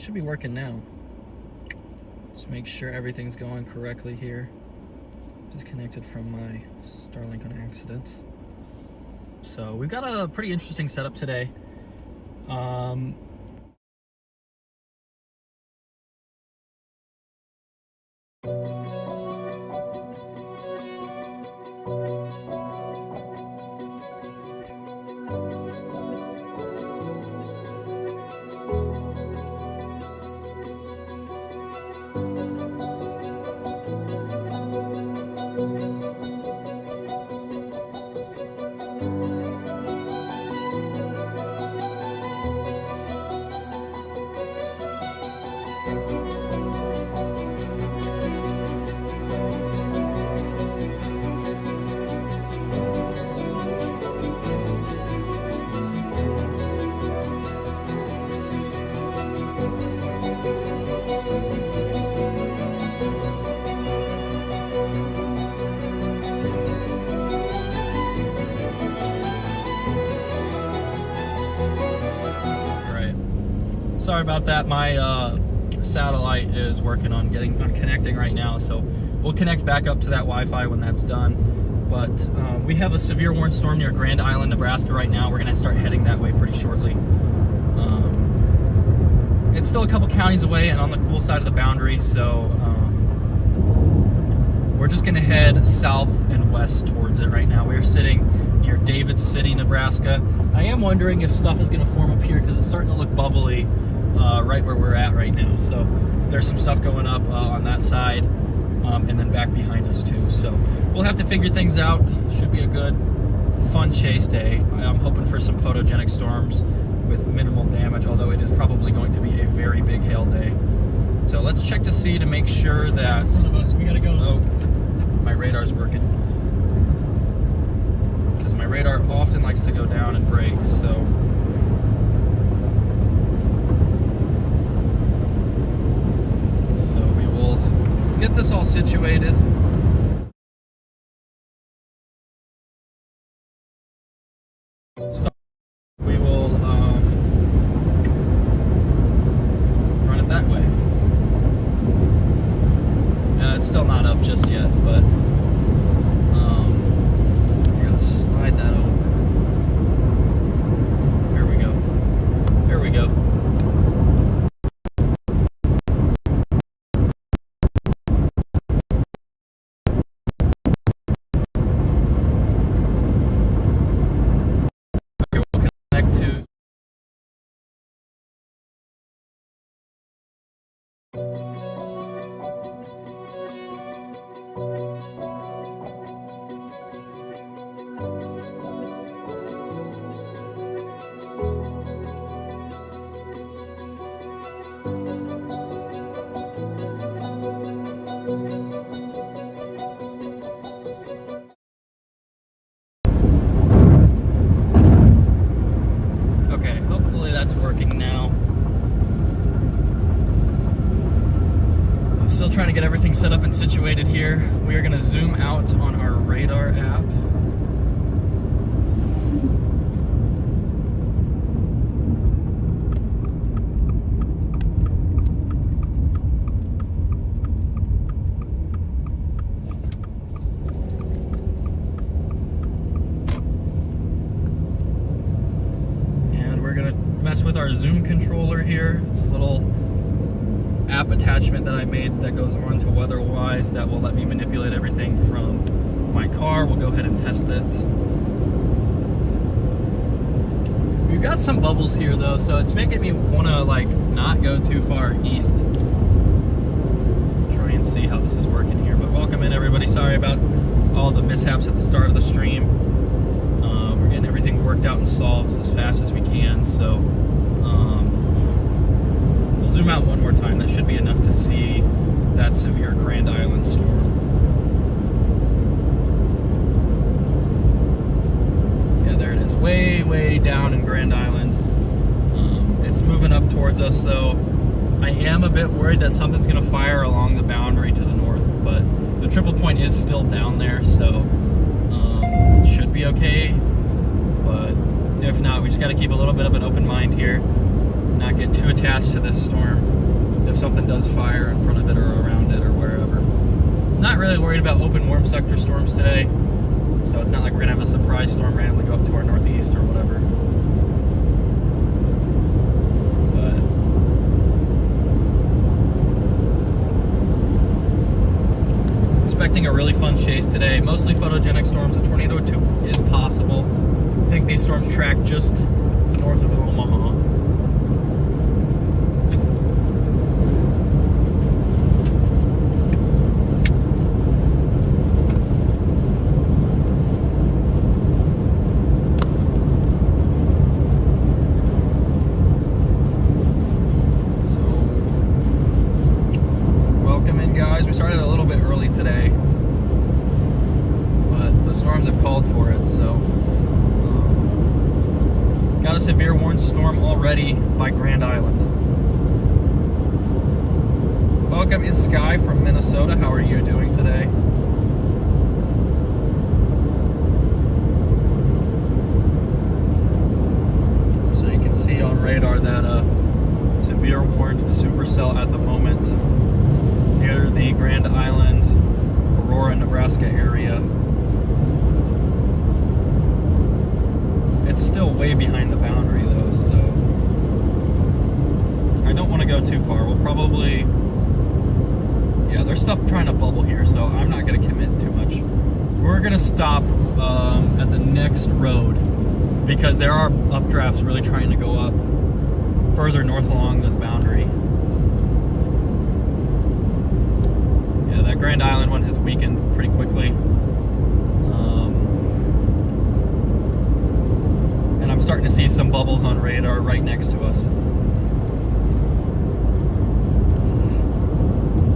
should be working now. Just make sure everything's going correctly here. Disconnected from my Starlink on accident. So we've got a pretty interesting setup today. Sorry about that. My satellite is working on connecting right now, so we'll connect back up to that Wi-Fi when that's done. But we have a severe warning storm near Grand Island, Nebraska right now. We're gonna start heading that way pretty shortly. It's still a couple counties away and on the cool side of the boundary, so we're just gonna head south and west towards it right now. We're sitting near David City, Nebraska. I am wondering if stuff is gonna form up here because it's starting to look bubbly right where we're at right now. So there's some stuff going up on that side and then back behind us too. So we'll have to figure things out. Should be a good, fun chase day. I'm hoping for some photogenic storms with minimal damage, although it is probably going to be a very big hail day. So let's check to see to make sure that... We gotta go. Oh, my radar's working. Because my radar often likes to go down and break, so... So we will get this all situated. We will run it that way. It's still not up just yet, but we're gonna slide that over. There we go. There we go. Trying to get everything set up and situated here. We are going to zoom out on our radar app. And we're going to mess with our zoom controller here. It's a little app attachment that I made that goes on to WeatherWise that will let me manipulate everything from my car. We'll go ahead and test it. We've got some bubbles here though, so it's making me want to like not go too far east. Try and see how this is working here. But welcome in everybody. Sorry about all the mishaps at the start of the stream. We're getting everything worked out and solved as fast as we can. So zoom out one more time. That should be enough to see that severe Grand Island storm. Yeah, there it is. Way down in Grand Island. It's moving up towards us, though. I am a bit worried that something's going to fire along the boundary to the north, but the triple point is still down there, so should be okay. But if not, we just got to keep a little bit of an open mind here. not get too attached to this storm if something does fire in front of it or around it or wherever. Not really worried about open warm sector storms today, so it's not like we're gonna have a surprise storm randomly go up to our northeast or whatever. But expecting a really fun chase today. Mostly photogenic storms. A tornado or two is possible. I think these storms track just north of Omaha. Guys, we started a little bit early today, but the storms have called for it, so got a severe warned storm already by Grand Island. Welcome, is Sky from Minnesota. How are you doing today? So you can see on radar that severe warned supercell at the moment near the Grand Island, Iowa, Nebraska area. It's still way behind the boundary though, so I don't want to go too far. We'll probably, yeah, there's stuff trying to bubble here, so I'm not going to commit too much. We're going to stop at the next road because there are updrafts really trying to go up further north along this boundary. That Grand Island one has weakened pretty quickly. And I'm starting to see some bubbles on radar right next to us.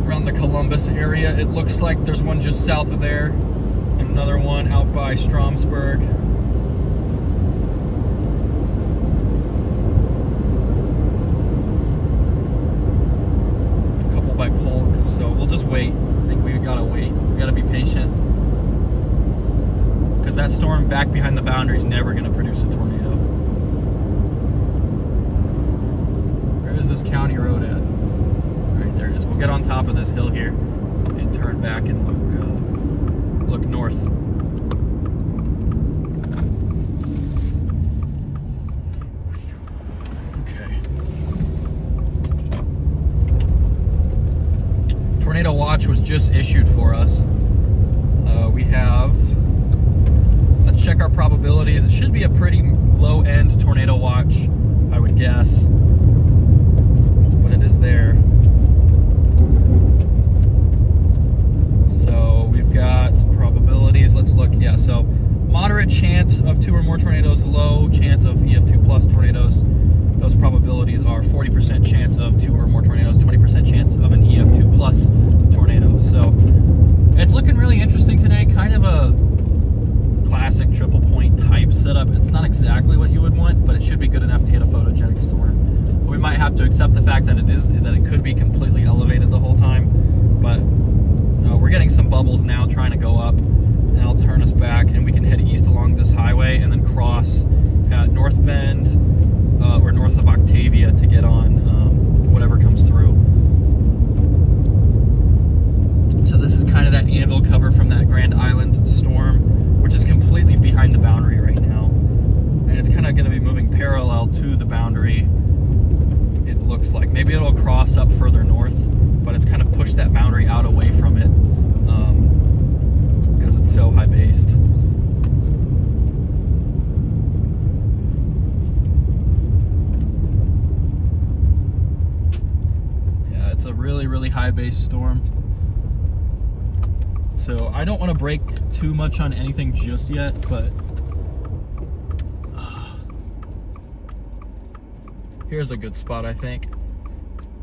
Around the Columbus area, it looks like there's one just south of there, and another one out by Stromsburg. A couple by Polk, so we'll just wait. I think we gotta wait. We gotta be patient. Because that storm back behind the boundary is never gonna produce a tornado. Where is this county road at? Right there it is. We'll get on top of this hill here and turn back and look north. Tornado watch was just issued for us. We have, let's check our probabilities. It should be a pretty low end tornado watch, I would guess, but it is there. So we've got probabilities. Let's look. Yeah, so moderate chance of 2 or more tornadoes, low chance of EF2 plus tornadoes. Those probabilities are 40% chance of 2 or more tornadoes, 20% chance of an EF2 plus tornado. So it's looking really interesting today. Kind of a classic triple point type setup. It's not exactly what you would want, but it should be good enough to get a photogenic storm. We might have to accept the fact that it could be completely elevated the whole time, but we're getting some bubbles now trying to go up, and I'll turn us back and we can head east along this highway and then cross at North Bend or north of Octavia to get on whatever comes through. So this is kind of that anvil cover from that Grand Island storm, which is completely behind the boundary right now. And it's kind of going to be moving parallel to the boundary, it looks like. Maybe it'll cross up further north, but it's kind of pushed that boundary out away from it because it's so high based. Yeah, it's a really, really high base storm. So I don't want to break too much on anything just yet, but here's a good spot, I think.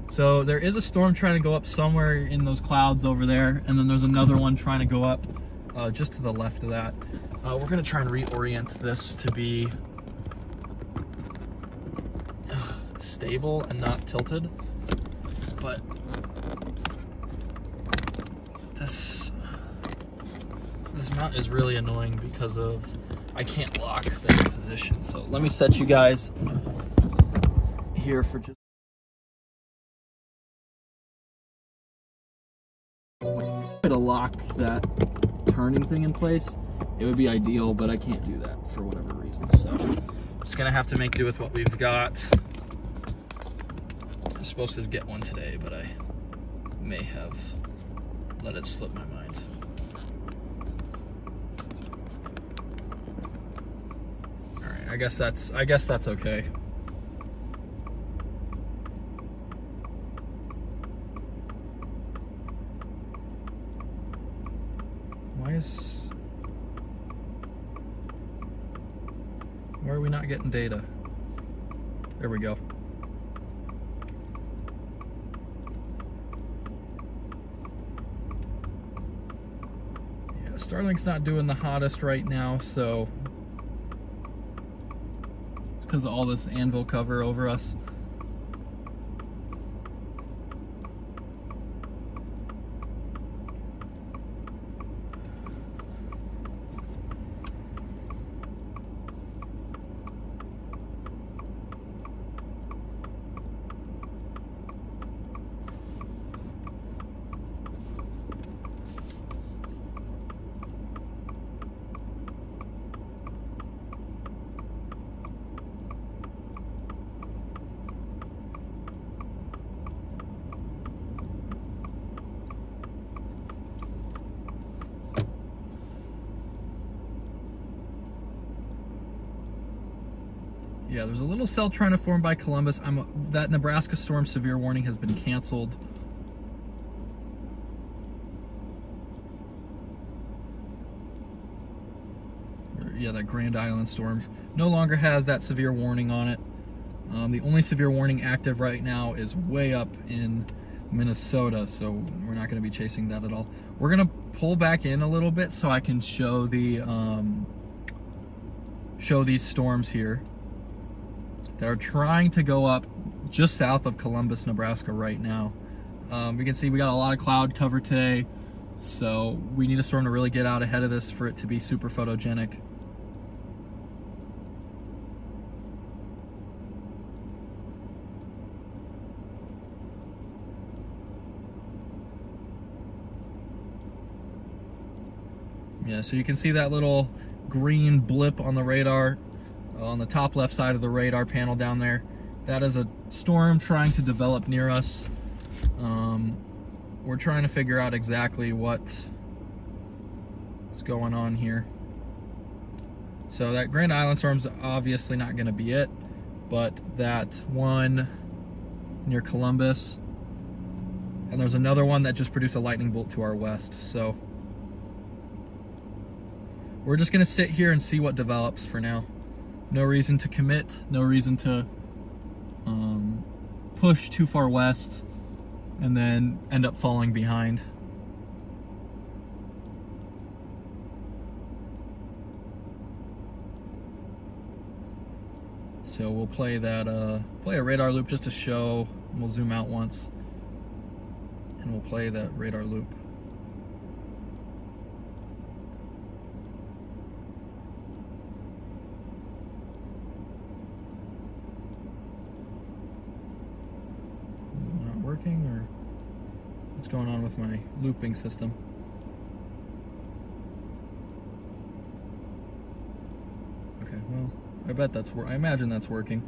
So there is a storm trying to go up somewhere in those clouds over there, and then there's another one trying to go up just to the left of that. We're going to try and reorient this to be stable and not tilted, but this mount is really annoying because of I can't lock that position. So let me set you guys here for just to lock that turning thing in place, it would be ideal, but I can't do that for whatever reason. So I'm just gonna have to make do with what we've got. I'm supposed to get one today, but I may have let it slip my mind. All right, I guess that's okay. Why are we not getting data? There we go. Yeah, Starlink's not doing the hottest right now, so it's because of all this anvil cover over us. Yeah, there's a little cell trying to form by Columbus. That Nebraska storm severe warning has been canceled. Yeah, that Grand Island storm no longer has that severe warning on it. The only severe warning active right now is way up in Minnesota, so we're not going to be chasing that at all. We're going to pull back in a little bit so I can show the show these storms here that are trying to go up just south of Columbus, Nebraska right now. We can see we got a lot of cloud cover today, so we need a storm to really get out ahead of this for it to be super photogenic. Yeah, so you can see that little green blip on the radar on the top left side of the radar panel down there. That is a storm trying to develop near us. We're trying to figure out exactly what's going on here. So that Grand Island storm's obviously not going to be it, but that one near Columbus, and there's another one that just produced a lightning bolt to our west. So we're just going to sit here and see what develops for now. No reason to commit, no reason to push too far west and then end up falling behind. So we'll play that, play a radar loop just to show, and we'll zoom out once, and we'll play that radar loop. Working, or what's going on with my looping system? Okay, well, I imagine that's working.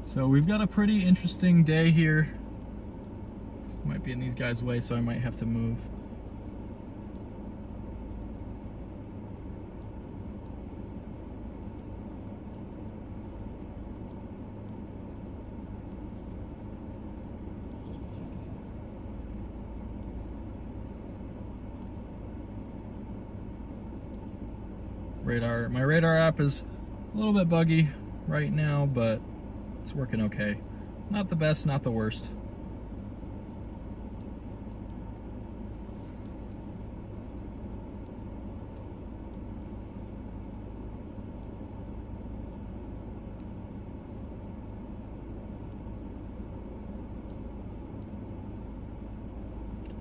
So we've got a pretty interesting day here. This might be in these guys' way, so I might have to move. My radar app is a little bit buggy right now, but it's working okay. Not the best, not the worst.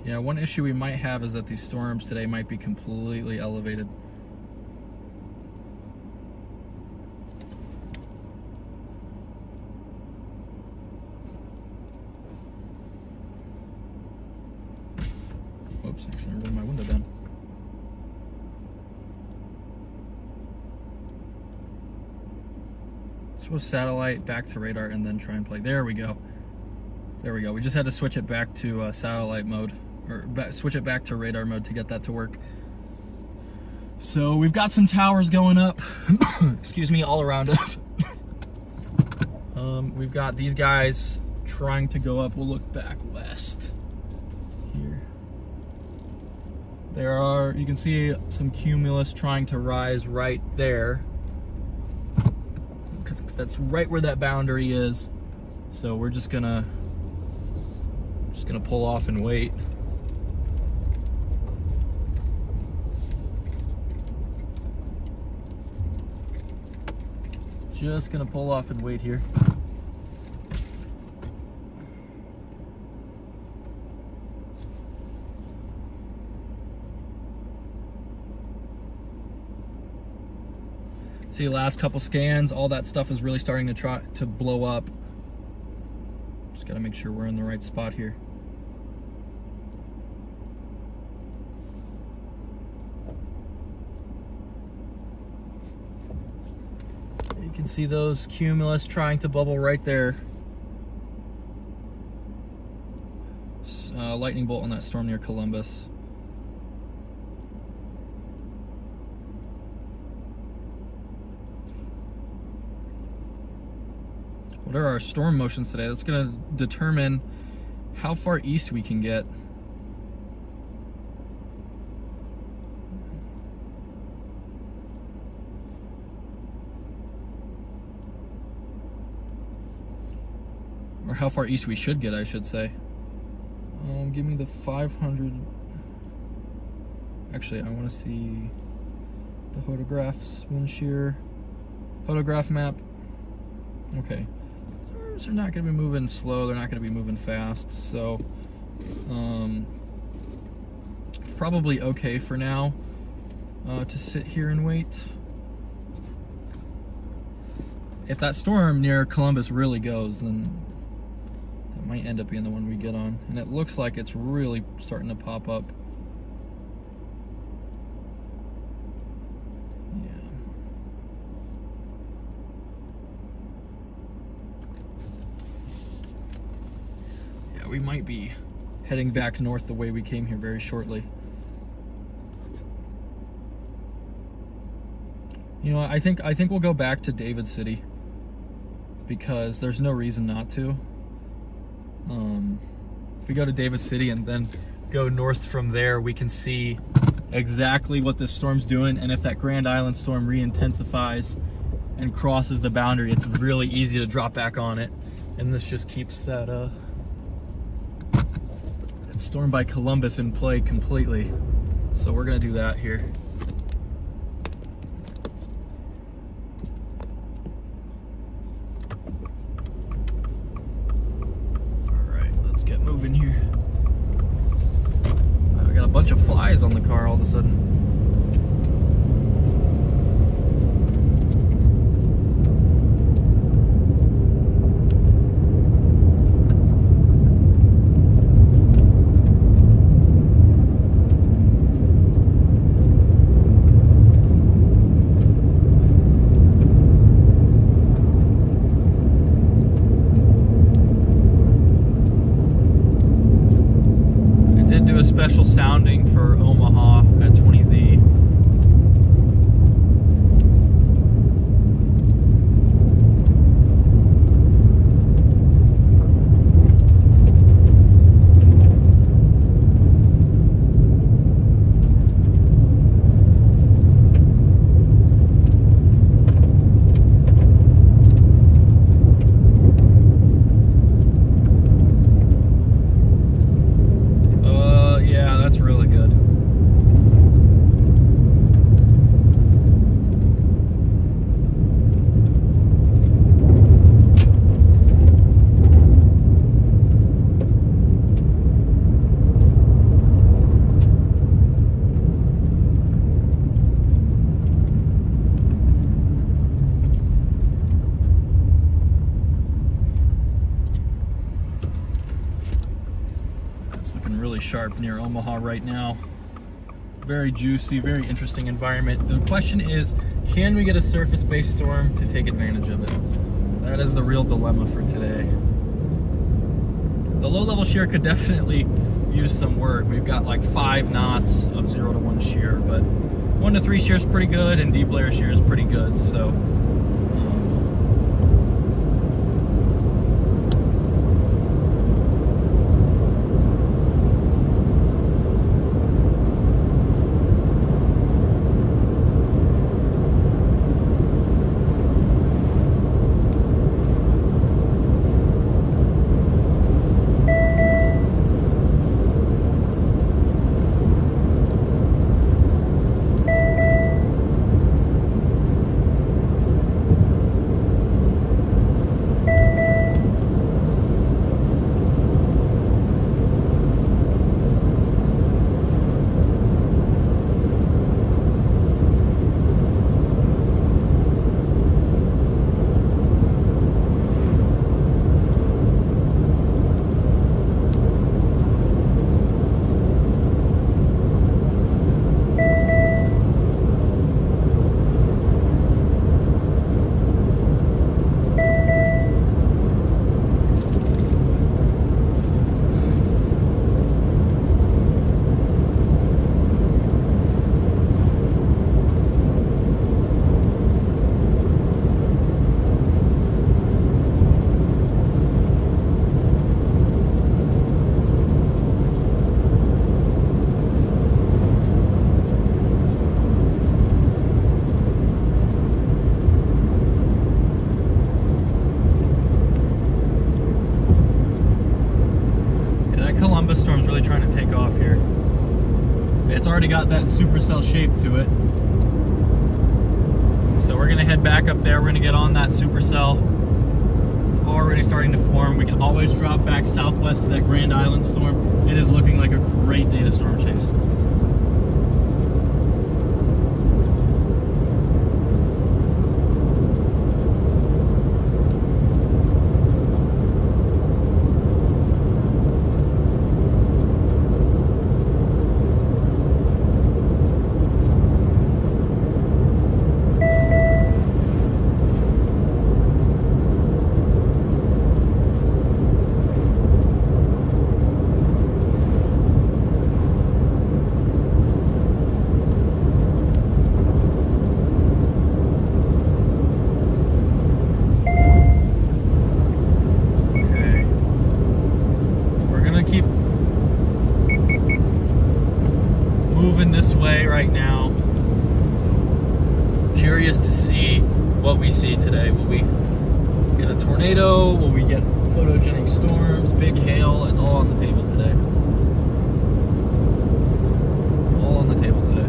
Yeah, one issue we might have is that these storms today might be completely elevated. Whoops, I accidentally rolled my window down. Switch satellite back to radar and then try and play. There we go. There we go. We just had to switch it back to satellite mode, or switch it back to radar mode to get that to work. So we've got some towers going up, excuse me, all around us. We've got these guys trying to go up. We'll look back west here. There are, you can see some cumulus trying to rise right there. Because that's right where that boundary is. So we're just gonna pull off and wait. Just gonna pull off and wait here. See, last couple scans, all that stuff is really starting to try to blow up. Just gotta make sure we're in the right spot here. You can see those cumulus trying to bubble right there. Lightning bolt on that storm near Columbus. What are our storm motions today? That's going to determine how far east we can get. Or how far east we should get, I should say. Give me the 500. Actually, I want to see the photographs, wind shear, photograph map. Okay. Storms are not going to be moving slow. They're not going to be moving fast. So, probably okay for now to sit here and wait. If that storm near Columbus really goes, then that might end up being the one we get on. And it looks like it's really starting to pop up. We might be heading back north the way we came here very shortly. You know, I think we'll go back to David City because there's no reason not to. If we go to David City and then go north from there, we can see exactly what this storm's doing, and if that Grand Island storm re-intensifies and crosses the boundary, it's really easy to drop back on it, and this just keeps that storm by Columbus in play completely. So we're gonna do that here. All right, let's get moving here. I got a bunch of flies on the car all of a sudden. Special sounding for Omaha at 20Z. sharp near Omaha right now. Very juicy, very interesting environment. The question is, can we get a surface-based storm to take advantage of it? That is the real dilemma for today. The low-level shear could definitely use some work. We've got like 5 knots of 0 to 1 shear, but 1 to 3 shear is pretty good, and deep layer shear is pretty good. So storm's really trying to take off here. It's already got that supercell shape to it. So we're gonna head back up there. We're gonna get on that supercell. It's already starting to form. We can always drop back southwest to that Grand Island storm. It is looking like a great day to storm chase. This way right now. Curious to see what we see today. Will we get a tornado? Will we get photogenic storms, big hail? It's all on the table today. All on the table today.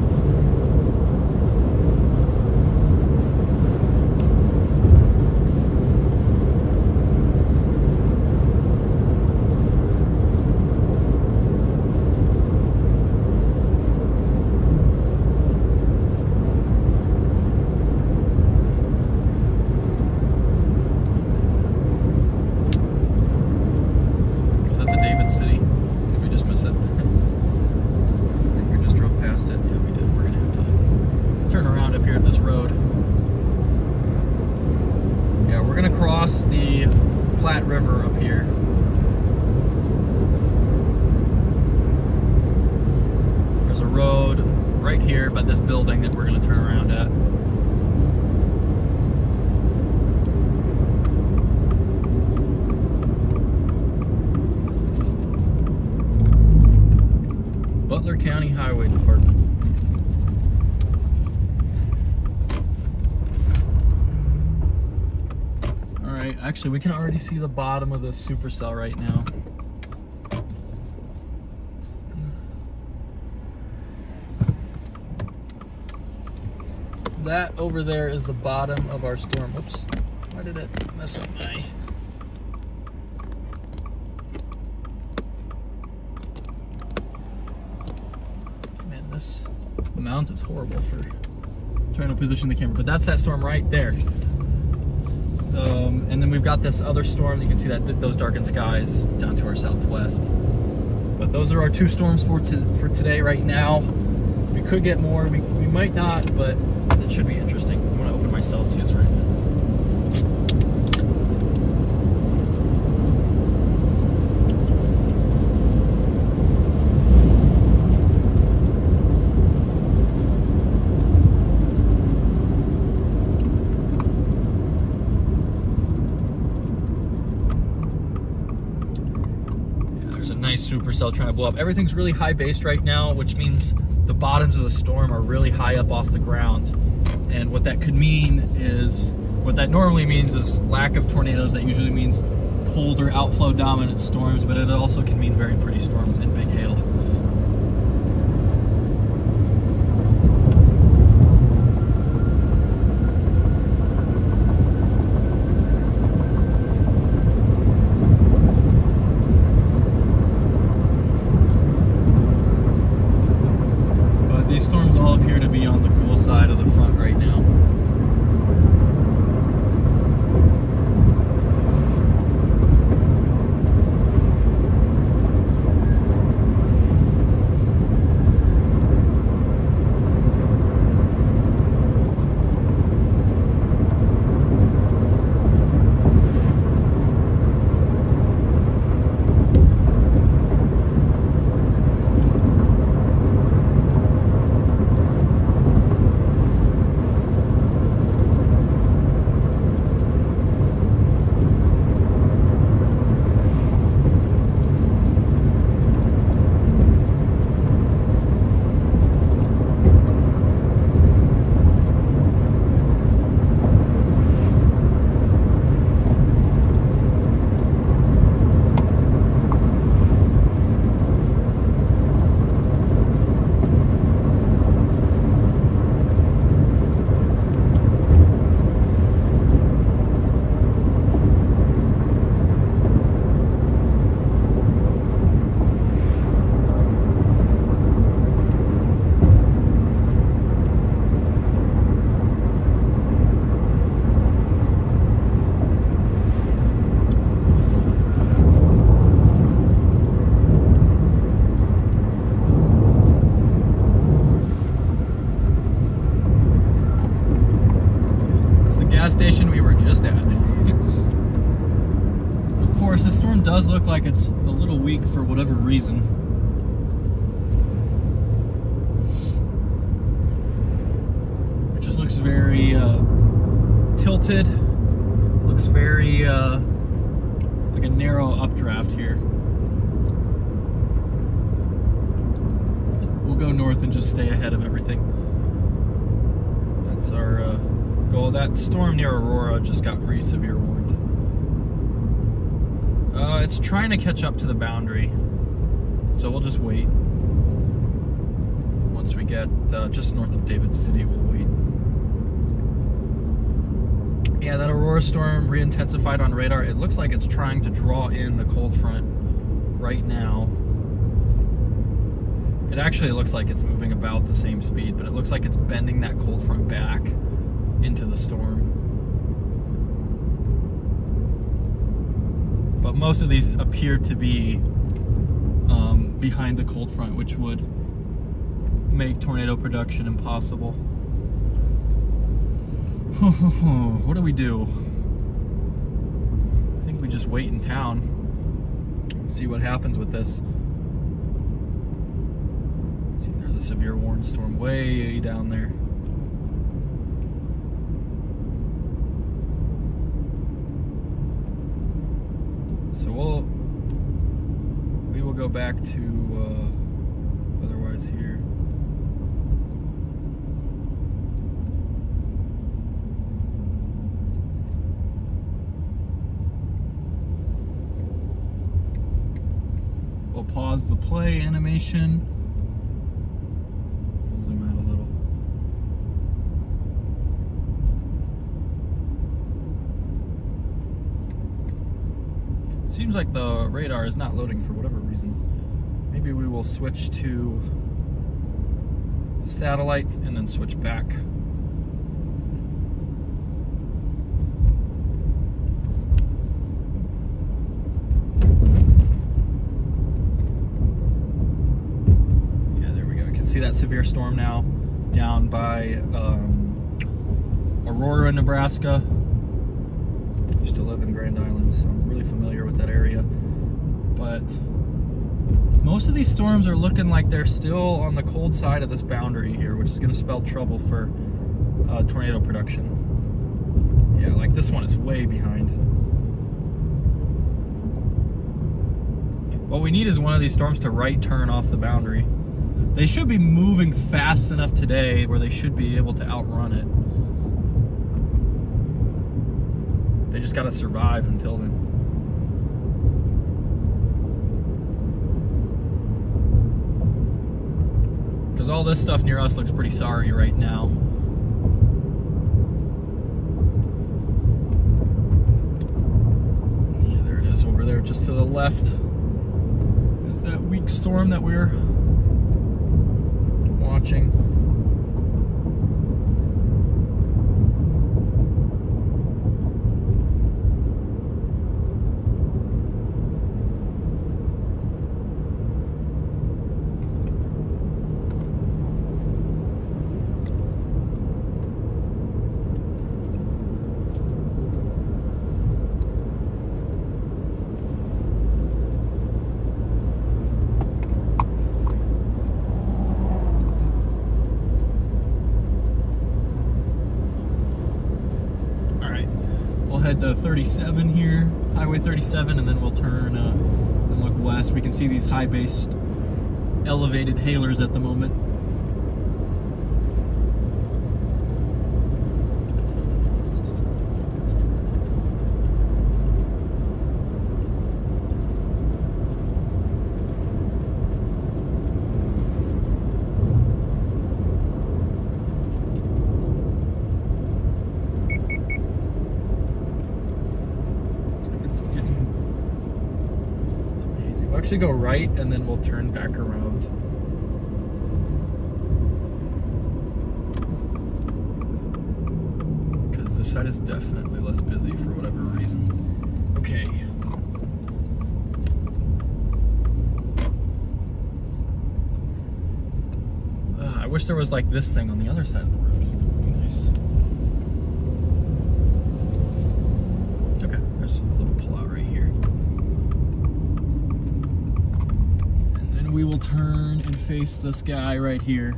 Across the Platte River up here. There's a road right here by this building that we're going to turn around at. Butler County Highway Department. Actually, we can already see the bottom of the supercell right now. That over there is the bottom of our storm. Whoops, why did it mess up my... Man, this mount is horrible for trying to position the camera, but that's that storm right there. And then we've got this other storm. You can see that those darkened skies down to our southwest. But those are our 2 storms for today right now. We could get more, we might not, but it should be interesting. I'm gonna open my Celsius right now. Nice supercell trying to blow up. Everything's really high based right now, which means the bottoms of the storm are really high up off the ground. And what that could mean is, what that normally means is lack of tornadoes. That usually means colder outflow dominant storms, but it also can mean very pretty storms and big hail. These storms all appear to be on the cool side of the front right now. Station we were just at. Of course, this storm does look like it's a little weak for whatever reason. It just looks very tilted. Looks very like a narrow updraft here. So we'll go north and just stay ahead of everything. That's our goal. That storm near Aurora just got really severe warned. It's trying to catch up to the boundary, so we'll just wait. Once we get just north of David City, we'll wait. Yeah, that Aurora storm re-intensified on radar. It looks like it's trying to draw in the cold front right now. It actually looks like it's moving about the same speed, but it looks like it's bending that cold front back into the storm. But most of these appear to be behind the cold front, which would make tornado production impossible. What do we do? I think we just wait in town and see what happens with this. See, there's a severe warned storm way down there. So we will go back to otherwise here. We'll pause the play animation. We'll zoom out a little. Seems like the radar is not loading for whatever reason. Maybe we will switch to satellite and then switch back. see that severe storm now down by Aurora, Nebraska. I used to live in Grand Island, so I'm really familiar with that area. But most of these storms are looking like they're still on the cold side of this boundary here, which is going to spell trouble for tornado production. Yeah, like this one is way behind. What we need is one of these storms to right turn off the boundary. They should be moving fast enough today where they should be able to outrun it. They just got to survive until then. Because all this stuff near us looks pretty sorry right now. Yeah, there it is over there just to the left. There's that weak storm that we're watching. Head to 37 here, Highway 37, and then we'll turn and look west. We can see these high-based elevated hailers at the moment. Actually go right and then we'll turn back around. Because this side is definitely less busy for whatever reason. Okay. I wish there was like this thing on the other side of the road. That would be nice. Okay, there's a little pull out right here. We will turn and face this guy right here.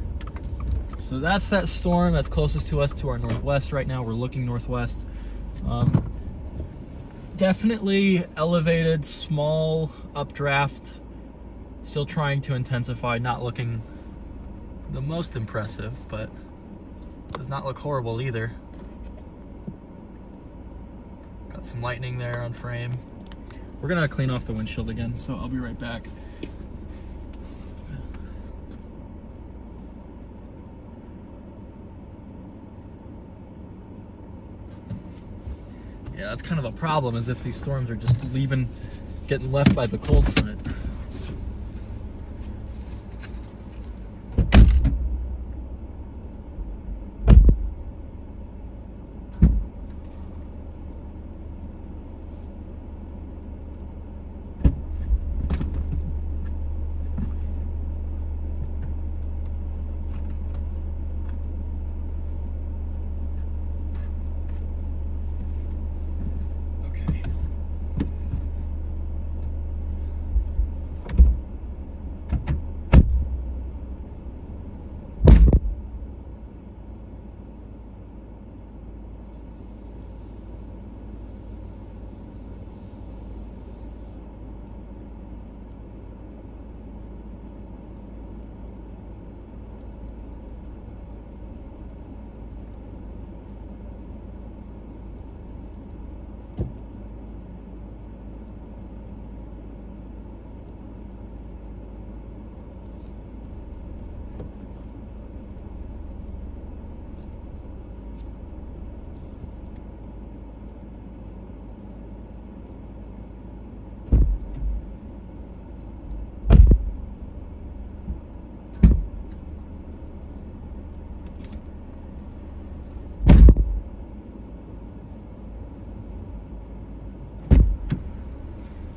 So that's that storm that's closest to us to our northwest right now. We're looking northwest. Definitely elevated, small updraft. Still trying to intensify, not looking the most impressive, but does not look horrible either. Got some lightning there on frame. We're gonna clean off the windshield again, so I'll be right back. Yeah, that's kind of a problem, is if these storms are just getting left by the cold front.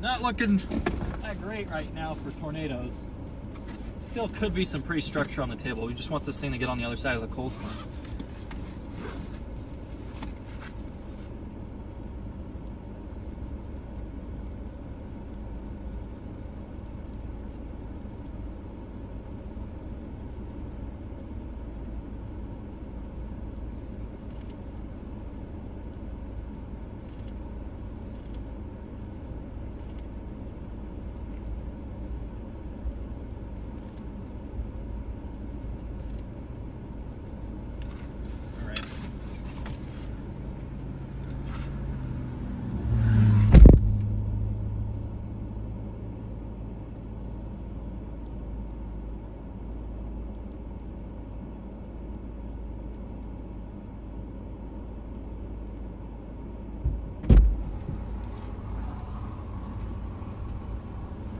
Not looking that great right now for tornadoes. Still could be some pre-structure on the table. We just want this thing to get on the other side of the cold front.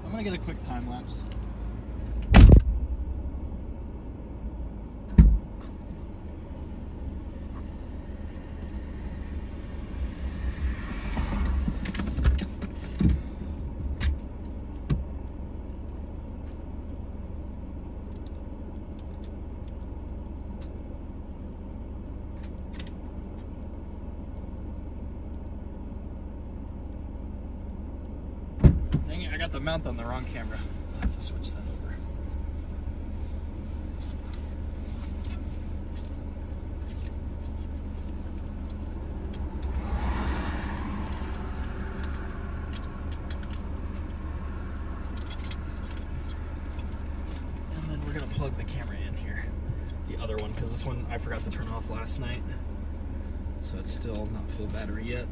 I'm gonna get a quick time lapse. Dang it, I got the mount on the wrong camera. Let's switch that over. And then we're gonna plug the camera in here. The other one, because this one I forgot to turn off last night. So it's still not full battery yet.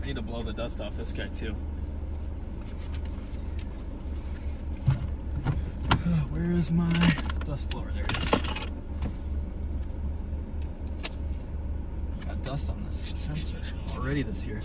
I need to blow the dust off this guy too. Where is my dust blower? There it is. Got dust on this sensor already this year.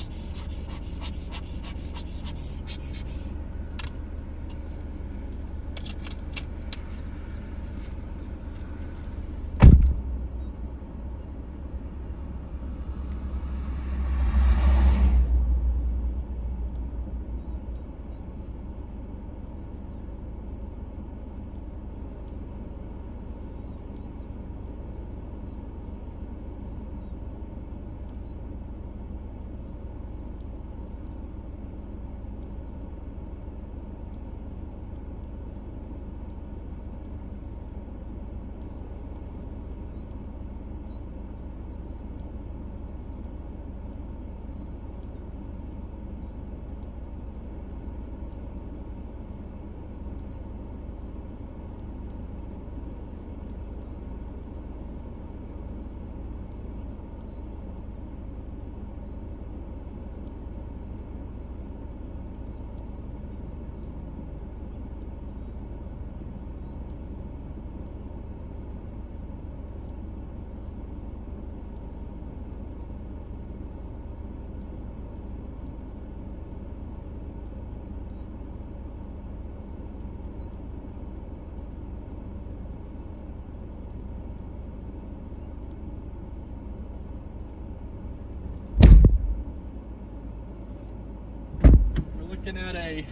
Looking at a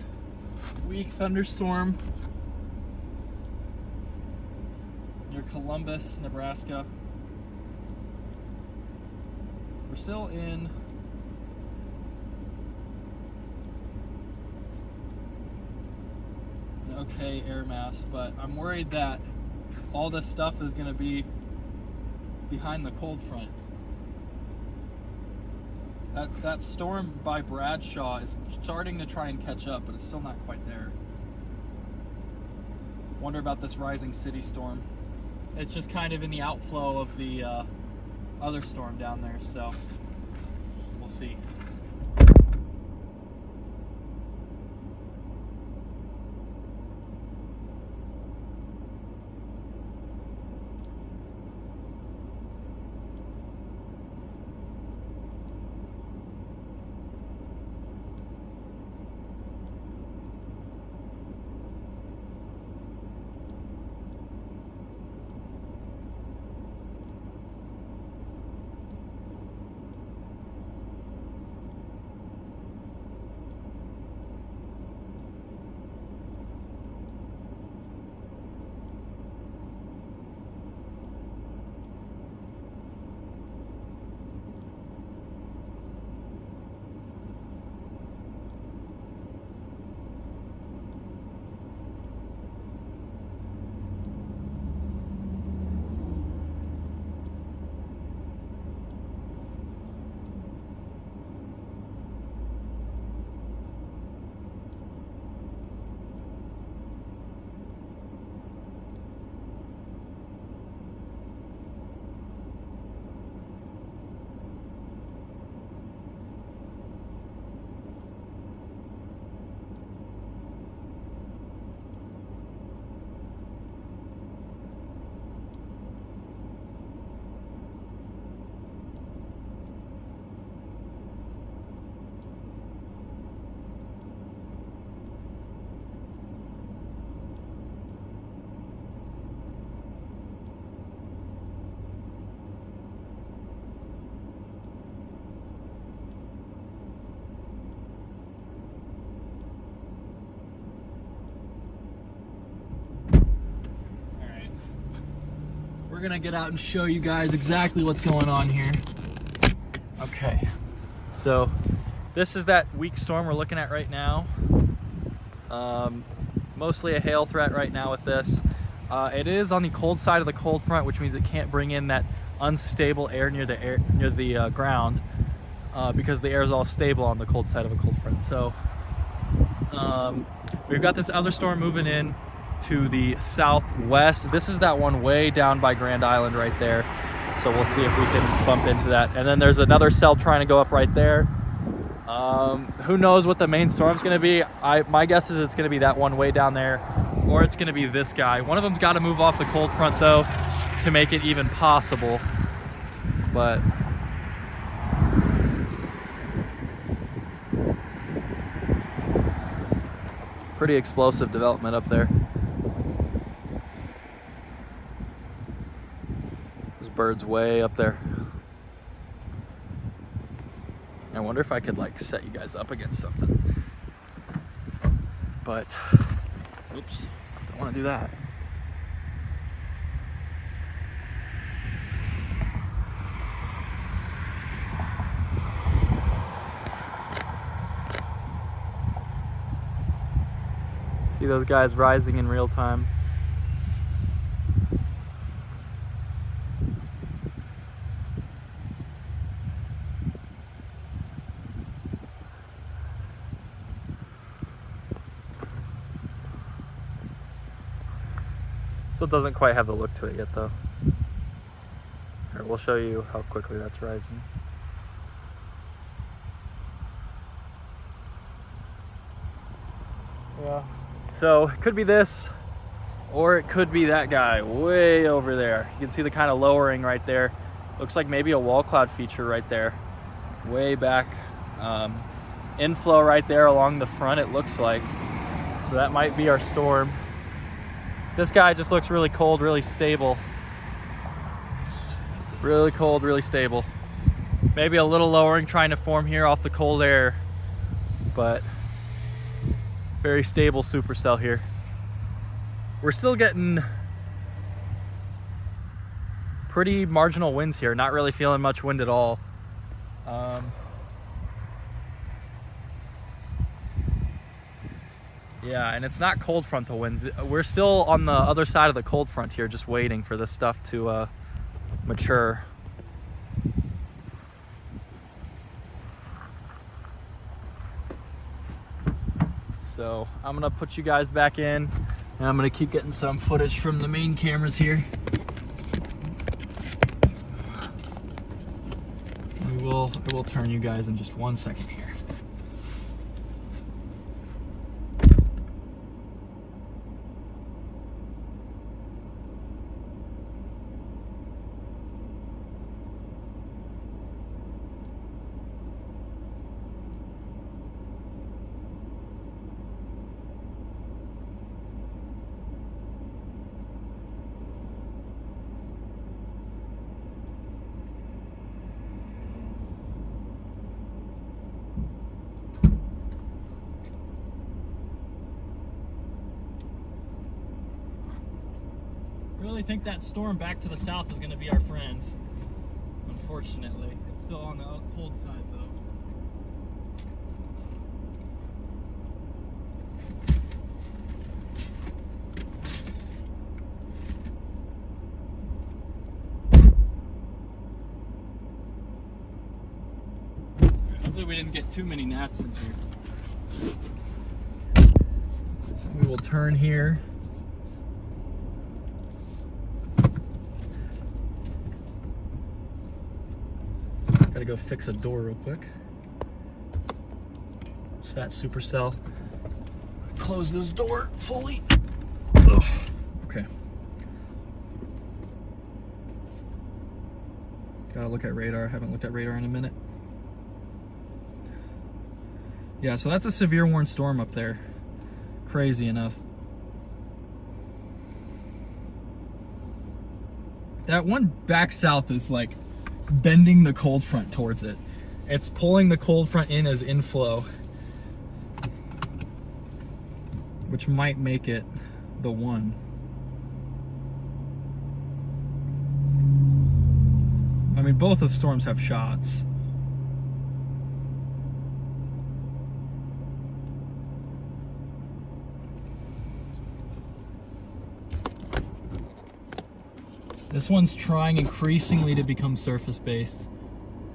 weak thunderstorm near Columbus, Nebraska. We're still in an okay air mass, but I'm worried that all this stuff is going to be behind the cold front. That storm by Bradshaw is starting to try and catch up, but it's still not quite there. Wonder about this rising city storm. It's just kind of in the outflow of the other storm down there, so we'll see. We're gonna get out and show you guys exactly what's going on here. Okay, so this is that weak storm we're looking at right now. Mostly a hail threat right now with this. It is on the cold side of the cold front, which means it can't bring in that unstable air near the ground because the air is all stable on the cold side of a cold front. So we've got this other storm moving in to the southwest. This is that one way down by Grand Island right there. So we'll see if we can bump into that. And then there's another cell trying to go up right there. Who knows what the main storm's gonna be. My guess is it's gonna be that one way down there, or it's gonna be this guy. One of them's gotta move off the cold front though to make it even possible. But pretty explosive development up there. Birds way up there. I wonder if I could like set you guys up against something, but oops, don't want to do that. See those guys rising in real time. Still doesn't quite have the look to it yet though. Here, we'll show you how quickly that's rising. Yeah. So it could be this, or it could be that guy way over there. You can see the kind of lowering right there. Looks like maybe a wall cloud feature right there. Way back. Inflow right there along the front, it looks like. So that might be our storm. This guy just looks really cold, really stable. Really cold, really stable. Maybe a little lowering trying to form here off the cold air, but very stable supercell here. We're still getting pretty marginal winds here, not really feeling much wind at all. Yeah, and it's not cold frontal winds. We're still on the other side of the cold front here, just waiting for this stuff to mature. So I'm gonna put you guys back in, and I'm gonna keep getting some footage from the main cameras here. I will turn you guys in just 1 second here. Really think that storm back to the south is going to be our friend. Unfortunately, it's still on the cold side though. Hopefully we didn't get too many gnats in here. We will turn here. Gotta go fix a door real quick. It's that supercell. Close this door fully. Ugh. Okay. Gotta look at radar. Haven't looked at radar in a minute. Yeah, so that's a severe warning storm up there. Crazy enough. That one back south is like bending the cold front towards it. It's pulling the cold front in as inflow, which might make it the one. I mean, both of the storms have shots. This one's trying increasingly to become surface-based.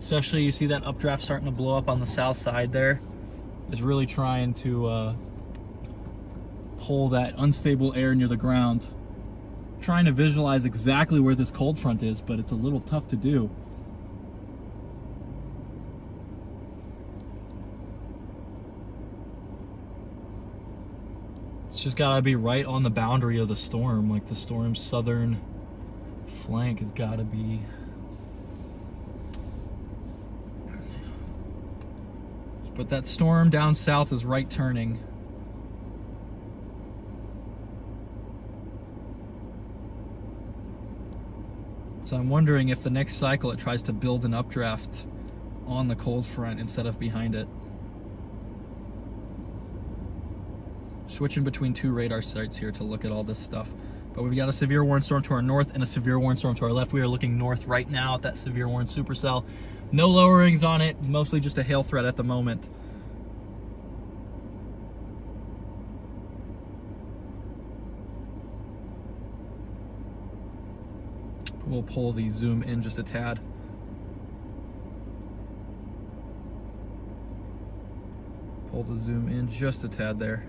Especially, you see that updraft starting to blow up on the south side there. It's really trying to pull that unstable air near the ground. Trying to visualize exactly where this cold front is, but it's a little tough to do. It's just gotta be right on the boundary of the storm, like the storm's southern flank has got to be. But that storm down south is right turning. So I'm wondering if the next cycle it tries to build an updraft on the cold front instead of behind it. Switching between two radar sites here to look at all this stuff. But we've got a severe warning storm to our north and a severe warning storm to our left. We are looking north right now at that severe warning supercell. No lowerings on it, mostly just a hail threat at the moment. We'll pull the zoom in just a tad. Pull the zoom in just a tad there.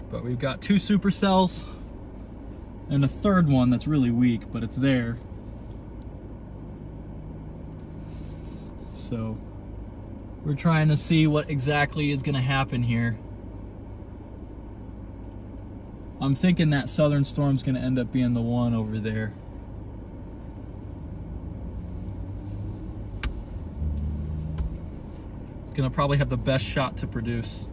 But we've got two supercells and a third one that's really weak, but it's there. So we're trying to see what exactly is going to happen here. I'm thinking that southern storm's going to end up being the one over there. It's going to probably have the best shot to produce.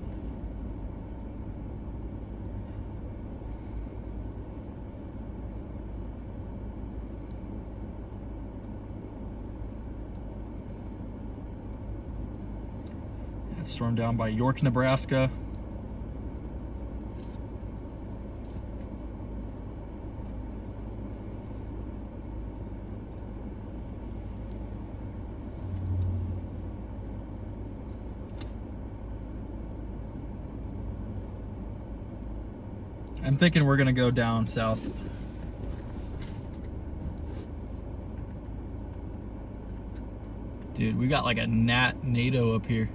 Storm down by York, Nebraska. I'm thinking we're gonna go down south. Dude, we got like a tornado up here.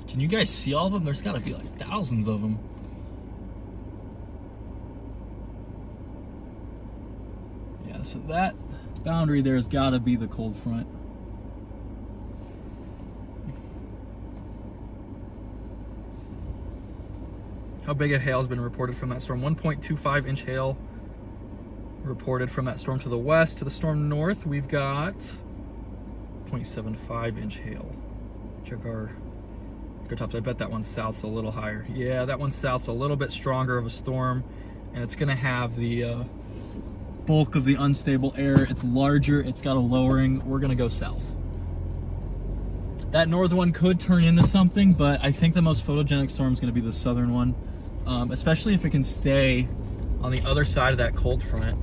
Can you guys see all of them? There's got to be like thousands of them. Yeah, so that boundary there has got to be the cold front. How big a hail has been reported from that storm? 1.25 inch hail reported from that storm to the west. To the storm north, we've got 0.75 inch hail. Check our tops. I bet that one south's a little higher. Yeah, that one south's a little bit stronger of a storm, and it's gonna have the bulk of the unstable air. It's larger, it's got a lowering. We're gonna go south. That north one could turn into something, but I think the most photogenic storm is gonna be the southern one, especially if it can stay on the other side of that cold front,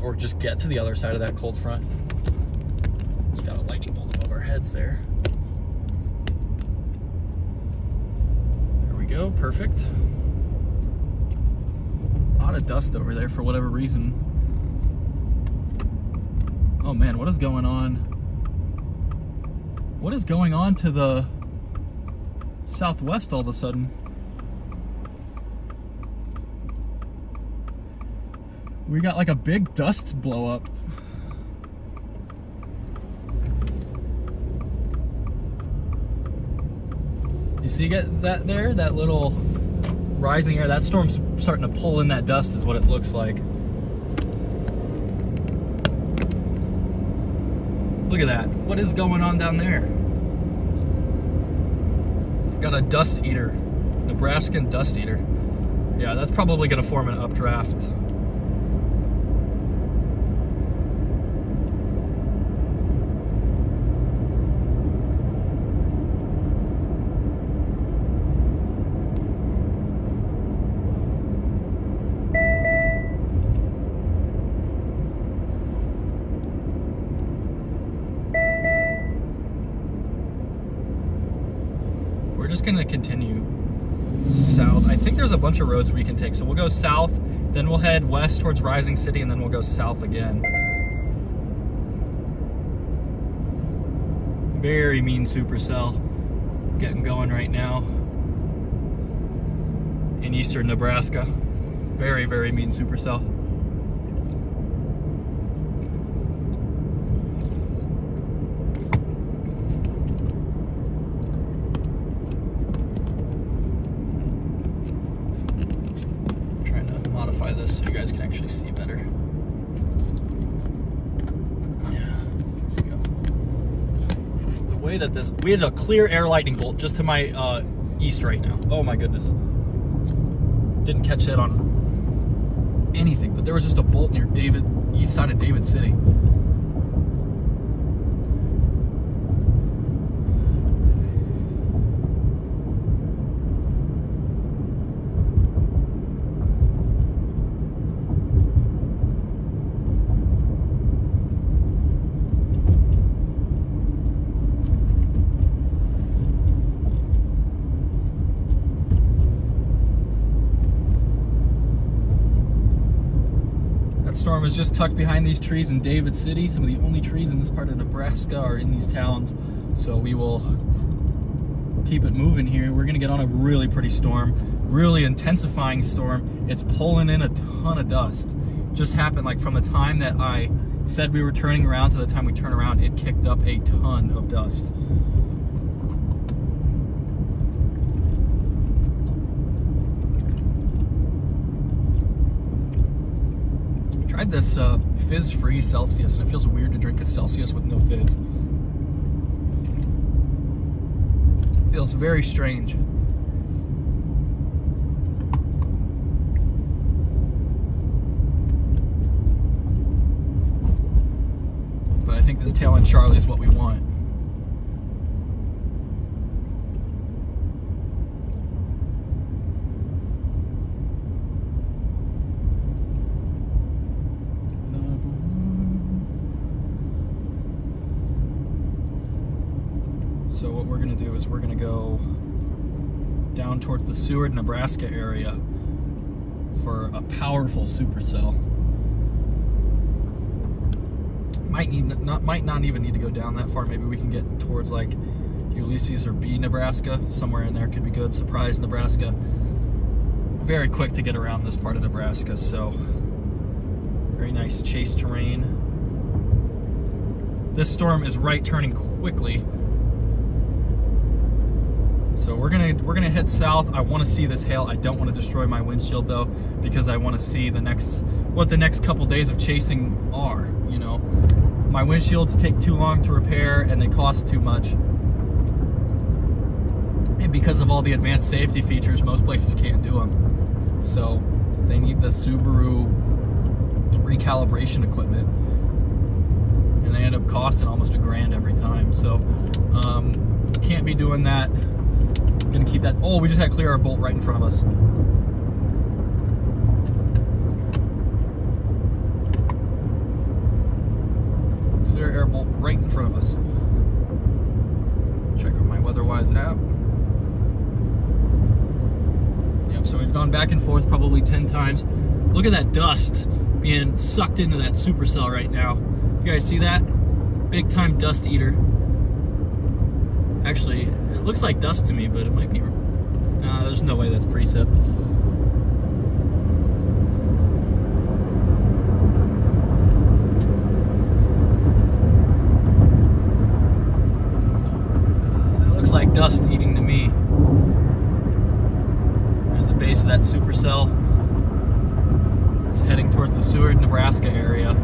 or just get to the other side of that cold front. Just got a lightning bolt above our heads there. There we go, perfect. A lot of dust over there for whatever reason. Oh man, what is going on? What is going on to the southwest all of a sudden? We got like a big dust blow up. You see that there? That little rising air? That storm's starting to pull in that dust is what it looks like. Look at that. What is going on down there? Got a dust eater. Nebraskan dust eater. Yeah, that's probably going to form an updraft. We're just gonna continue south. I think there's a bunch of roads we can take. So we'll go south, then we'll head west towards Rising City, and then we'll go south again. Very mean supercell getting going right now in eastern Nebraska. Very, very mean supercell. Modify this so you guys can actually see better. Yeah, there we go. The way that this, we had a clear air lightning bolt just to my east right now. Oh my goodness. Didn't catch that on anything, but there was just a bolt near east side of David City. Storm is just tucked behind these trees in David City. Some of the only trees in this part of Nebraska are in these towns. So we will keep it moving here. We're gonna get on a really pretty storm, really intensifying storm. It's pulling in a ton of dust. Just happened like from the time that I said we were turning around to the time we turn around, it kicked up a ton of dust. Tried this fizz-free Celsius, and it feels weird to drink a Celsius with no fizz. It feels very strange. But I think this tail end Charlie is what we want. So what we're going to do is we're going to go down towards the Seward, Nebraska area for a powerful supercell. Might not even need to go down that far. Maybe we can get towards like Ulysses or B, Nebraska. Somewhere in there could be good. Surprise, Nebraska. Very quick to get around this part of Nebraska, so very nice chase terrain. This storm is right turning quickly, so we're gonna head south. I want to see this hail. I don't want to destroy my windshield though, because I want to see what the next couple days of chasing are. You know, my windshields take too long to repair and they cost too much. And because of all the advanced safety features, most places can't do them. So they need the Subaru recalibration equipment, and they end up costing almost $1,000 every time. So can't be doing that. Gonna keep that. Oh, we just had to clear our bolt right in front of us. Clear air bolt right in front of us. Check out my WeatherWise app. Yep, so we've gone back and forth probably 10 times. Look at that dust being sucked into that supercell right now. You guys see that? Big time dust eater. Actually, it looks like dust to me, but it might be. There's no way that's precip. It looks like dust eating to me. There's the base of that supercell. It's heading towards the Seward, Nebraska area.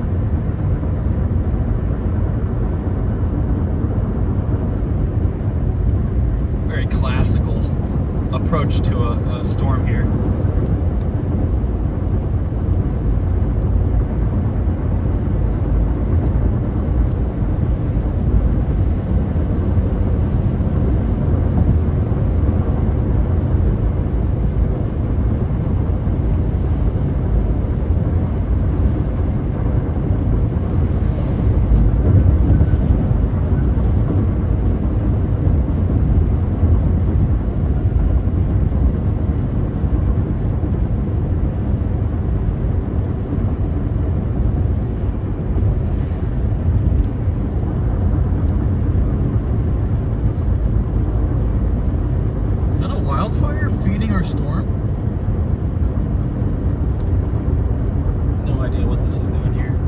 Very classical approach to a storm here. Wildfire feeding our storm? No idea what this is doing here.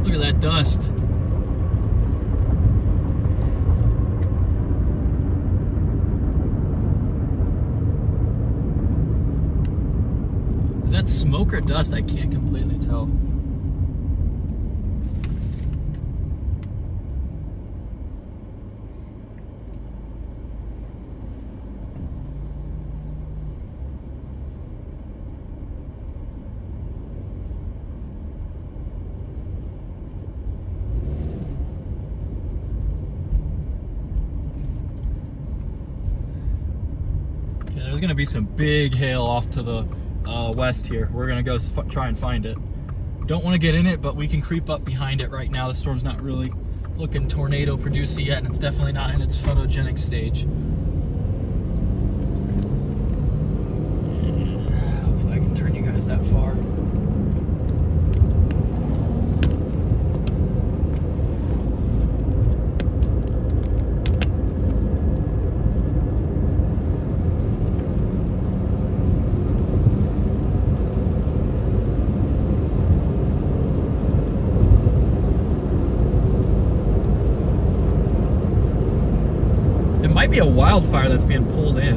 Look at that dust. Is that smoke or dust? I can't completely tell. There's gonna be some big hail off to the west here. We're gonna go try and find it. Don't want to get in it, but we can creep up behind it right now. The storm's not really looking tornado producing yet, and it's definitely not in its photogenic stage. Hopefully I can turn you guys that far. Might be a wildfire that's being pulled in.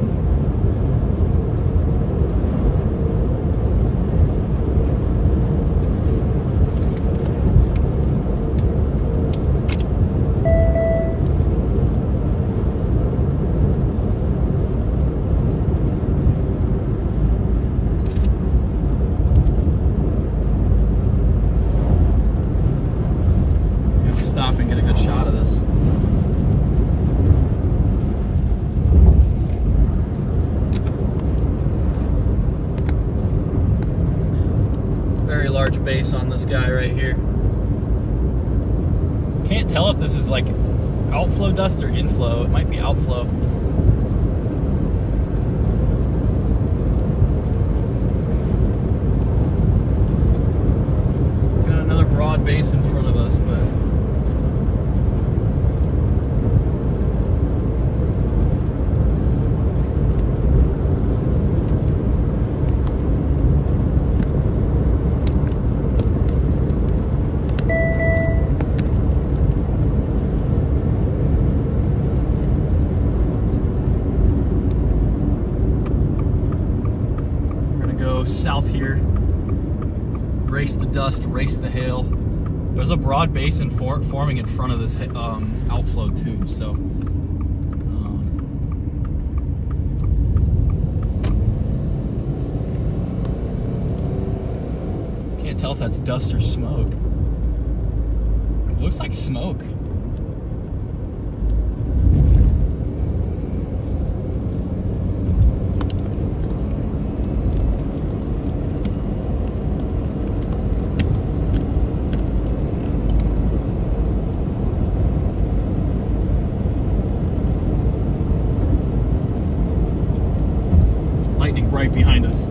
base on this guy right here. Can't tell if this is like outflow dust or inflow. It might be outflow. Got another broad base in front of us, but south here, race the dust, race the hail. There's a broad basin forming in front of this outflow too, so can't tell if that's dust or smoke. It looks like smoke. Right behind us.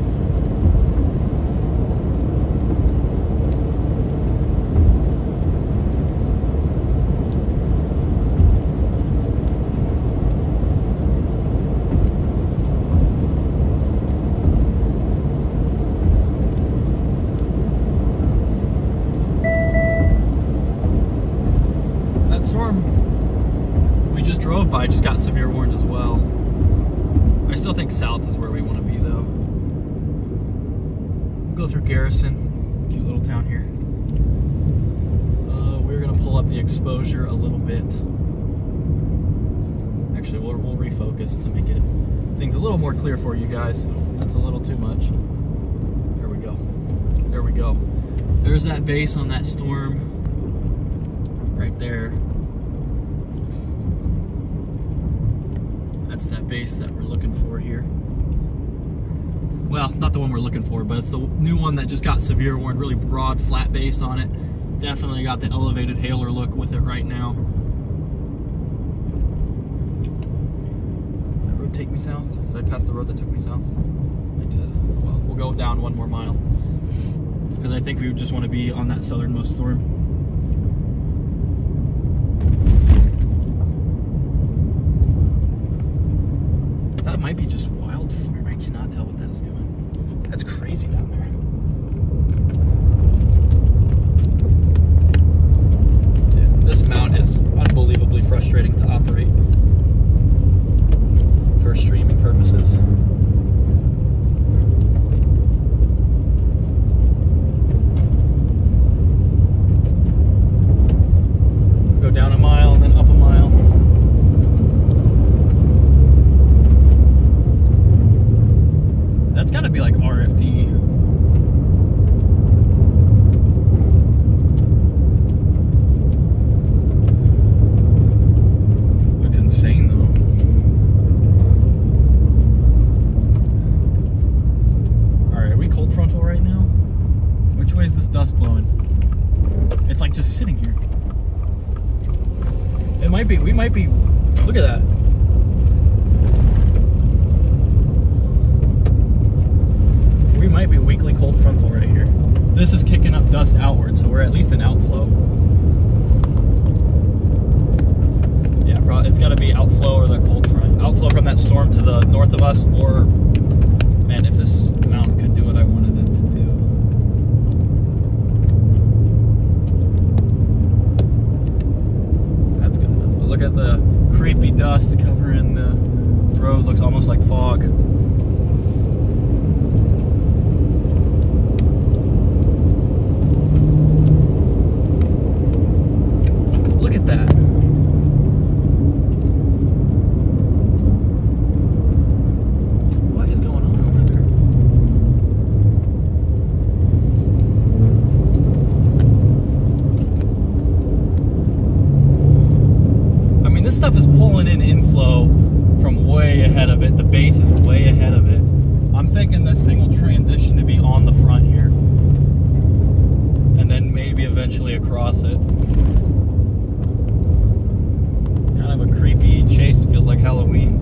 That storm we just drove by just got severe warned as well. I still think south is where we want to be, though. We'll go through Garrison, cute little town here. We're gonna pull up the exposure a little bit. Actually, we'll refocus to make things a little more clear for you guys. That's a little too much. There we go. There we go. There's that base on that storm right there. That's that base that we're looking for here. Well, not the one we're looking for, but it's the new one that just got severe warned, really broad, flat base on it. Definitely got the elevated hailer look with it right now. Does that road take me south? Did I pass the road that took me south? I did. Well, we'll go down one more mile, because I think we would just want to be on that southernmost storm. That might be just wildfire. I cannot tell what that is doing. That's crazy down there. Dude, this mount is unbelievably frustrating to operate for streaming purposes. Go down a mile and then up a mile. That's got to be like RFD. Looks insane though. Alright, are we cold frontal right now? Which way is this dust blowing? It's like just sitting here. It might be, we might be, look at that. We might be weakly cold frontal right here. This is kicking up dust outward, so we're at least in outflow. Yeah, probably it's got to be outflow or the cold front. Outflow from that storm to the north of us, or, man, if this mountain could do what I wanted it to do. That's good enough. But look at the creepy dust covering the road. Looks almost like fog. Look at that. What is going on over there? I mean, this stuff is pulling in inflow from way ahead of it. The base is way ahead of it. I'm thinking this thing will transition to be on the front here. and then maybe eventually across it. Kind of a creepy chase. It feels like Halloween.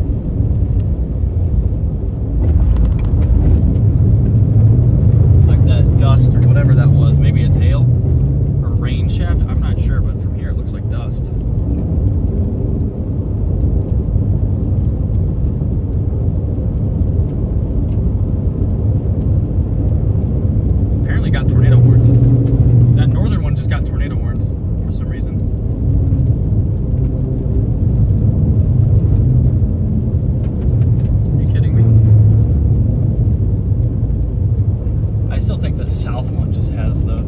It's like that dust or whatever that was. Maybe it's hail or rain shaft. I'm not sure, but from here it looks like dust. Got tornado warned. That northern one just got tornado warned for some reason. Are you kidding me? I still think the south one just has the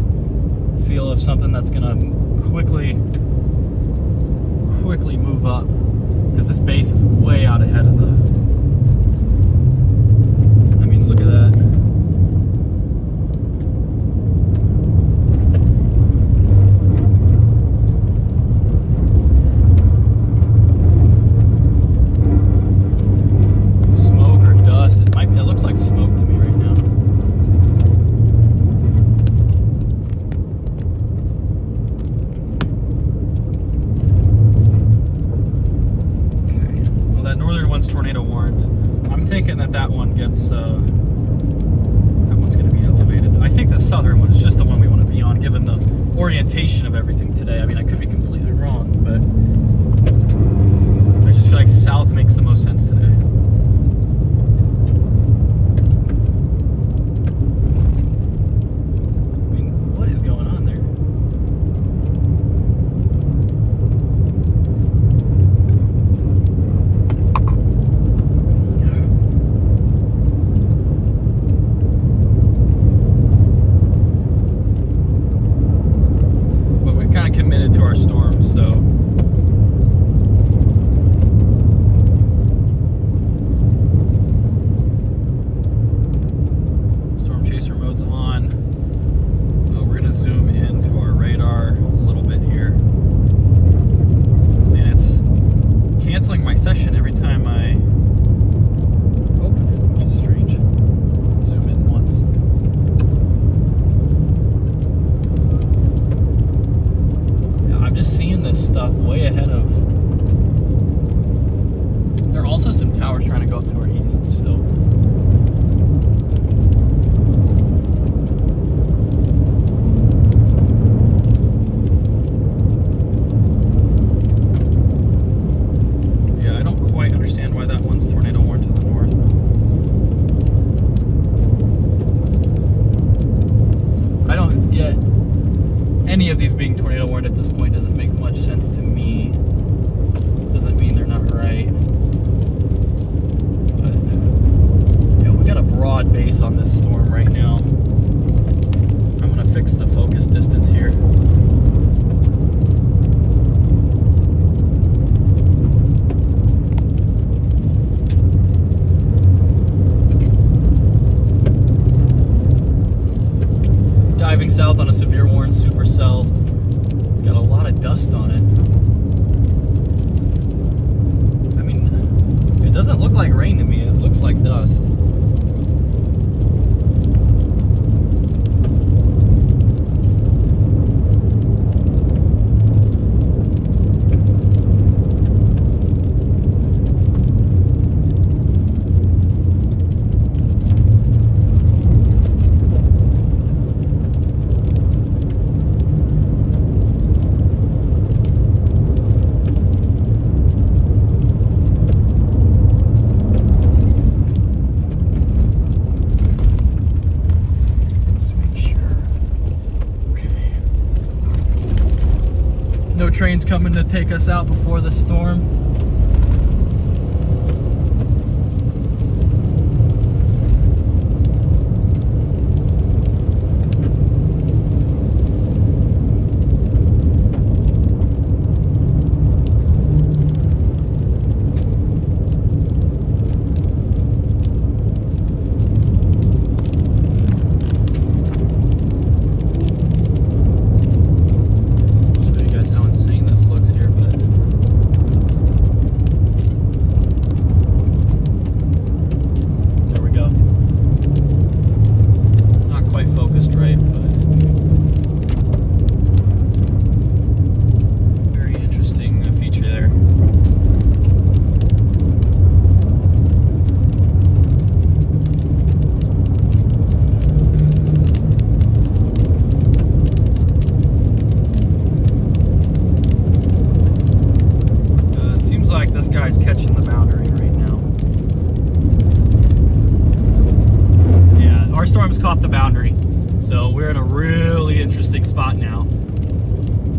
feel of something that's gonna quickly move up, because this base is way out ahead of the. I mean, look at that. Tornado warned. I'm thinking that one gets that one's going to be elevated. I think the southern one is just the one we want to be on, given the orientation of everything today. I mean, I could be completely wrong, but I just feel like south makes the most sense today. I mean, what is going on there? Committed to our storm, so storm chaser mode's on. We're gonna zoom into our radar a little bit here, and it's canceling my session every time I open it, which is strange. Zoom in once. Just seeing this stuff way ahead of. There are also some towers trying to go up to our east still. Yeah, I don't quite understand why that one's tornado warned to the north. I don't get any of these being tornado warned at this point. Doesn't make much sense to me. Doesn't mean they're not right. But yeah, we got a broad base on this storm right now. I'm gonna fix the focus distance here. Diving south on a severe warned supercell. It's got a lot of dust on it. I mean, it doesn't look like rain to me. It looks like dust. No trains coming to take us out before the storm.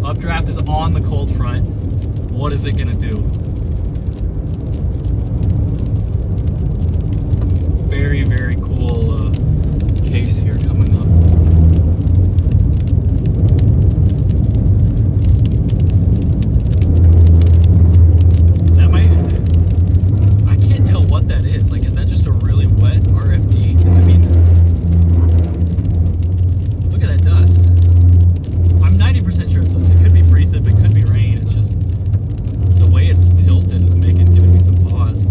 Updraft is on the cold front. What is it gonna do? Very, very cool case here coming up. That might, I can't tell what that is. Like, is that just a really wet RFD? I mean, look at that dust. I'm 90% sure it's dust. It could be precip, it could be rain. It's just the way it's tilted is giving me some pause.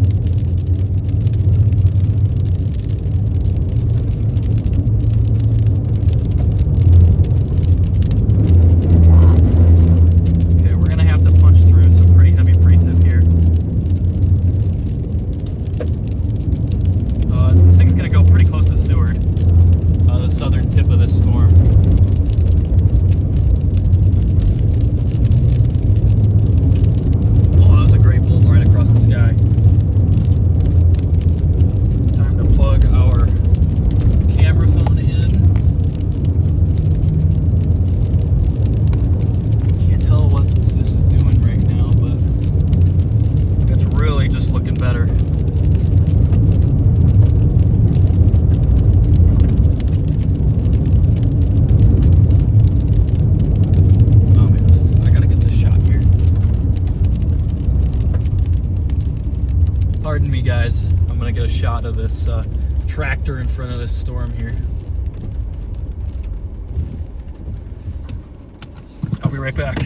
Okay, we're gonna have to punch through some pretty heavy precip here. This thing's gonna go pretty close to Seward, the southern tip of this storm. Sky. Time to plug our camera phone in. Can't tell what this is doing right now, but it's really just looking better. Oh man, I gotta get this shot here. Pardon me, guys. I'm gonna get a shot of this tractor in front of this storm here. I'll be right back.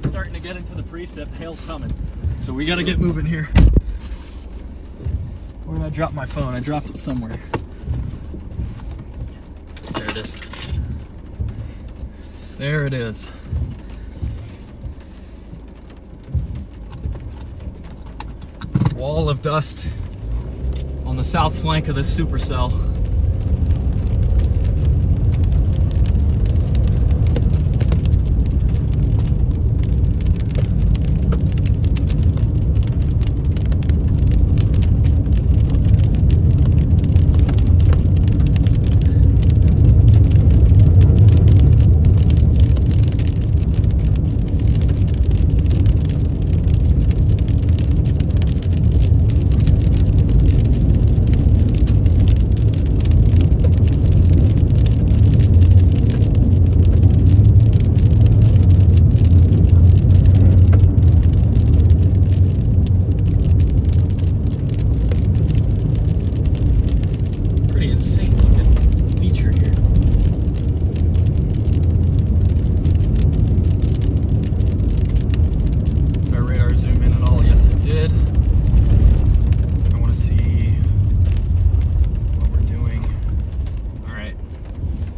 Starting to get into the precip, hail's coming. So we gotta get moving here. Where did I drop my phone? I dropped it somewhere. There it is. There it is. Wall of dust on the south flank of this supercell.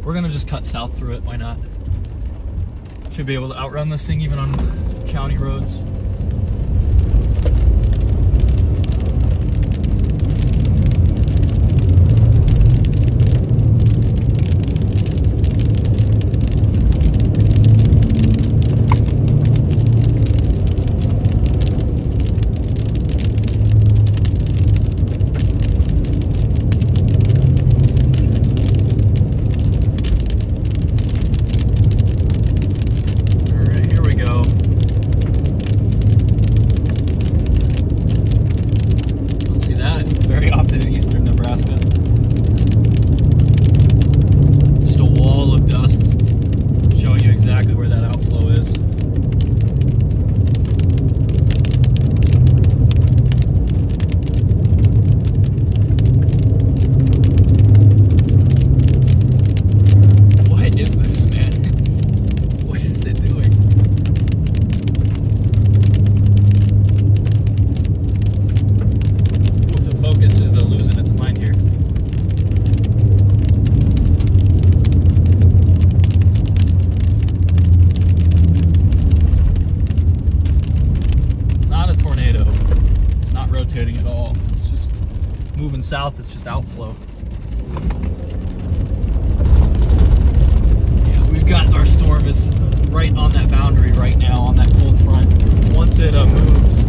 We're gonna just cut south through it, why not? Should be able to outrun this thing even on county roads. moving south, it's just outflow. Yeah, we've got our storm is right on that boundary right now, on that cold front. Once it moves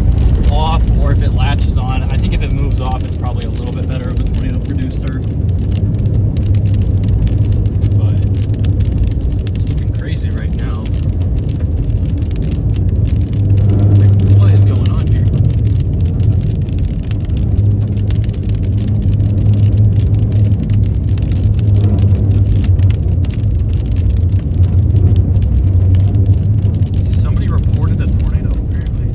off, or if it latches on, I think if it moves off, it's probably a little bit better of a tornado producer. But it's looking crazy right now. What is going on here? Somebody reported a tornado, apparently.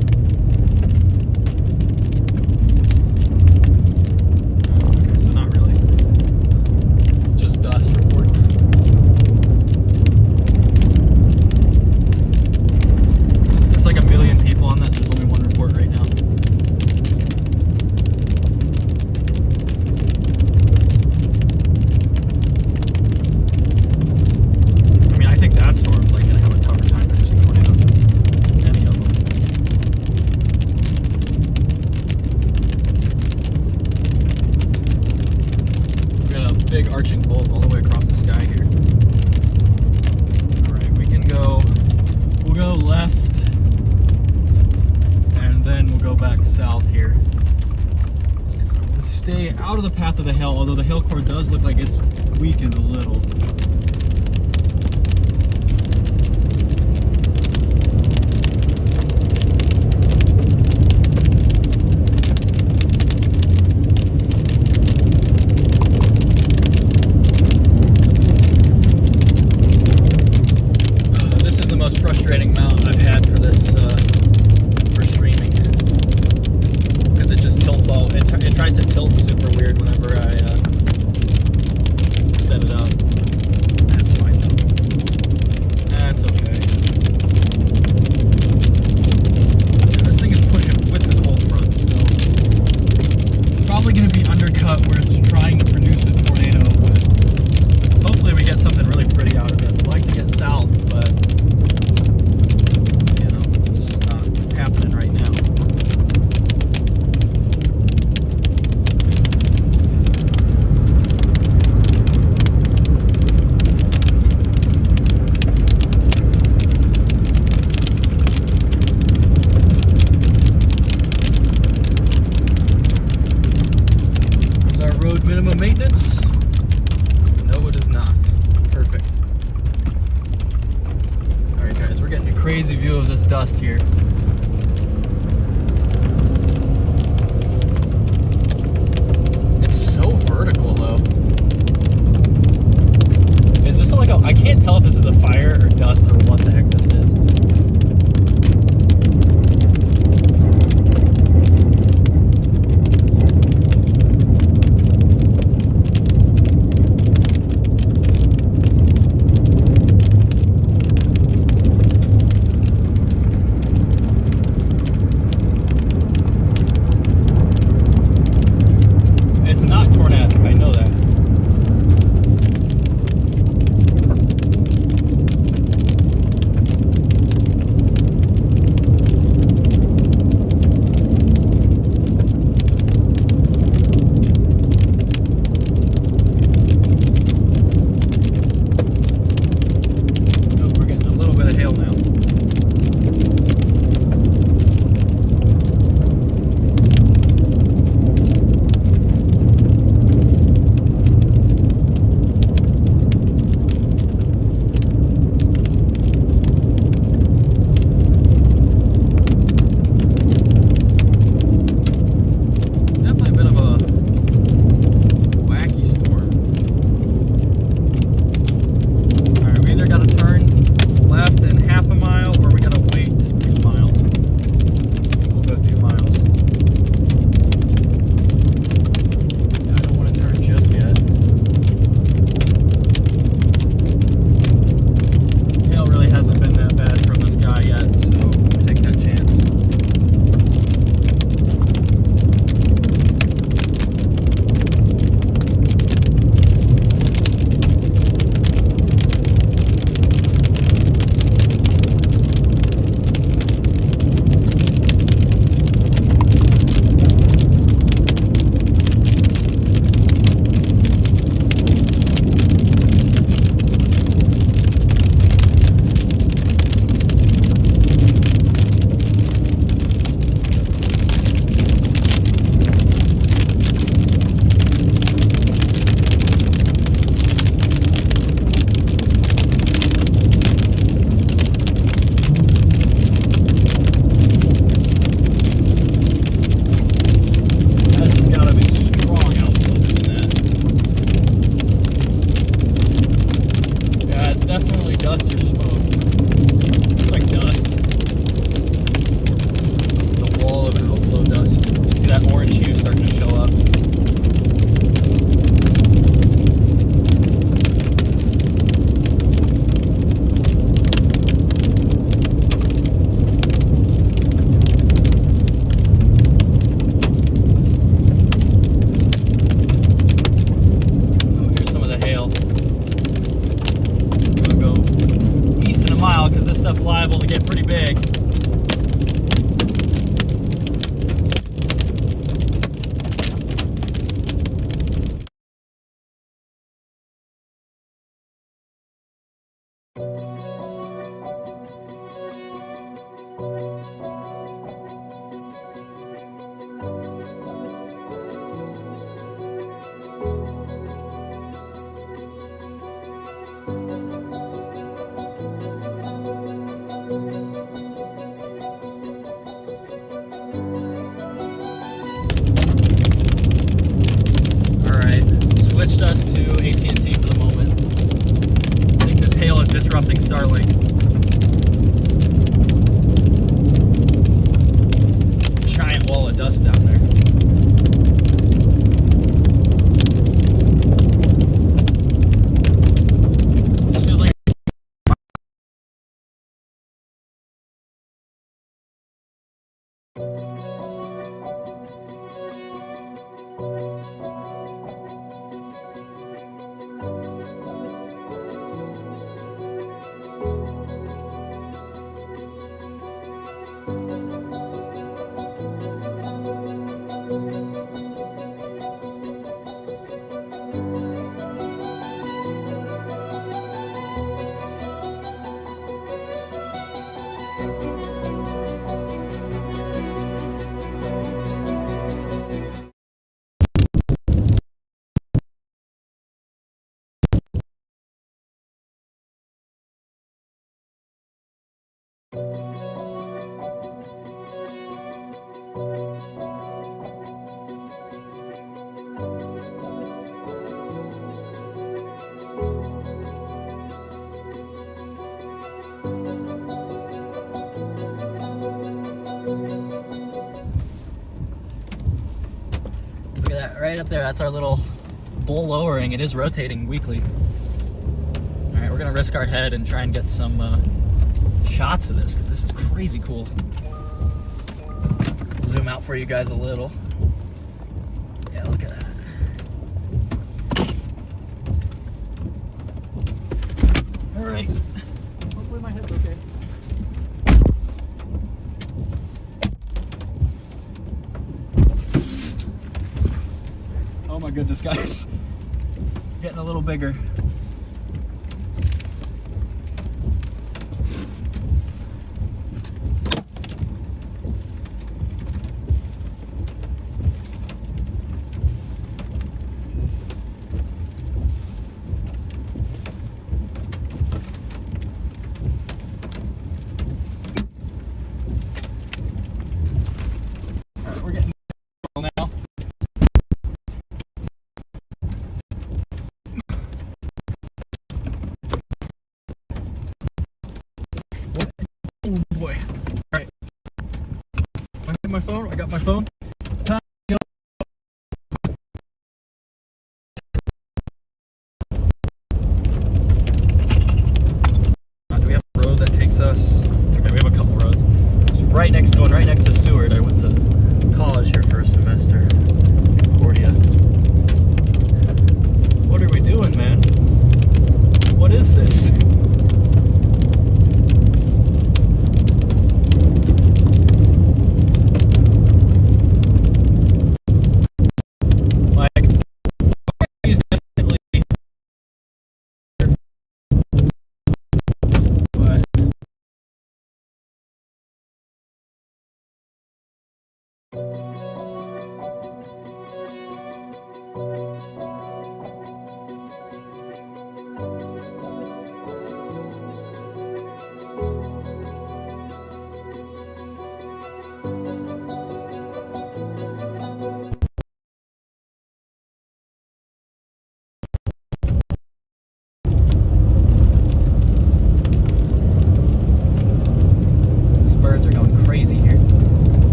Okay, so not really. Just dust report. There's like 1 million people on that. There's only one report right now. I mean, I think that storm's like gonna have a tougher time producing tornadoes than any of them. We got a big arching bolt all the way across the sky here. All right, we can go. We'll go left, and then we'll go back south here. Because I want to stay out of the path of the hail, although the hail core does look like it's weakened a little. This is the most frustrating mount I've had for this for streaming, because it just tilts all. It tries to tilt super weird whenever I set it up. That's fine though. That's okay. And this thing is pushing with the cold front, so probably going to be undercut where it's trying to produce a tornado. But hopefully we get something really pretty out of it. I'd like to get south, but you know, it's just not happening right now. Is our road minimum maintenance? No, it is not. Perfect. Alright guys, we're getting a crazy view of this dust here. It's so vertical though. Is this like a, I can't tell if this is a fire or dust or what the heck this is. stuff's liable to get pretty big. Switched us to AT&T for the moment. I think this hail is disrupting Starlink. Giant wall of dust down there. This feels like right up there, that's our little bull lowering. It is rotating weekly. All right, we're gonna risk our head and try and get some shots of this because this is crazy cool. Zoom out for you guys a little. Yeah, look at that. All right. Hopefully my head's okay. Oh my goodness, guys. Getting a little bigger. We're getting now. Oh boy. Alright. I have my phone. I got my phone. Time to go. Do we have a road that takes us? Okay, we have a couple roads. It's going right next to Seward. I went to college here for a semester. Concordia. What are we doing, man? What is this?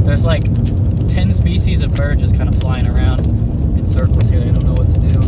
There's like 10 species of bird just kind of flying around in circles here. I don't know what to do.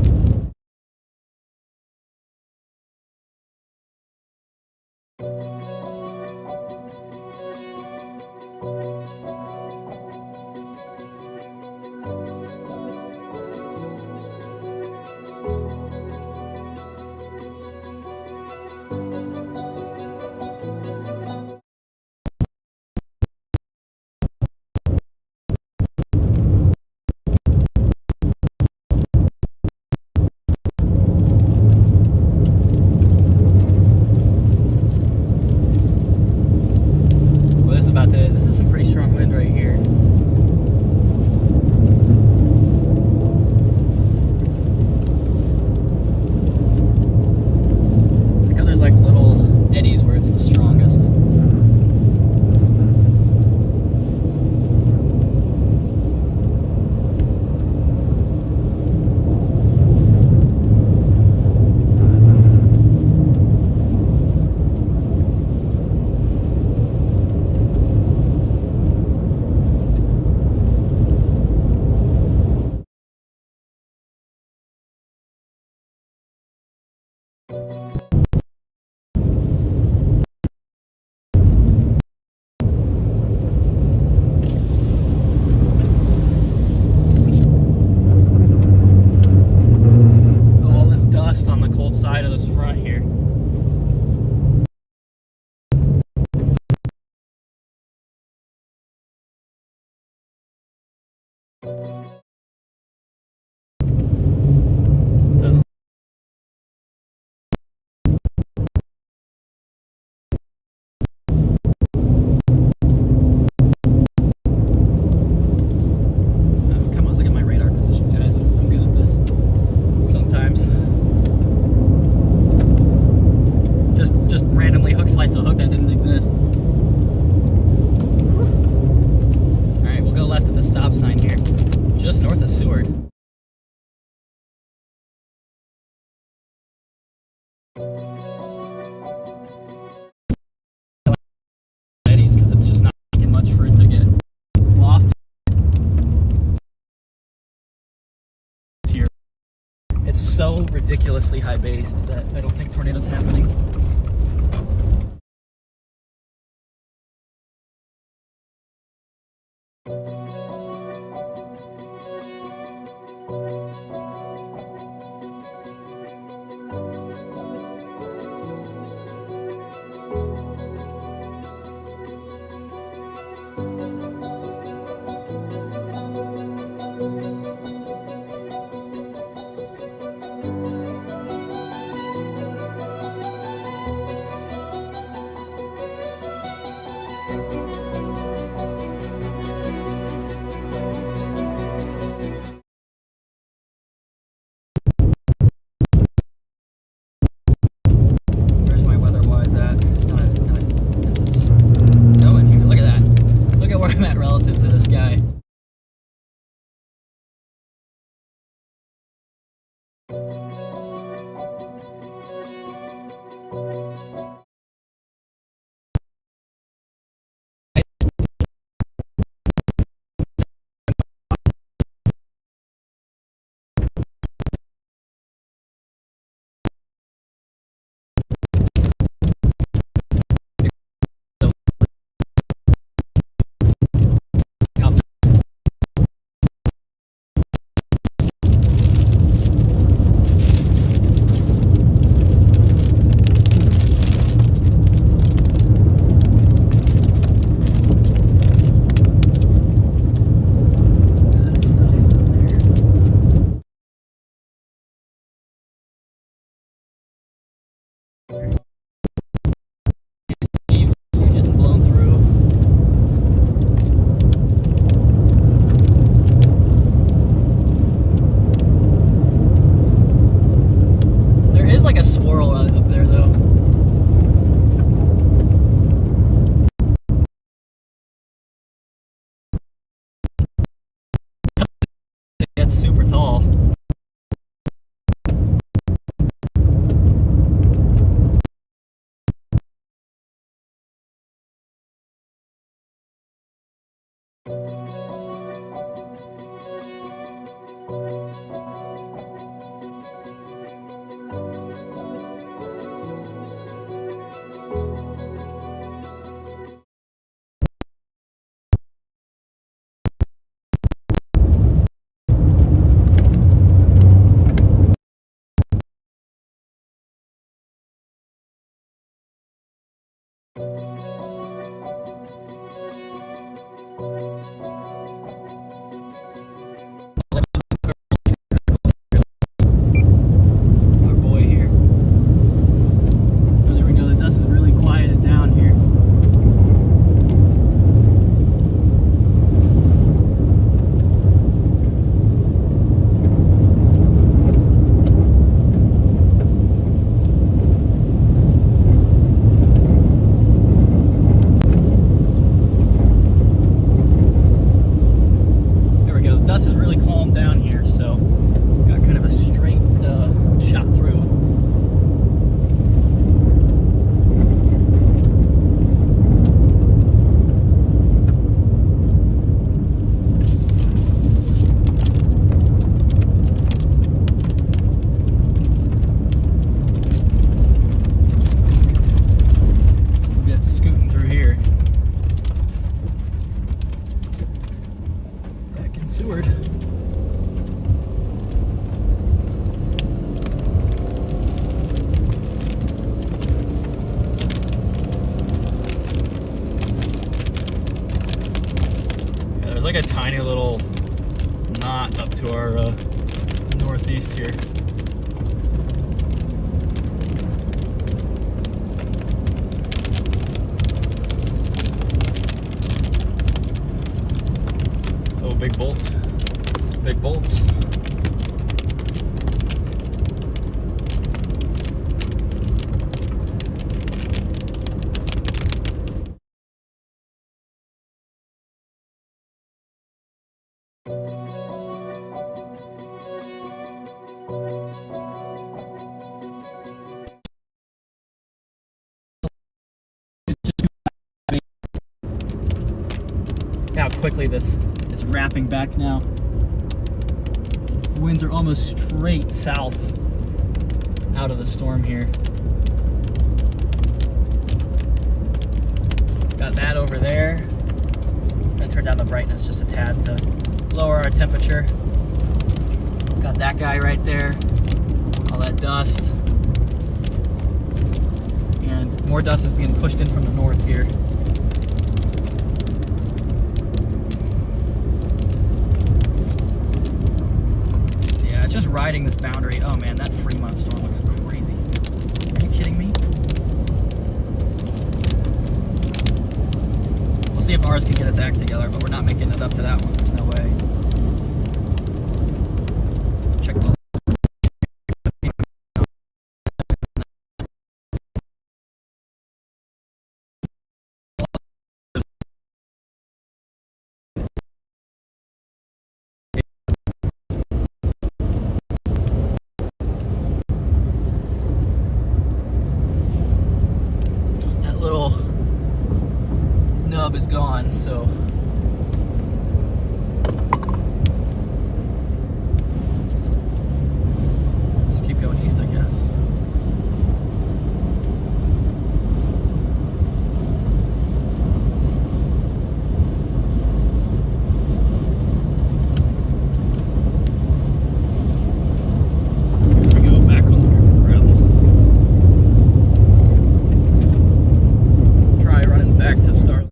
ridiculously high based that I don't think tornadoes happening. Relative to this guy. It's super tall. Seward. Yeah, there's like a tiny little knot up to our northeast here. Oh, big bolt. Big bolts. How quickly this is wrapping back now. Winds are almost straight south out of the storm here. Got that over there. I'm gonna turn down the brightness just a tad to lower our temperature. Got that guy right there. All that dust. And more dust is being pushed in from the north here. Yeah, just riding this boundary. Oh man, that Fremont storm looks crazy. Are you kidding me? We'll see if ours can get its act together, but we're not making it up to that one. There's no way. Let's check the little nub is gone, so just keep going east, I guess. Here we go, back on the gravel. Try running back to start.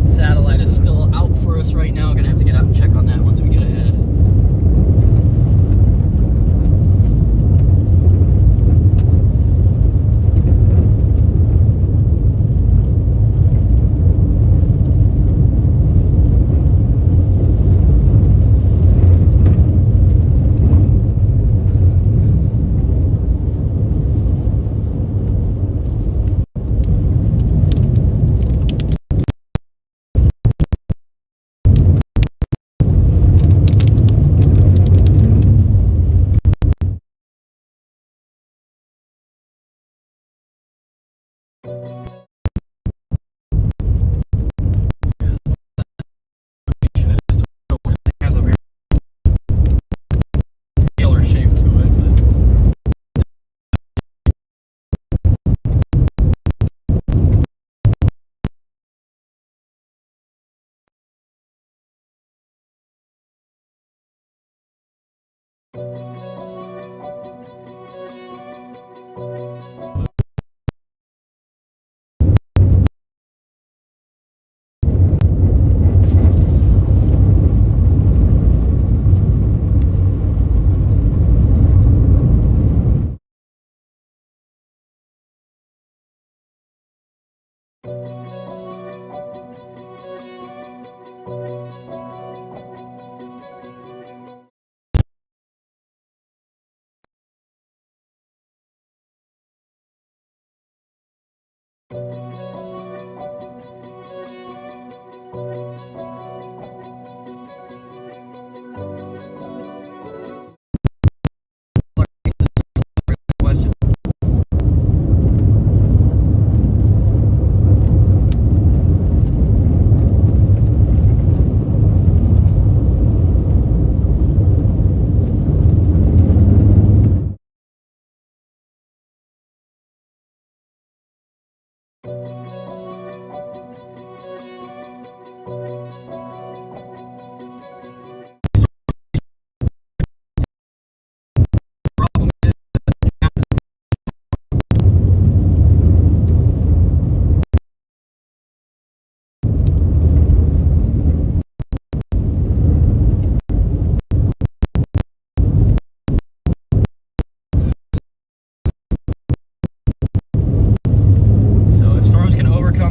Satellite is still out for us right now. Gonna have to get out and check on that once we get ahead.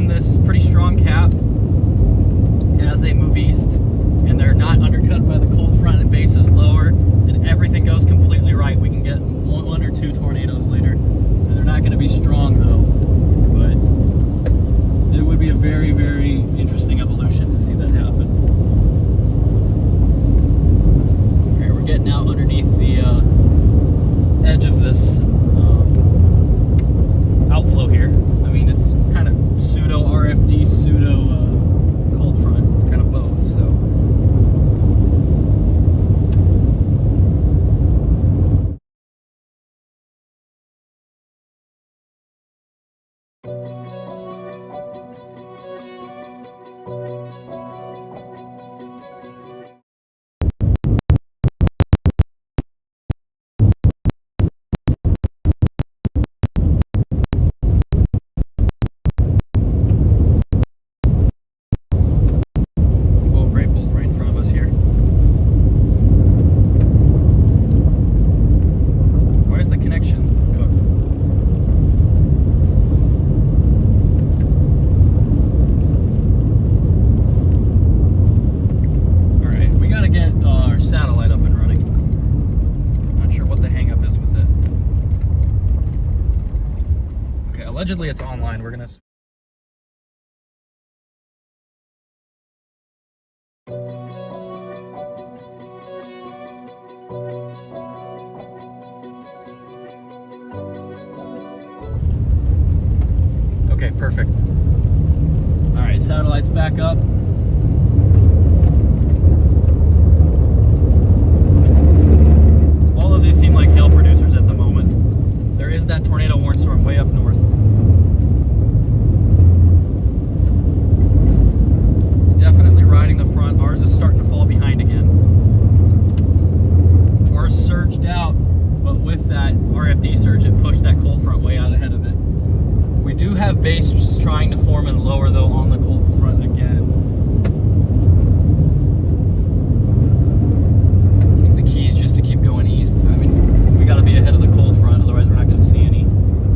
This pretty strong cap as they move east, and they're not undercut by the cold front, and base is lower, and everything goes completely right. We can get one or two tornadoes later. They're not going to be strong though, but it would be a very, very interesting evolution to see that happen. Here we're getting out underneath the edge of this Allegedly, it's online. We're gonna. Okay, perfect. All right, satellite's back up. All of these seem like hail producers at the moment. There is that tornado warning storm way up north. It's definitely riding the front. Ours is starting to fall behind again. Ours surged out, but with that RFD surge, it pushed that cold front way out ahead of it. We do have base trying to form and lower though on the cold front again. I think the key is just to keep going east. I mean, we got to be ahead of the cold front, otherwise we're not going to see any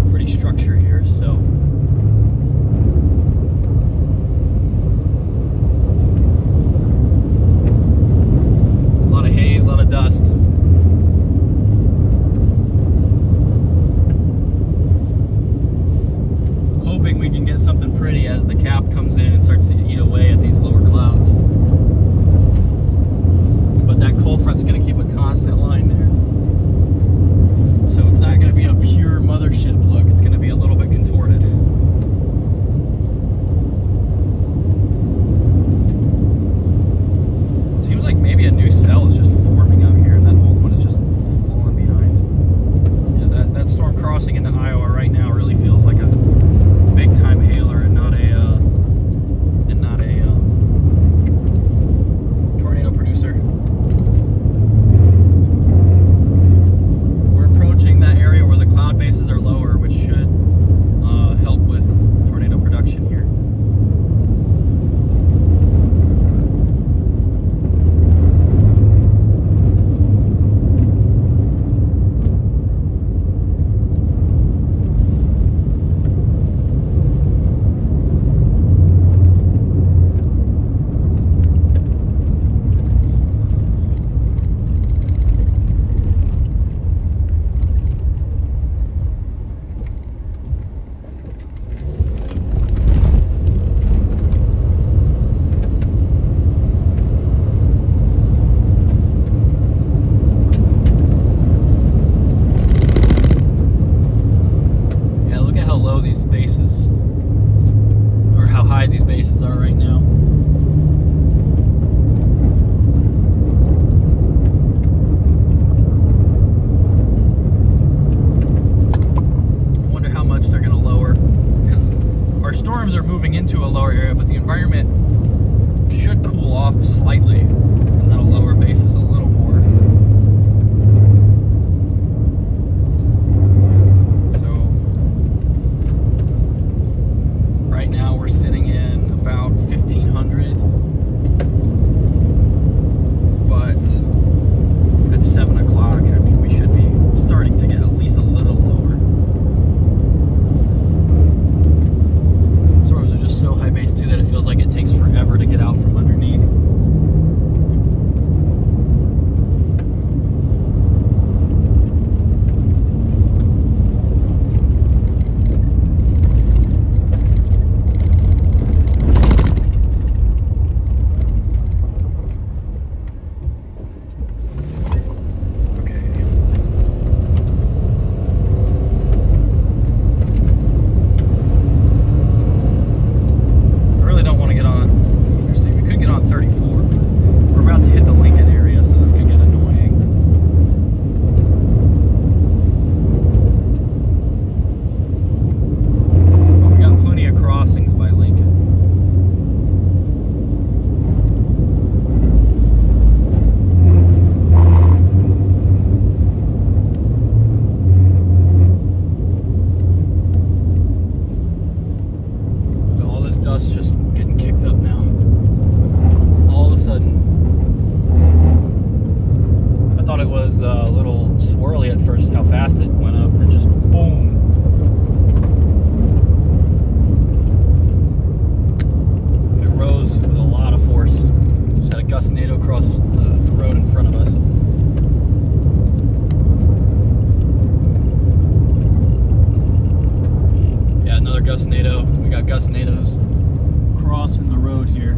pretty structure here. So a lot of haze, a lot of dust. Hoping we can get something pretty as the cap comes in and starts to eat away at these lower clouds. But that cold front's going to keep a constant line there. So it's not going to be a pure mothership look. It's going to be a little bit contorted. Seems like maybe a new cell is just forming out here and that old one is just falling behind. Yeah, that storm crossing into Iowa right now really feels like a big time hailer and not a tornado producer. We're approaching that area where the cloud bases are lower, which should help with tornado production here. These bases are right now. I wonder how much they're going to lower, because our storms are moving into a lower area, but the environment should cool off slightly, and that'll lower bases a little more. So right now we're sitting in about 1500, but at 7 o'clock, I mean, we should be starting to get at least a little lower. Storms are just so high base too that it feels like it takes forever to get out from underneath. Dust just getting kicked up now. All of a sudden. I thought it was a little swirly at first, how fast it went up, and just boom. It rose with a lot of force. Just had a gustnado across the road in front of us. Yeah, no, crossing the road here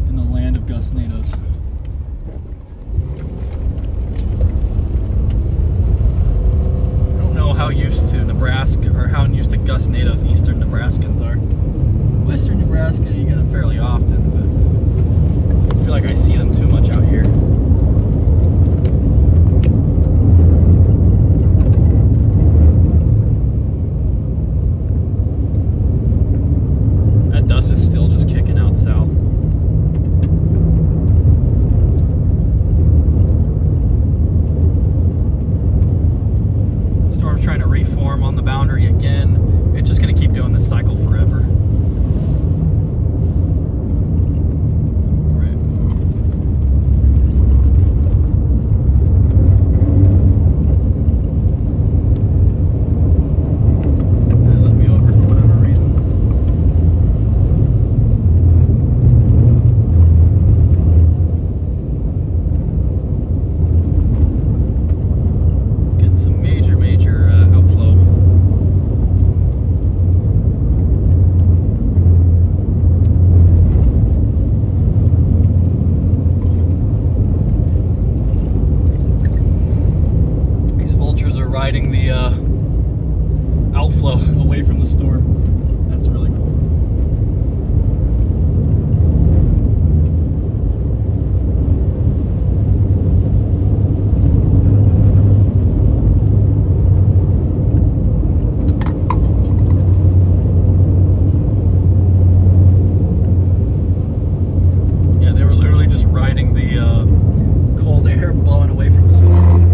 in the land of gustnadoes. I don't know how used to Nebraska, or how used to gustnadoes Eastern Nebraskans are. Western Nebraska, you get them fairly often, but I feel like I see them too much out here. That dust is still just kicking out south. Storm's trying to reform on the boundary again. It's just going to keep doing this cycle forever. Riding the outflow away from the storm. That's really cool. Yeah, they were literally just riding the cold air blowing away from the storm.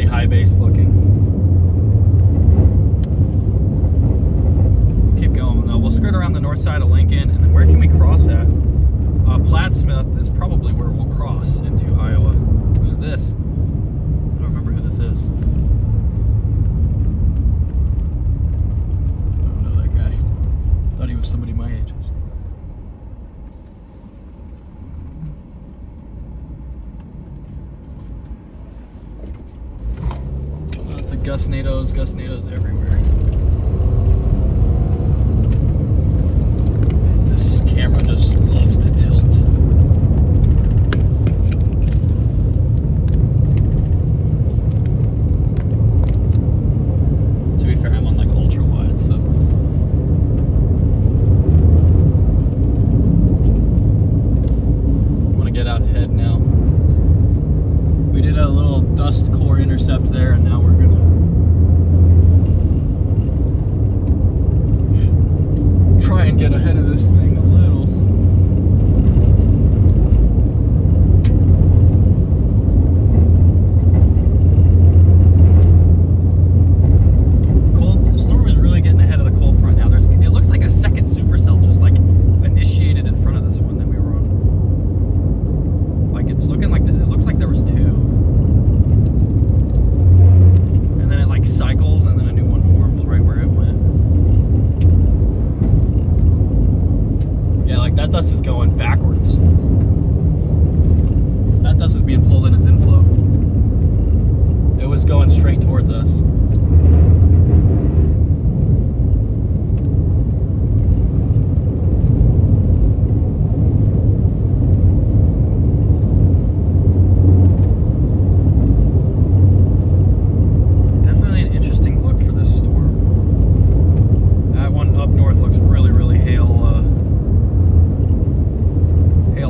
High-based looking. Keep going. We'll skirt around the north side of Lincoln, and then where can we cross at? Plattsmouth is probably where we'll cross into Iowa. Who's this? I don't remember who this is. I don't know that guy. Thought he was somebody my age. Gustnadoes everywhere. This camera just loves to tilt. To be fair, I'm on like ultra wide, so. I want to get out ahead now. We did a little dust core intercept there, and now we're gonna try and get ahead of this thing a little. The storm is really getting ahead of the cold front now. It looks like a second supercell just like initiated in front of this one that we were on. Like it's looking like it looks like there was two. And then it like cycles and then a new one forms right where it went. Yeah, like that dust is going backwards. That dust is being pulled in as inflow. It was going straight towards us. Definitely an interesting look for this storm. That one up north looks really, really hail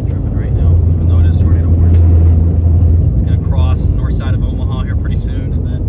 driven right now, even though it is tornado warned. It's going to cross the north side of Omaha here pretty soon, and then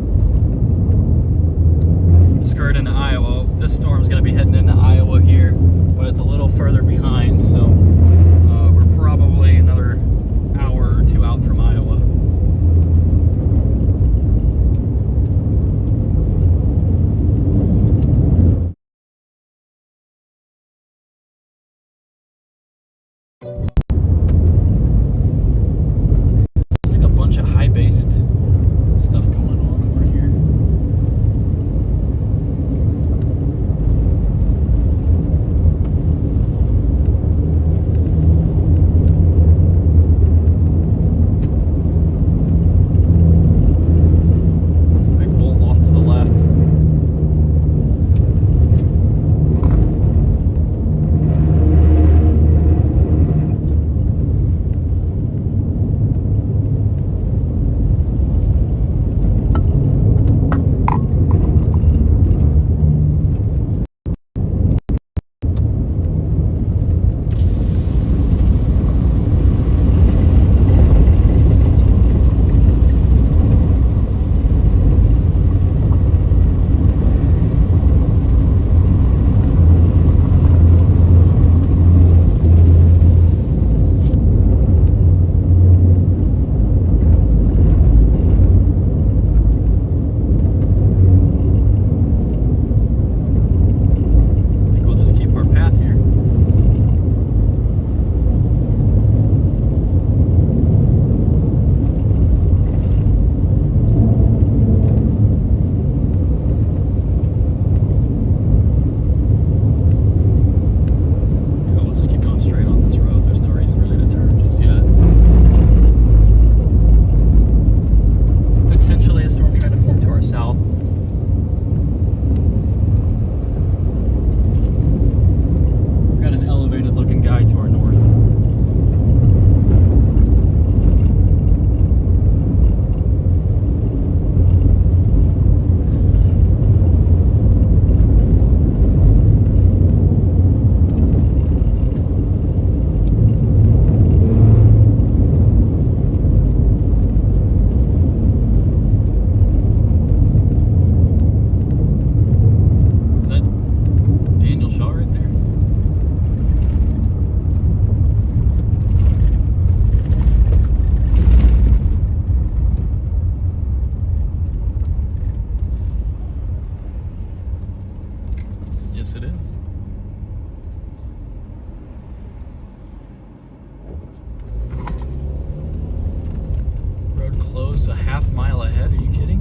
closed a half-mile ahead. Are you kidding?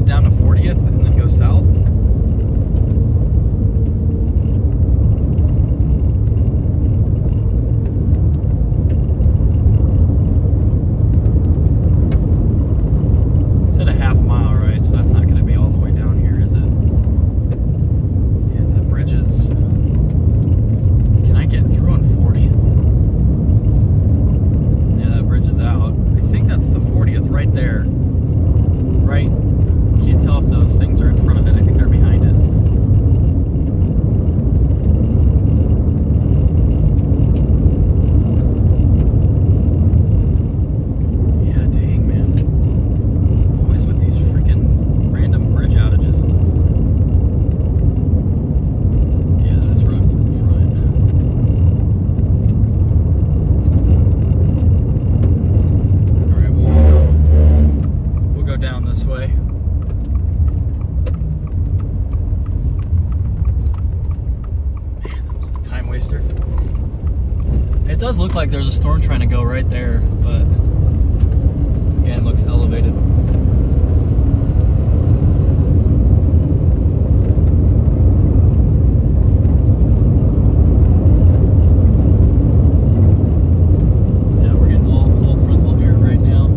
Down to 40th and then go south. It's at a half mile, right? So that's not going to be all the way down here, is it? Yeah, that bridge is... Can I get through on 40th? Yeah, that bridge is out. I think that's the 40th right there. Right. Can't tell if those things are in front of it. I think they're behind it. Yeah, dang, man. Always with these freaking random bridge outages. Yeah, this road's in front. Alright, we'll go down this way. It does look like there's a storm trying to go right there, but again, it looks elevated. Yeah, we're getting all cold frontal here right now.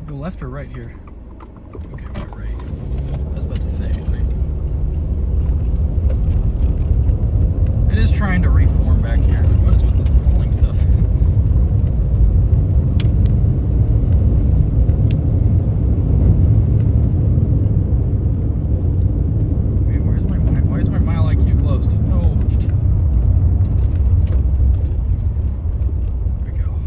Left or right here? Okay, we're right. I was about to say. It is trying to reform back here. What is with this falling stuff? Wait, where's my mile? Why is my mile IQ closed? No. There we go.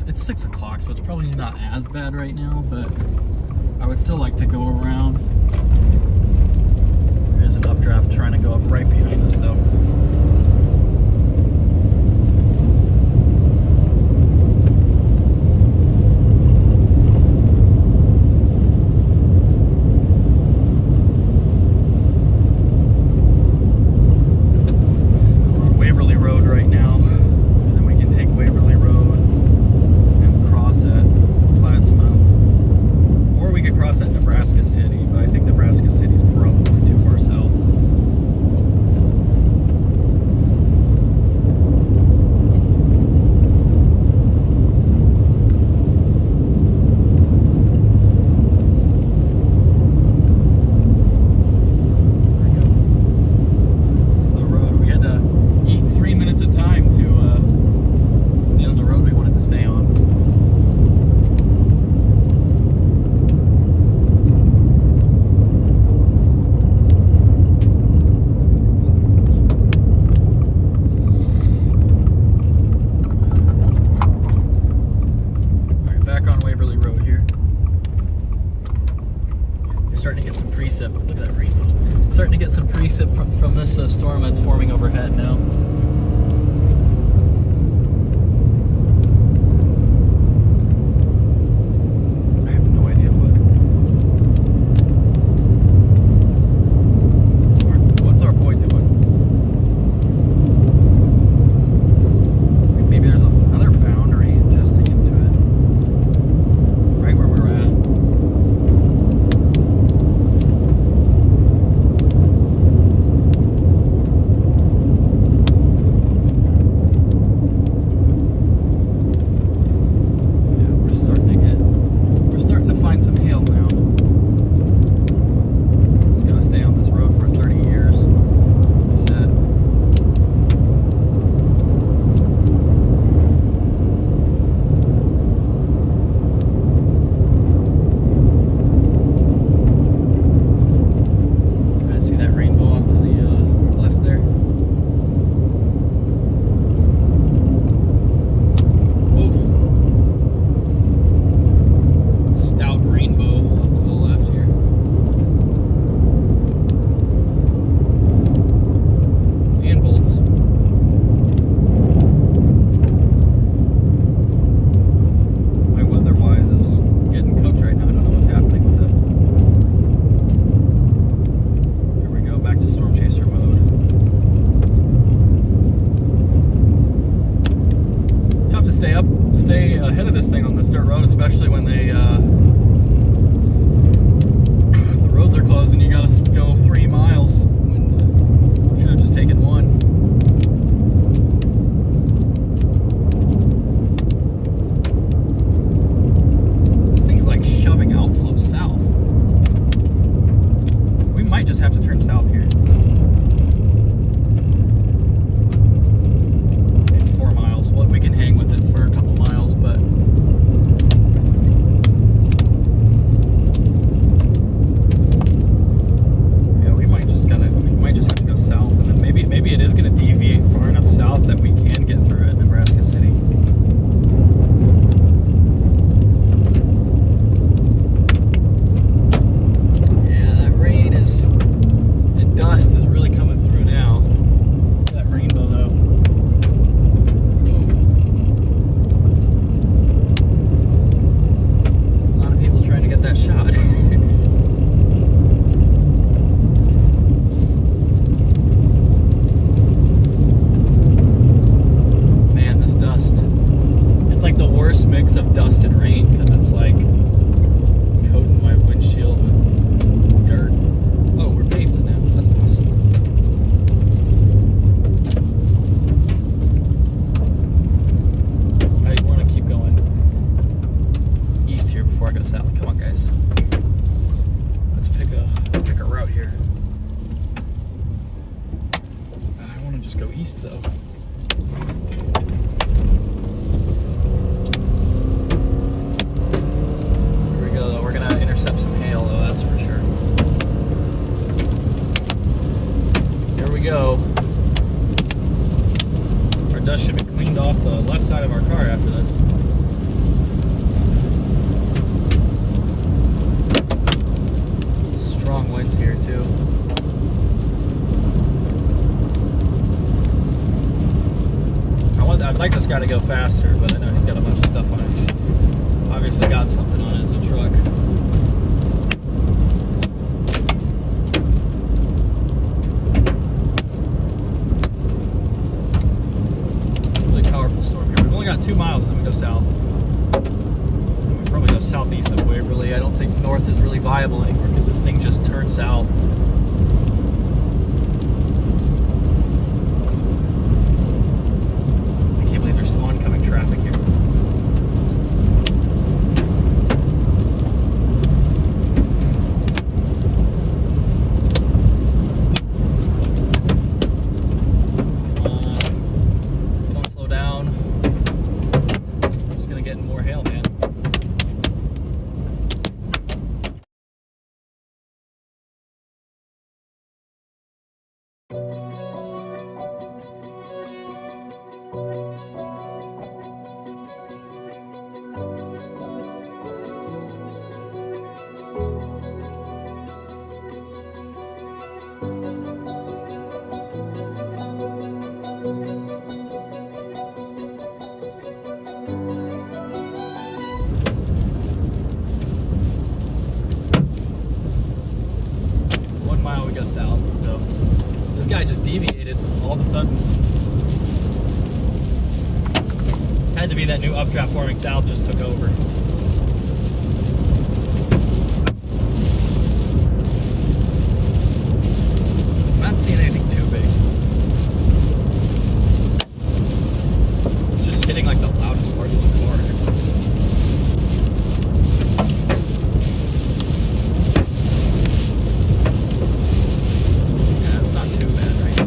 It's 6 o'clock, so it's probably not as bad right now, but I would still like to go around. There's an updraft trying to go up right behind us, though. At Nebraska City, but I think Nebraska City's probably too far south. storm that's forming overhead now. I have no idea what's our boy doing. It's like maybe there's another boundary adjusting into it, right where we're at. Some hail now. It's gonna stay on this road for 30 years. He said. I see that rainbow off to the left there. Rainbow off to the left here. And bolts. My weather-wise is getting cooked right now. I don't know what's happening with it. Here we go, back to storm chaser mode. Tough to stay ahead of this thing on this dirt road, especially when they roads are closed and you gotta go 3 miles when should have just taken 1. This thing's like shoving outflow south. We might just have to turn south here. In 4 miles. Well, we can hang with it for a couple miles, but maybe it is going to deviate far enough south that we can get through it, Nebraska City. Yeah, that rain and dust is really coming through now. Look at that rainbow though. A lot of people trying to get that shot. Like the worst mix of dust and rain because it's like coating my windshield with dirt. Oh, we're paved now. That's awesome. I want to keep going east here before I go south. Come on, guys. Let's pick a route here. I want to just go east though. We're gonna intercept some hail though, that's for sure. Here we go. Our dust should be cleaned off the left side of our car after this. Strong winds here too. I'd like this guy to go faster, but I know he's got a bunch of stuff on it. He's obviously got something on it as a truck. Really powerful storm here. We've only got 2 miles and then we go south. And we probably go southeast of Waverly. I don't think north is really viable anymore because this thing just turned south. There's oncoming traffic here. Don't slow down. I'm just gonna get in more hail, man. all of a sudden. Had to be that new updraft forming south just took over. I'm not seeing anything too big. It's just hitting like the loudest parts of the car. Yeah, it's not too bad right now.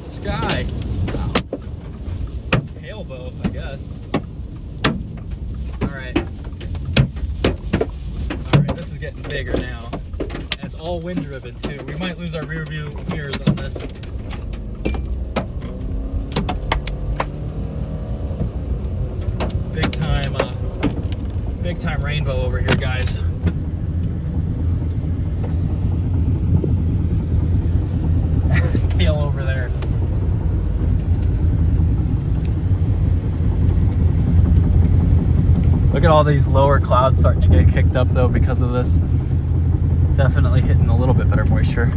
Sky. Wow. Hailboat, I guess. Alright. Alright, this is getting bigger now. And it's all wind driven too. We might lose our rear view mirrors on this. Big time rainbow over here, guys. Hail over there. Look at all these lower clouds starting to get kicked up though because of this. Definitely hitting a little bit better moisture.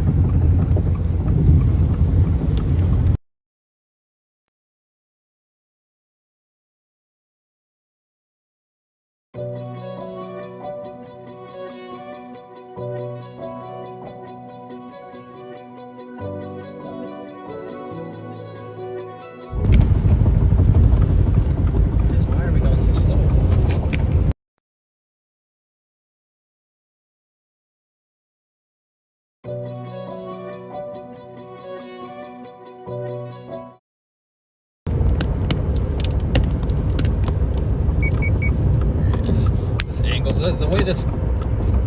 This angle, the way this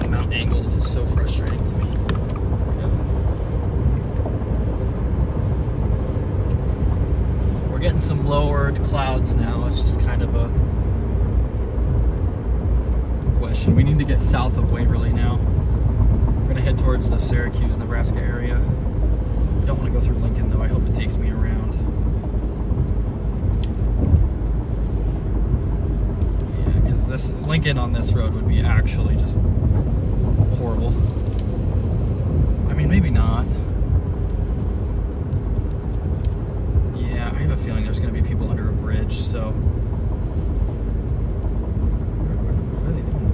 mount angles is so frustrating to me. We're getting some lowered clouds now. It's just kind of a question. We need to get south of Waverly now. We're gonna head towards the Syracuse, Nebraska area. I don't want to go through Lincoln though. I hope it takes me around. This Lincoln on this road would be actually just horrible. I mean, maybe not. Yeah, I have a feeling there's going to be people under a bridge, so. What are they doing?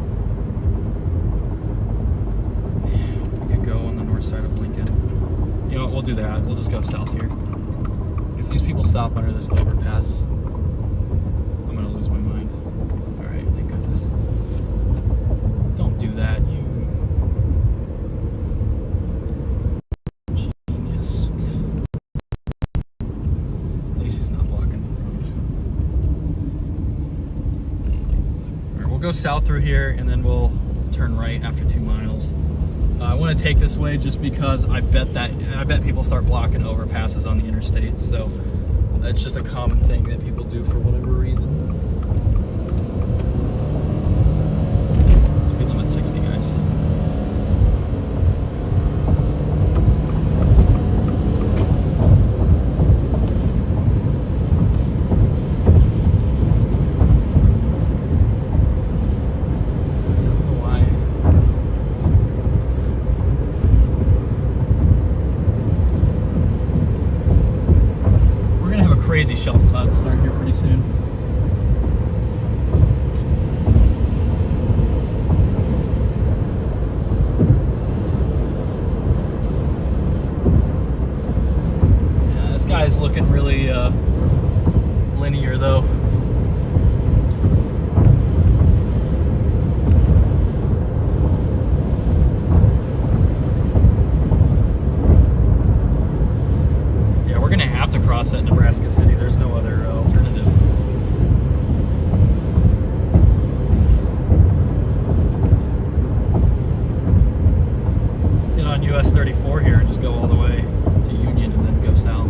We could go on the north side of Lincoln. You know what, we'll do that. We'll just go south here. If these people stop under this overpass, I'm going to lose my mind. Don't do that, you genius. At least he's not blocking the road. Alright, we'll go south through here and then we'll turn right after 2 miles. I want to take this way just because I bet people start blocking overpasses on the interstate, so it's just a common thing that people do for whatever reason. 60, guys. We're gonna have a crazy shelf cloud start here pretty soon. Guy's looking really linear though. Yeah, we're gonna have to cross at Nebraska City. There's no other alternative. Get on US 34 here and just go all the way to Union and then go south.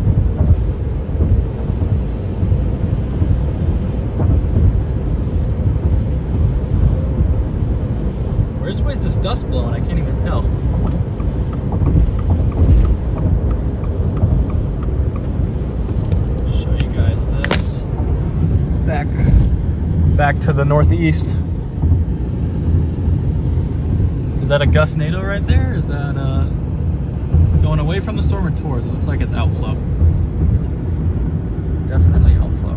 just dust blowing? I can't even tell. Show you guys this. Back to the northeast. Is that a gustnado right there? Is that going away from the storm or towards? It looks like it's outflow. Definitely outflow.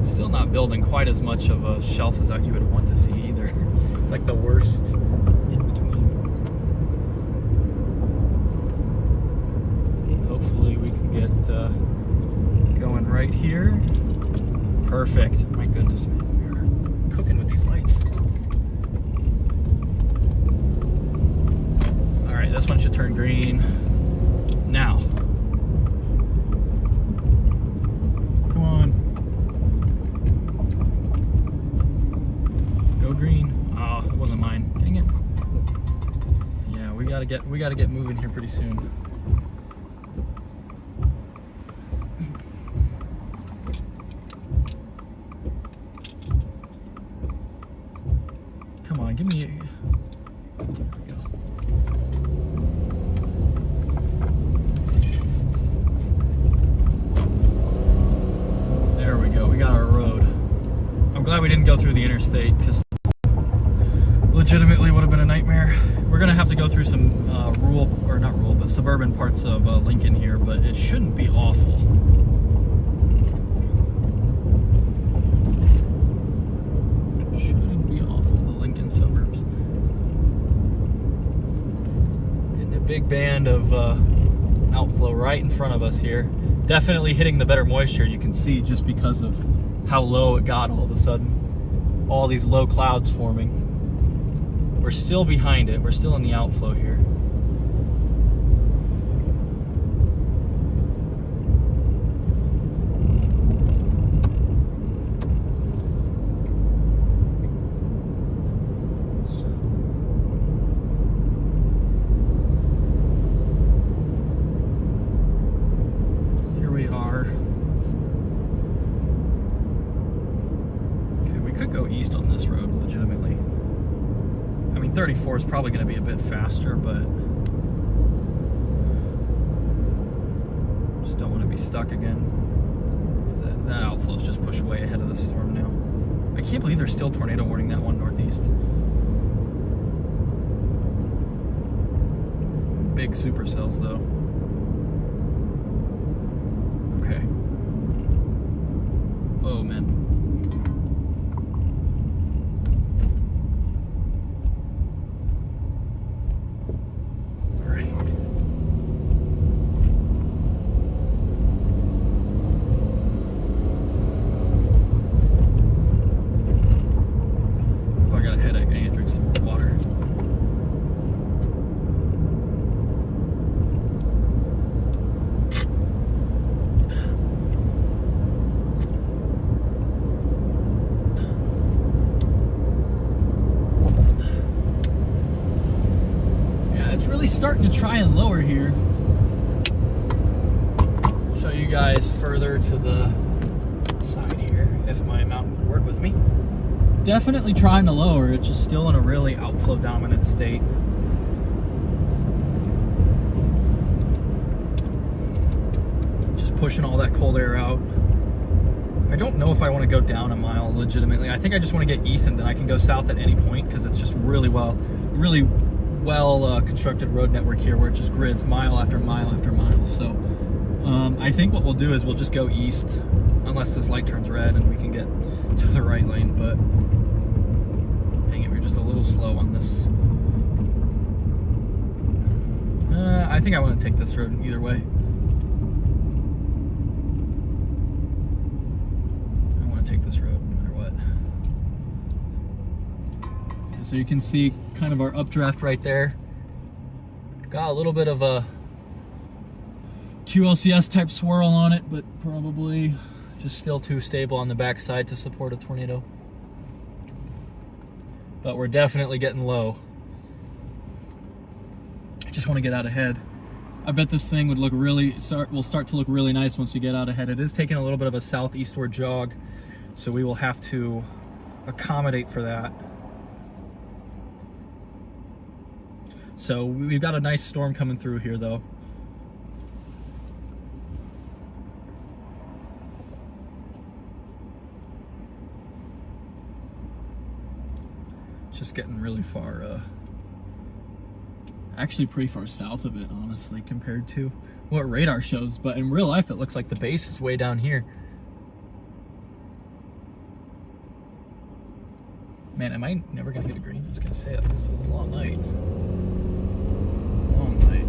Still not building quite as much of a shelf as you would want to see either. It's like the worst in between. Hopefully we can get going right here. Perfect. My goodness, man, we're cooking with these lights. All right, this one should turn green now. Come on. Green. Oh, it wasn't mine. Dang it. Yeah, we gotta get moving here pretty soon. Come on, give me. There we go. There we go. We got our road. I'm glad we didn't go through the interstate because legitimately would have been a nightmare. We're gonna have to go through some but suburban parts of Lincoln here, but it shouldn't be awful. Shouldn't be awful, the Lincoln suburbs. Getting a big band of outflow right in front of us here. Definitely hitting the better moisture, you can see, just because of how low it got all of a sudden. All these low clouds forming. We're still behind it. We're still in the outflow here. Here we are. Okay, we could go east on this road legitimately. I mean, 34 is probably going to be a bit faster, but just don't want to be stuck again. That outflow's just pushed way ahead of the storm now. I can't believe there's still tornado warning that one northeast. Big supercells though. Okay. Oh man. Starting to try and lower here. Show you guys further to the side here if my mountain would work with me. Definitely trying to lower. It's just still in a really outflow dominant state. Just pushing all that cold air out. I don't know if I want to go down a mile legitimately. I think I just want to get east and then I can go south at any point because it's just really well constructed road network here where it just grids mile after mile after mile. So I think what we'll do is we'll just go east unless this light turns red and we can get to the right lane, but dang it, we're just a little slow on this. I think I want to take this road either way. I want to take this road no matter what. Okay, so you can see kind of our updraft right there. Got a little bit of a QLCS type swirl on it, but probably just still too stable on the backside to support a tornado. but we're definitely getting low. I just want to get out ahead. I bet this thing would will start to look really nice once we get out ahead. It is taking a little bit of a southeastward jog, so we will have to accommodate for that. So we've got a nice storm coming through here though. Just getting really far, actually pretty far south of it, honestly, compared to what radar shows. But in real life, it looks like the base is way down here. Man, am I never gonna get a green? I was gonna say it. It's a long night. Long night.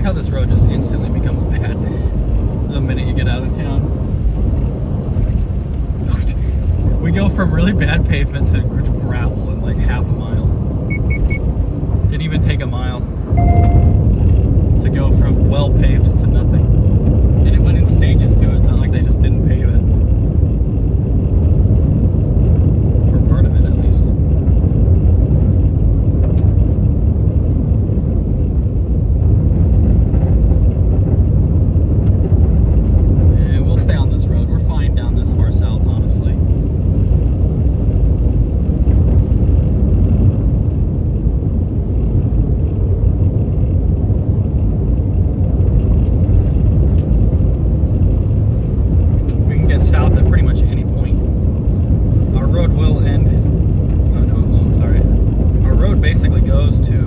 How this road just instantly becomes bad the minute you get out of town. We go from really bad pavement to gravel in like half a mile. Didn't even take a mile to go from well paved to nothing. And it went in stages too. It's not like they just didn't pave it. For part of it at least. South at pretty much any point. Our road will end. Oh no, I'm sorry. Our road basically goes to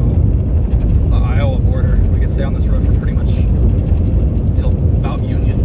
the Iowa border. We can stay on this road for pretty much until about Union.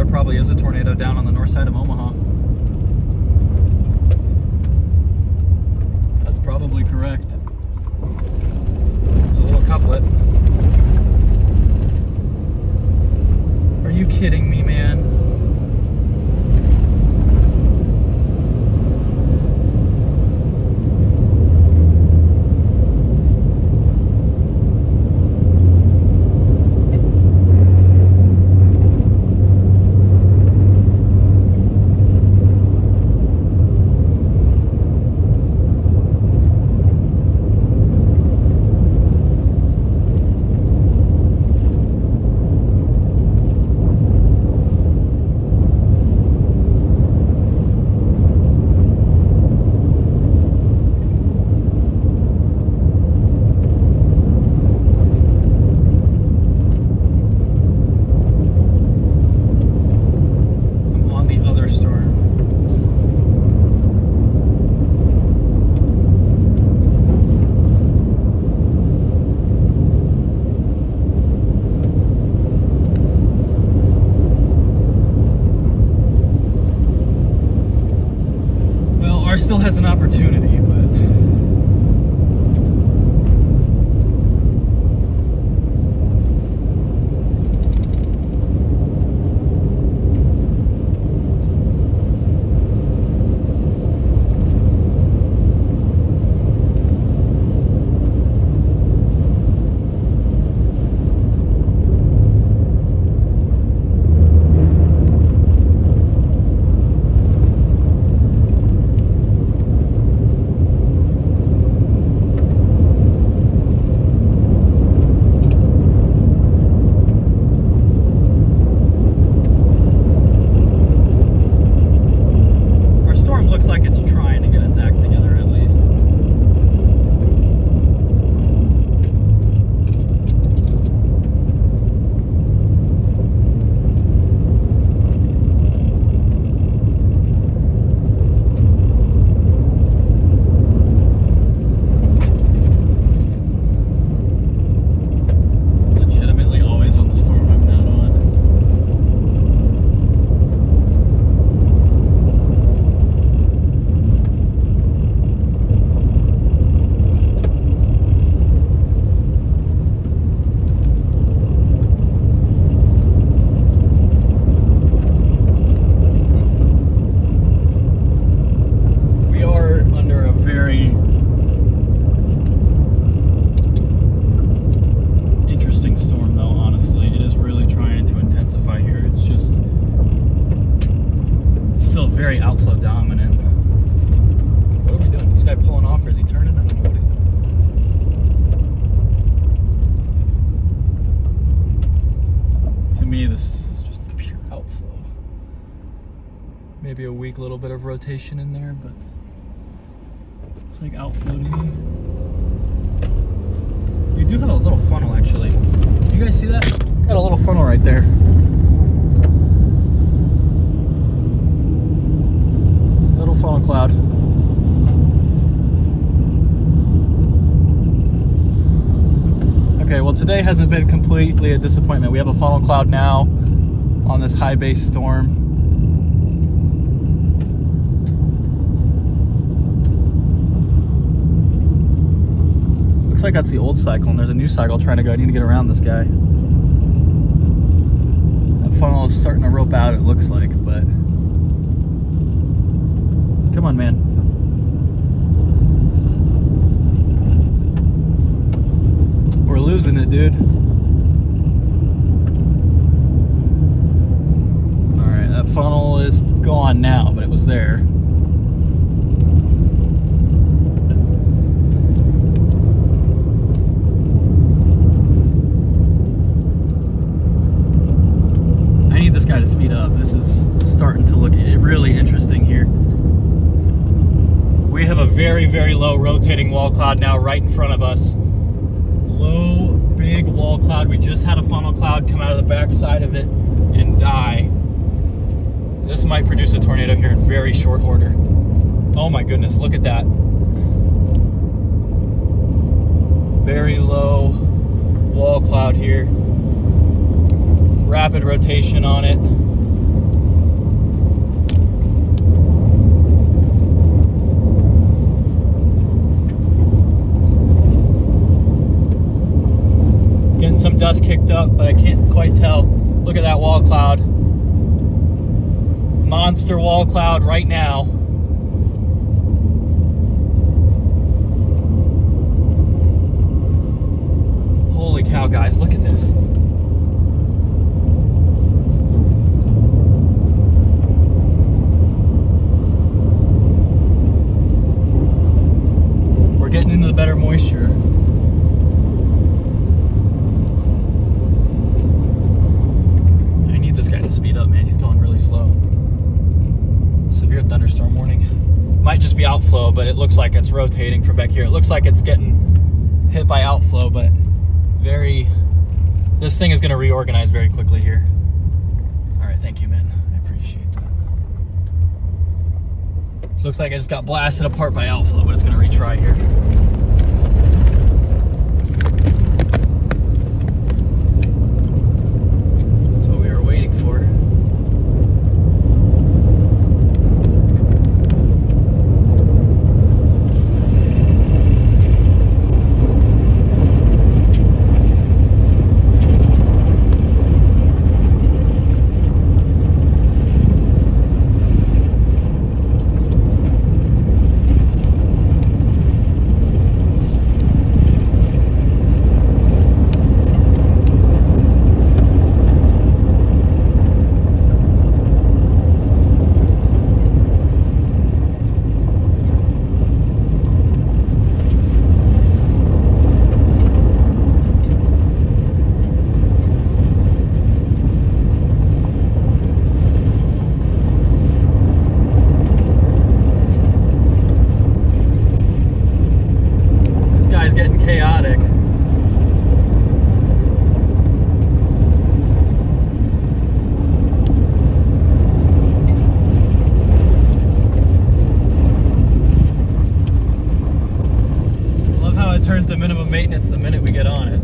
Probably is a tornado down on the north side of Omaha. That's probably correct. There's a little couplet. Are you kidding me, man? Still has an opportunity, but very outflow dominant. What are we doing? This guy pulling off, or is he turning? I don't know what he's doing. To me, this is just pure outflow. Maybe a weak little bit of rotation in there, but it's like outflow to me. We do have a little funnel, actually. You guys see that? Got a little funnel right there. Little funnel cloud. Okay, well today hasn't been completely a disappointment. We have a funnel cloud now on this high base storm. Looks like that's the old cycle, and there's a new cycle trying to go. I need to get around this guy. That funnel is starting to rope out, it looks like, but come on, man. We're losing it, dude. All right, that funnel is gone now, but it was there. I need this guy to speed up. This is starting to look really interesting here. We have a very, very low rotating wall cloud now right in front of us. Low, big wall cloud. We just had a funnel cloud come out of the back side of it and die. This might produce a tornado here in very short order. Oh my goodness, look at that. Very low wall cloud here. Rapid rotation on it. Getting some dust kicked up, but I can't quite tell. Look at that wall cloud. Monster wall cloud right now. Holy cow, guys, look at this. We're getting into the better moisture. This guy to speed up, man. He's going really slow. Severe thunderstorm warning. Might just be outflow, but it looks like it's rotating from back here. It looks like it's getting hit by outflow, but this thing is going to reorganize very quickly here. All right, thank you, man. I appreciate that. Looks like I just got blasted apart by outflow, but it's going to retry here. Chaotic. Love how it turns to minimum maintenance the minute we get on it.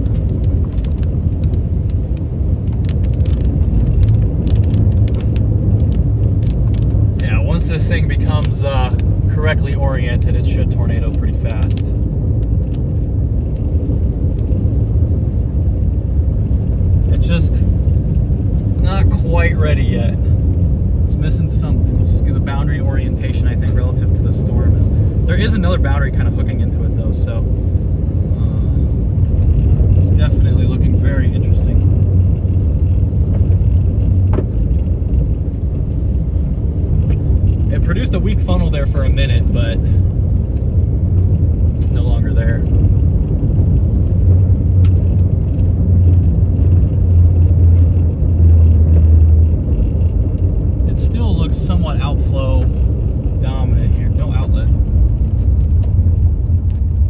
Yeah, once this thing becomes correctly oriented, it should tornado pretty fast. Just not quite ready yet. It's missing something. It's just the boundary orientation, I think, relative to the storm. There is another boundary kind of hooking into it, though, so it's definitely looking very interesting. It left a weak funnel there for a minute, but it's no longer there. It still looks somewhat outflow dominant here. No outlet.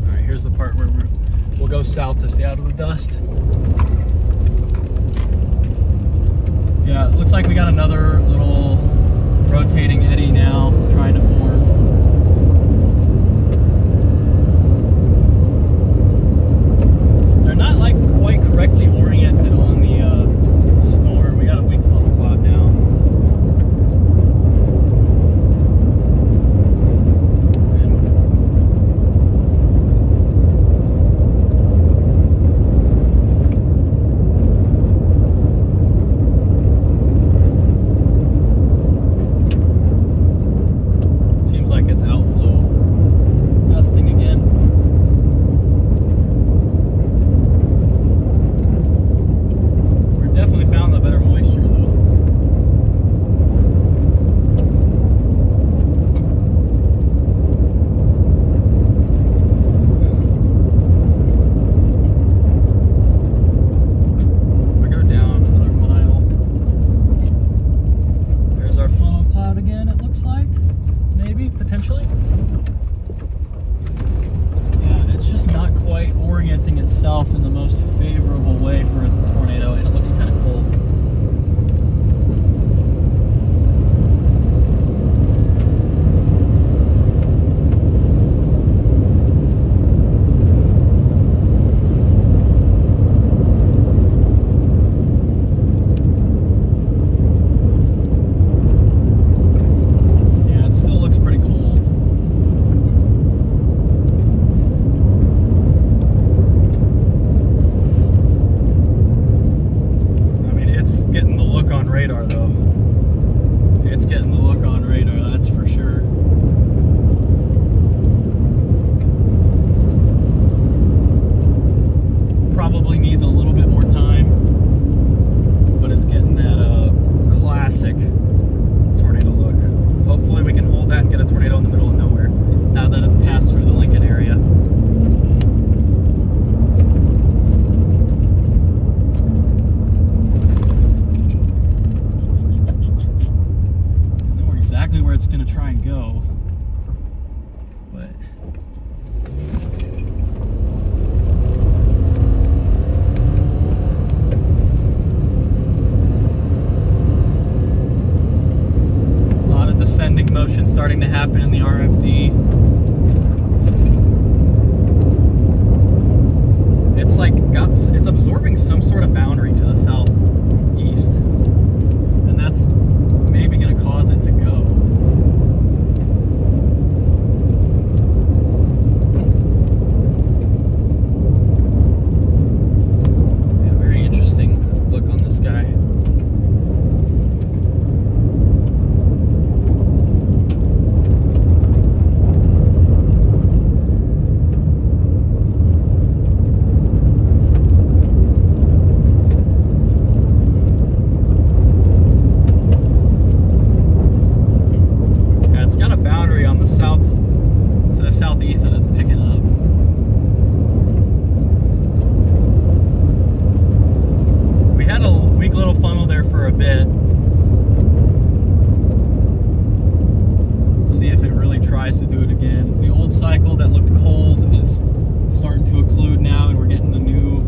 All right, here's the part where we'll go south to stay out of the dust. Yeah, it looks like we got another little rotating eddy now trying to form. They're not like quite correctly oriented on the storm. We got a weak funnel cloud now. Potentially. Yeah, it's just not quite orienting itself in the most favorable way for a tornado, and it looks kind of cold. Radar though. It's getting the look on radar, that's for sure. Probably needs a little bit more time, but it's getting that classic tornado look. Hopefully we can hold that and get a tornado in the middle of nowhere now that it's passed through the Lincoln area. Exactly where it's going to try and go, but a lot of descending motion starting to happen in the RFD. It's like it's absorbing some sort of boundary to the southeast, and that's maybe going to cause it to go. Yeah, very interesting look on this guy. Southeast that it's picking up. We had a weak little funnel there for a bit. See if it really tries to do it again. The old cycle that looked cold is starting to occlude now, and we're getting the new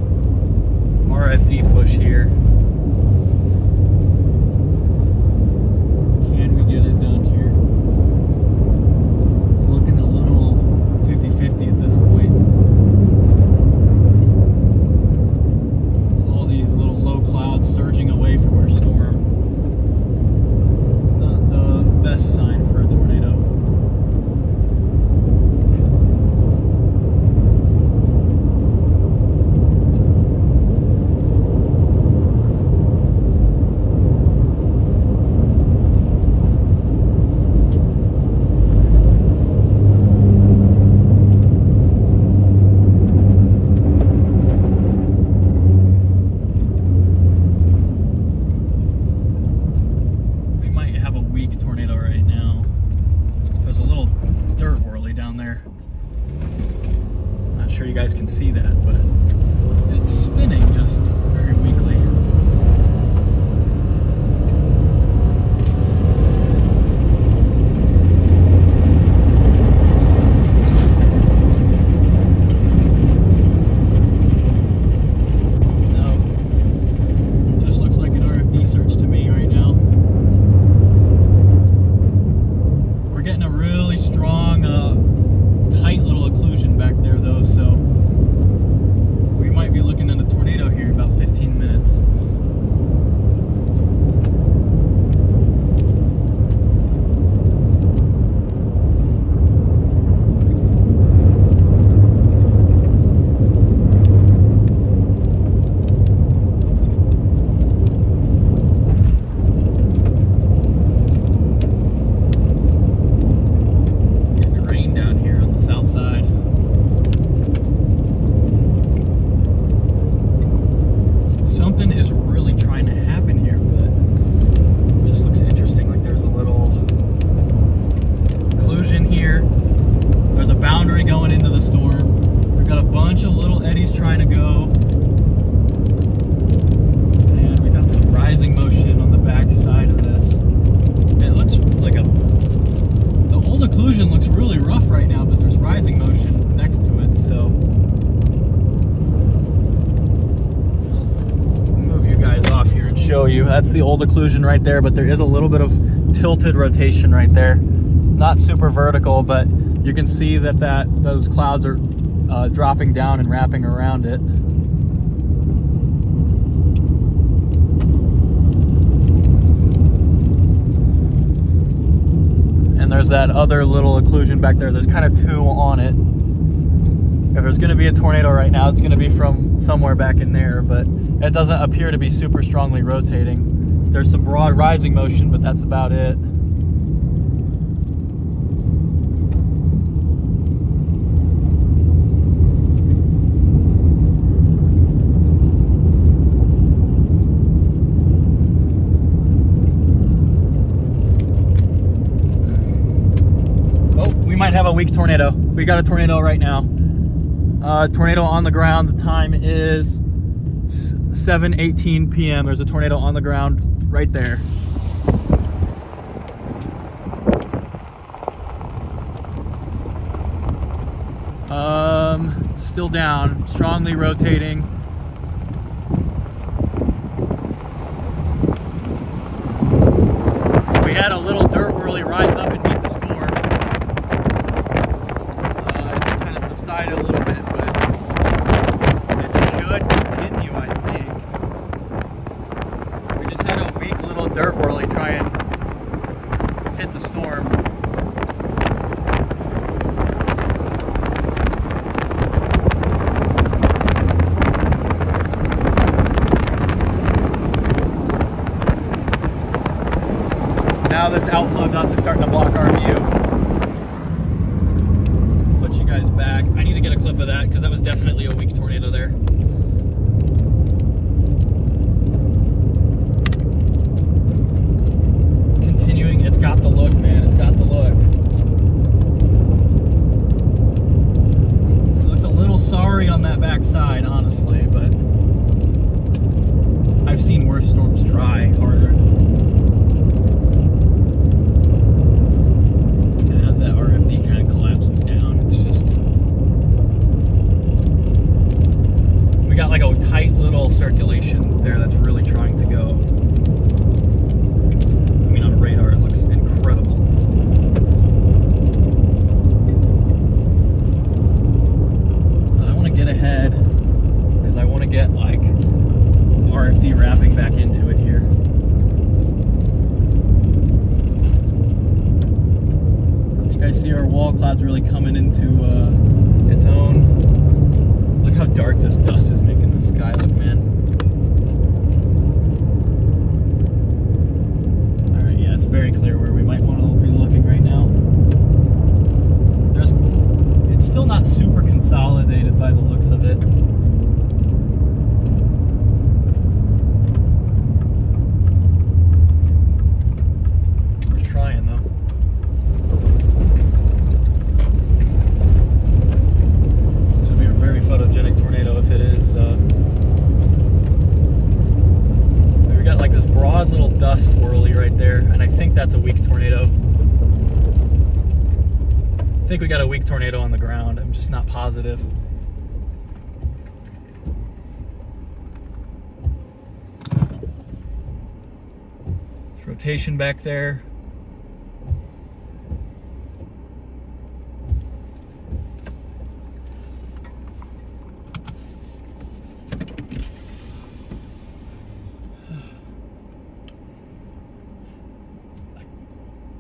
RFD push here. Can we get it done here? 50-50 at this point. So all these little low clouds surging away from our storm. Not the best sign for a tornado. Tornado right now. down there. Not sure you guys can see that, but it's spinning just very weakly. That's the old occlusion right there, but there is a little bit of tilted rotation right there. Not super vertical, but you can see that those clouds are dropping down and wrapping around it. And there's that other little occlusion back there. There's kind of two on it. If there's going to be a tornado right now, it's going to be from somewhere back in there, but it doesn't appear to be super strongly rotating. There's some broad rising motion, but that's about it. Oh, we might have a weak tornado. We got a tornado right now. Tornado on the ground. The time is 7:18 p.m. There's a tornado on the ground right there. Still down, strongly rotating. We had a little dirt whirly rise up and meet the storm. It's kind of subsided a little bit, but it should continue, I think. We just had a weak little dirt whirly try and hit the storm. Now this outflow dust is starting to block our view. Put you guys back. I need to get a clip of that because that was definitely a weak tornado there. It's continuing. It's got the look, man. It's got the look. It looks a little sorry on that back side, honestly, but I've seen worse storms try harder. Like a tight little circulation there that's really trying to go. I mean, on radar it looks incredible. I want to get ahead because I want to get like RFD wrapping back into it here. So you guys see our wall clouds really coming into its own. Look how dark this dust is making the sky look, man. Alright, yeah, it's very clear where we might want to be looking right now. It's still not super consolidated by the looks of it. We're trying, though. think that's a weak tornado. I think we got a weak tornado on the ground. I'm just not positive. There's rotation back there.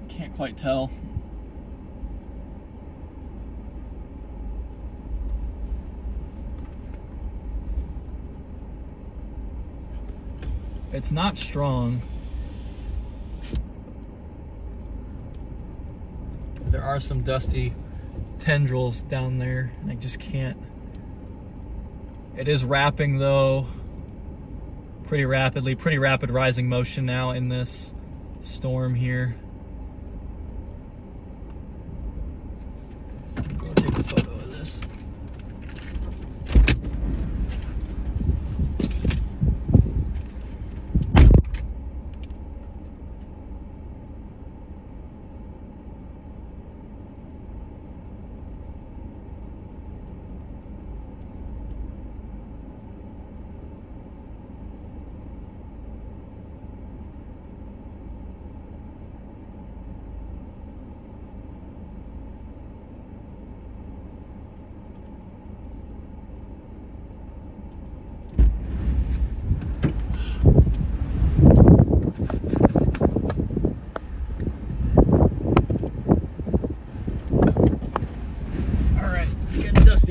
Can't quite tell. It's not strong. There are some dusty tendrils down there, and I just can't. It is wrapping though, pretty rapidly, pretty rapid rising motion now in this storm here. Go take a photo of this.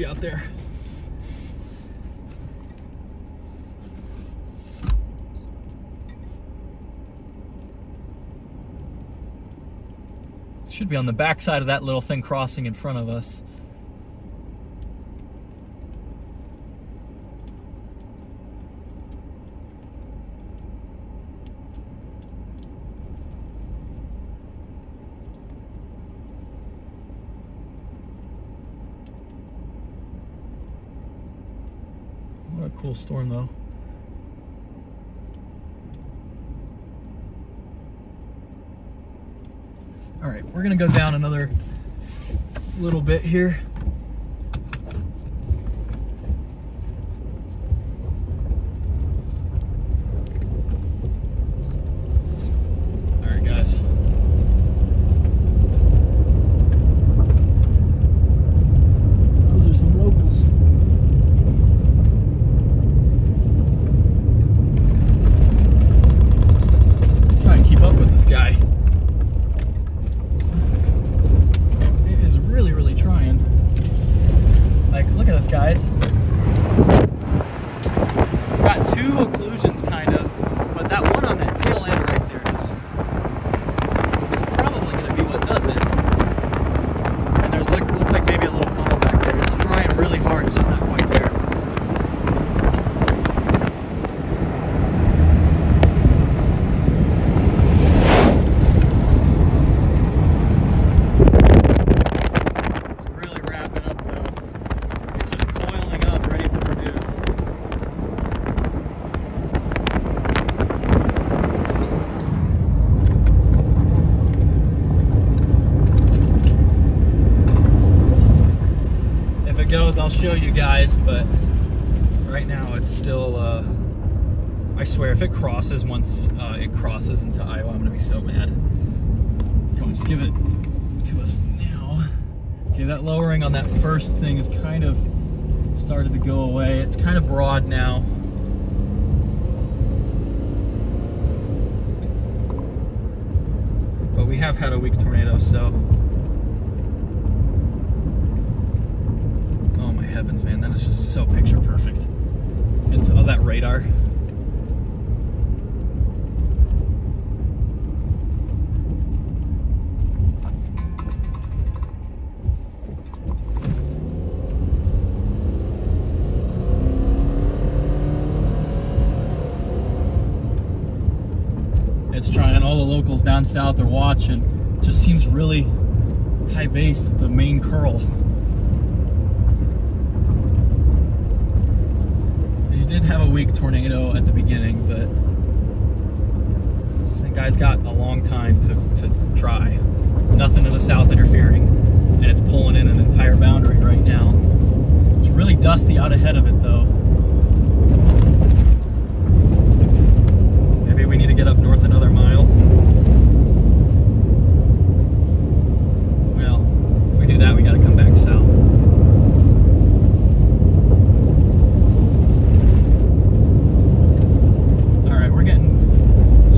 Out there. It should be on the back side of that little thing crossing in front of us. What a cool storm though. All right, we're gonna go down another little bit here. All right, guys. Those are some locals. Guy. It is really trying. Like, look at this, guys. Got two occlusions, kind of, but that one on that tail end right there is probably going to be what does it. And there's look like maybe a little funnel back there. It's trying really hard. It's just not quite there. I'll show you guys, but right now it's still I swear if it crosses once it crosses into Iowa, I'm gonna be so mad. Come on, just give it to us now. Okay, that lowering on that first thing is kind of started to go away. It's kind of broad now. But we have had a weak tornado, so heavens, man, that is just so picture perfect. Into all that radar. It's trying. All the locals down south are watching. Just seems really high based at the main curl. Did have a weak tornado at the beginning, but This guy's got a long time to try. Nothing to the south interfering, and it's pulling in an entire boundary right now. It's really dusty out ahead of it though. Maybe we need to get up north another mile. Well, if we do that, we gotta come back south. Alright, we're getting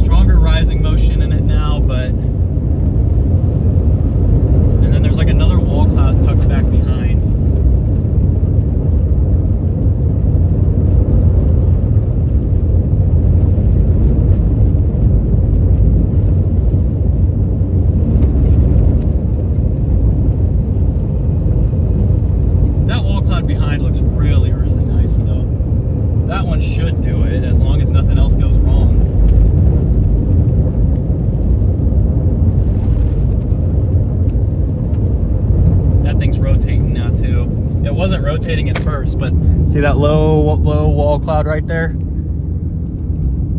stronger rising motion in it now, but and then there's like another wall cloud tucked back behind. That wall cloud behind looks really, really nice though. That one should do it as long as nothing else goes wrong. Thing's rotating now too. It wasn't rotating at first, but see that low wall cloud right there?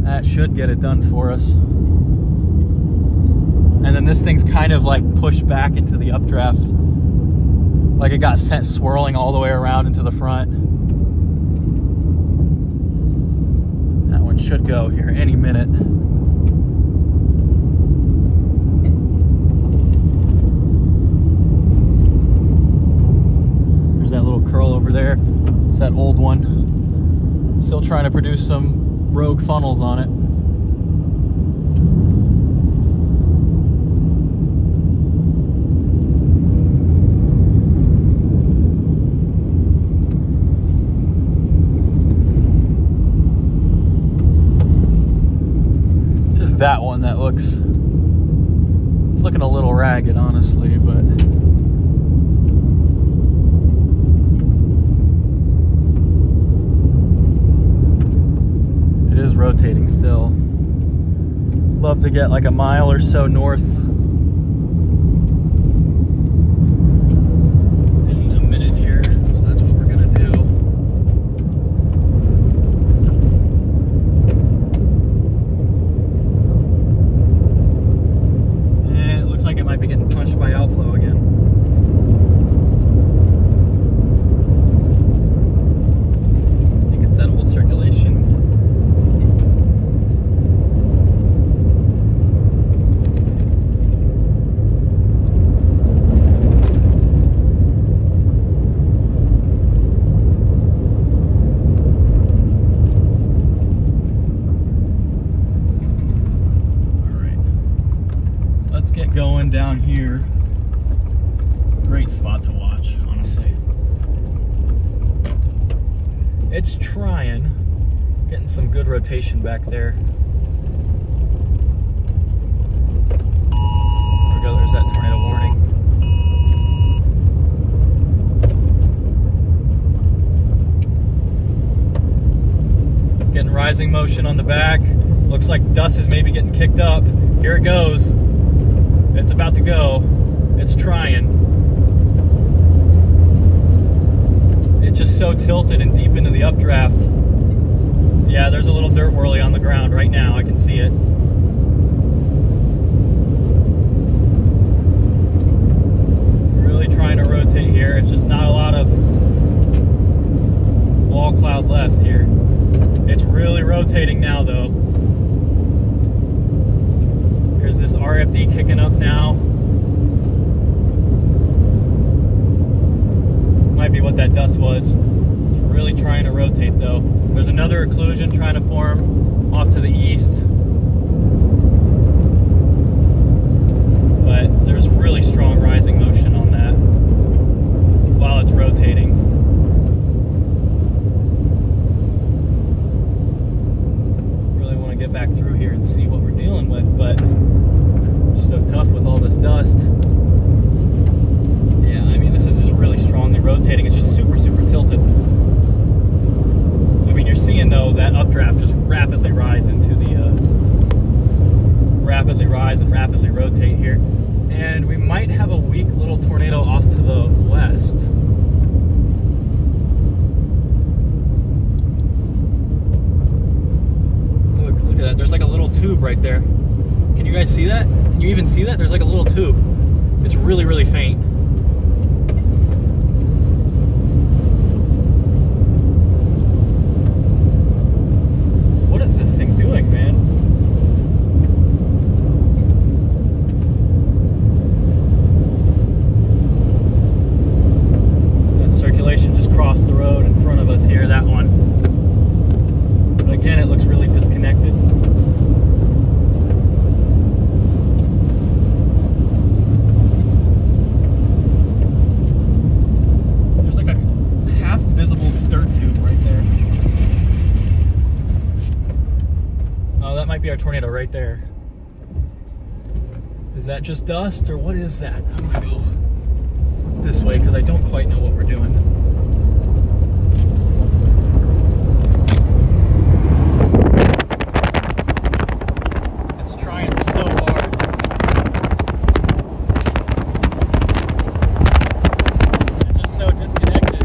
That should get it done for us. And then this thing's kind of like pushed back into the updraft, like it got sent swirling all the way around into the front. That one should go here any minute. That little curl over there. It's that old one. Still trying to produce some rogue funnels on it. Just that one that looks, it's looking a little ragged honestly, but it is rotating still. Love to get like a mile or so north in a minute here. So that's what we're gonna do. And it looks like it might be getting punched by outflow again. I think it's that old circulation. Get going down here. Great spot to watch, honestly. It's trying, getting some good rotation back there. There we go, there's that tornado warning. Getting rising motion on the back. Looks like dust is maybe getting kicked up. Here it goes. It's about to go. It's trying. It's just so tilted and deep into the updraft. Yeah, there's a little dirt whirly on the ground right now. I can see it. Really trying to rotate here. It's just not a lot of wall cloud left here. It's really rotating now though. There's this RFD kicking up now. Might be what that dust was. It's really trying to rotate though. There's another occlusion trying to form off to the east. But there's really strong rising motion on that while it's rotating. Really want to get back through here and see what we're dealing with, but so tough with all this dust. Yeah, I mean, this is just really strongly rotating. It's just super tilted. I mean, you're seeing though that updraft just rapidly rise into the rapidly rise and rapidly rotate here. And we might have a weak little tornado off to the west. Look at that. There's like a little tube right there. guys see that? Can you even see that? There's like a little tube. It's really, really faint. What is this thing doing, man? That circulation just crossed the road in front of us here, that one. But again, it looks really disconnected. Our tornado right there. Is that just dust or what is that? I'm gonna go this way because I don't quite know what we're doing. It's trying so hard. It's just so disconnected.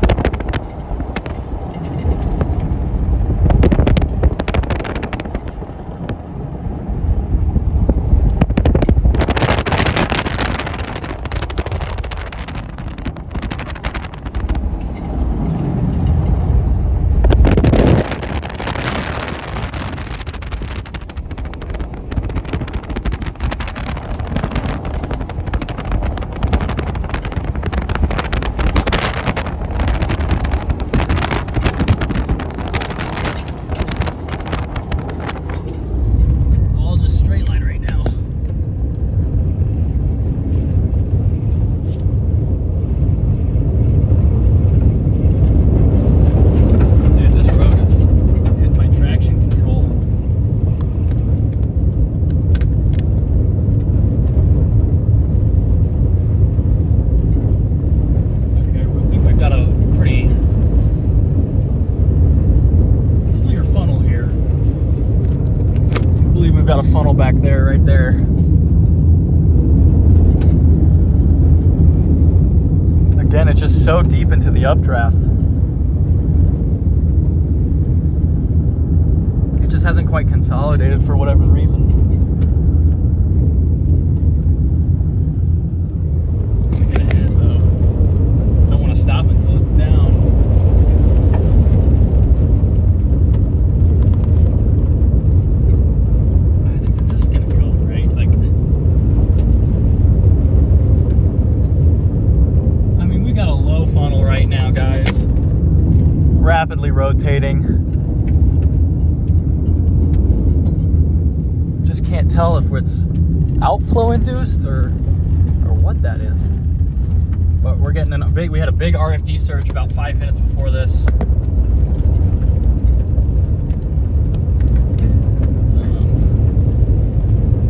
Got a funnel back there, right there. Again, it's just so deep into the updraft. It just hasn't quite consolidated for whatever reason. I'm gonna hit it though. Don't want to stop until it's down. Rapidly rotating. Just can't tell if it's outflow induced or what that is. But we're getting in a big. We had a big RFD surge about 5 minutes before this.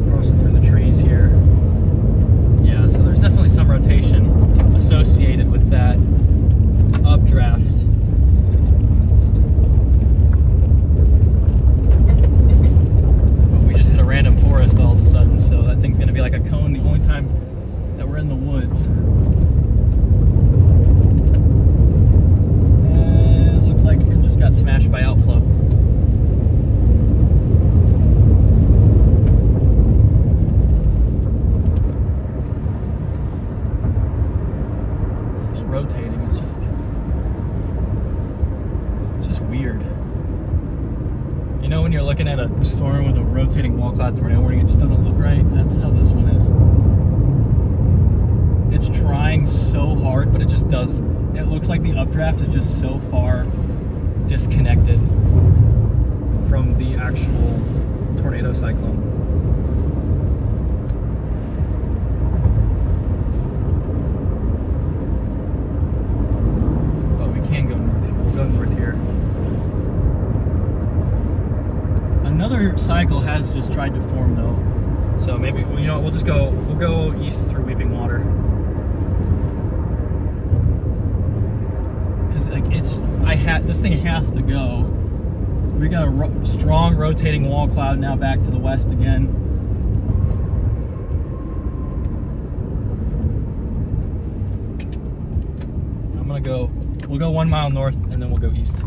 Crossing through the trees here. Yeah, so there's definitely some rotation associated with that updraft. Random forest all of a sudden, so that thing's gonna be like a cone the only time that we're in the woods. And it looks like it just got smashed by outflow. It's still rotating, it's just weird. You know when you're looking at a storm with a rotating wall cloud tornado warning, it just doesn't look right? That's how this one is. It's trying so hard, but it just does. It looks like the updraft is just so far disconnected from the actual tornado cyclone. But we can go north. We'll go north here. Another cycle has just tried to form though, so maybe, you know, we'll go east through Weeping Water, because like this thing has to go. We got a strong rotating wall cloud now back to the west again. We'll go 1 mile north and then we'll go east.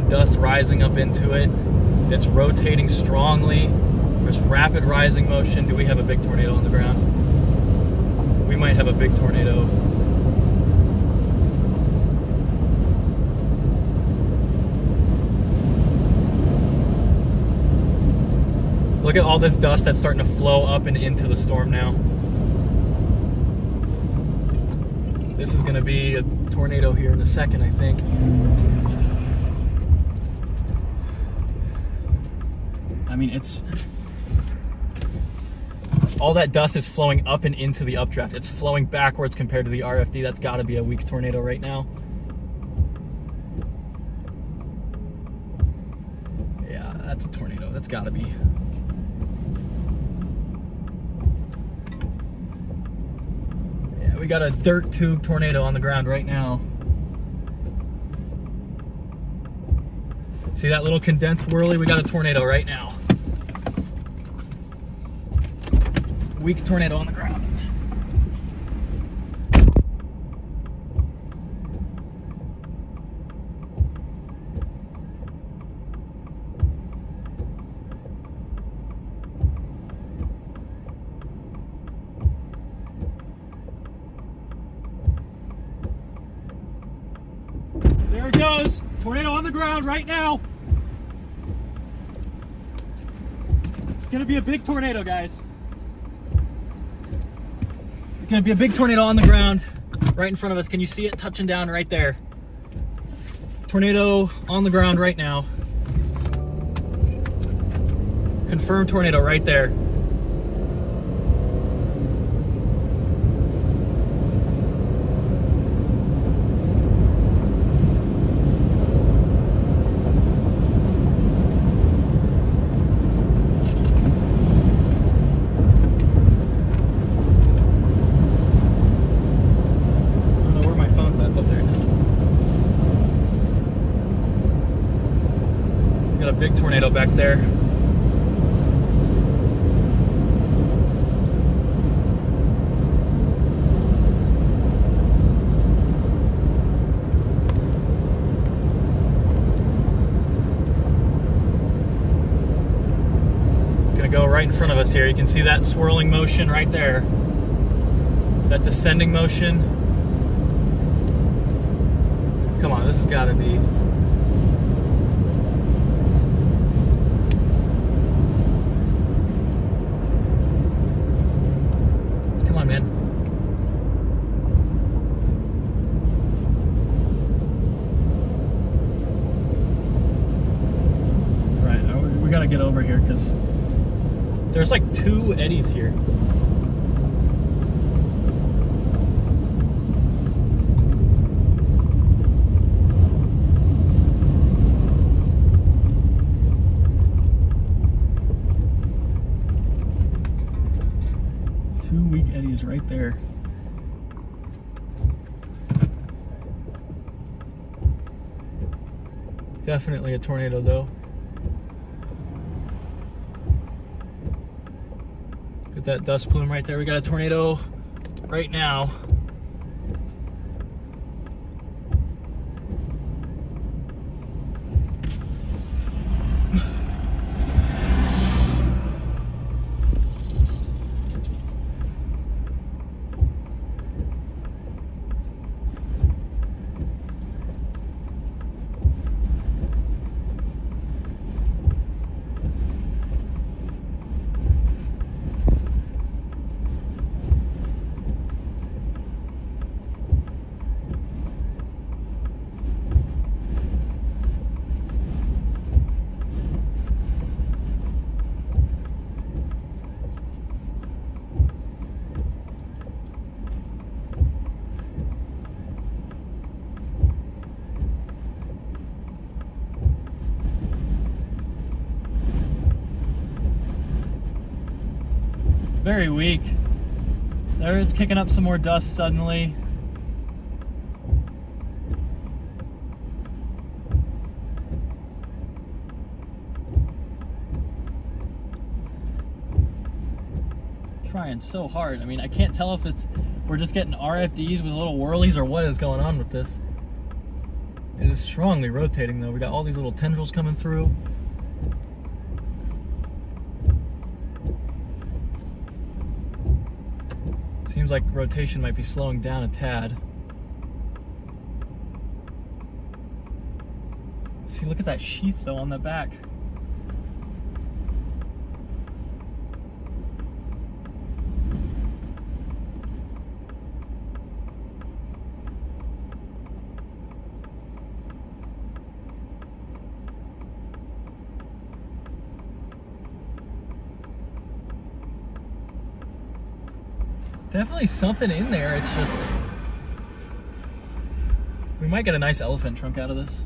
dust rising up into it. It's rotating strongly. There's rapid rising motion. Do we have a big tornado on the ground? We might have a big tornado. Look at all this dust that's starting to flow up and into the storm now. This is going to be a tornado here in a second, I think. I mean, it's... all that dust is flowing up and into the updraft. It's flowing backwards compared to the RFD. That's got to be a weak tornado right now. Yeah, that's a tornado. That's got to be. Yeah, we got a dirt tube tornado on the ground right now. See that little condensed whirly? We got a tornado right now. Weak tornado on the ground. There it goes. Tornado on the ground right now. It's gonna be a big tornado, guys. It's gonna be a big tornado on the ground right in front of us. Can you see it touching down right there? Tornado on the ground right now. Confirmed tornado right there. Got a big tornado back there. It's gonna go right in front of us here. You can see that swirling motion right there. That descending motion. Come on, this has got to be. Come on, man. All right, we got to get over here because there's like 2 eddies here. Weak eddies right there. Definitely a tornado though. Get that dust plume right there. We got a tornado right now. Very weak. There it's kicking up some more dust suddenly. Trying so hard. I mean, I can't tell if we're just getting RFDs with little whirlies or what is going on with this. It is strongly rotating though. We got all these little tendrils coming through. Seems like rotation might be slowing down a tad. See, look at that sheath though on the back. Definitely something in there. It's just, we might get a nice elephant trunk out of this.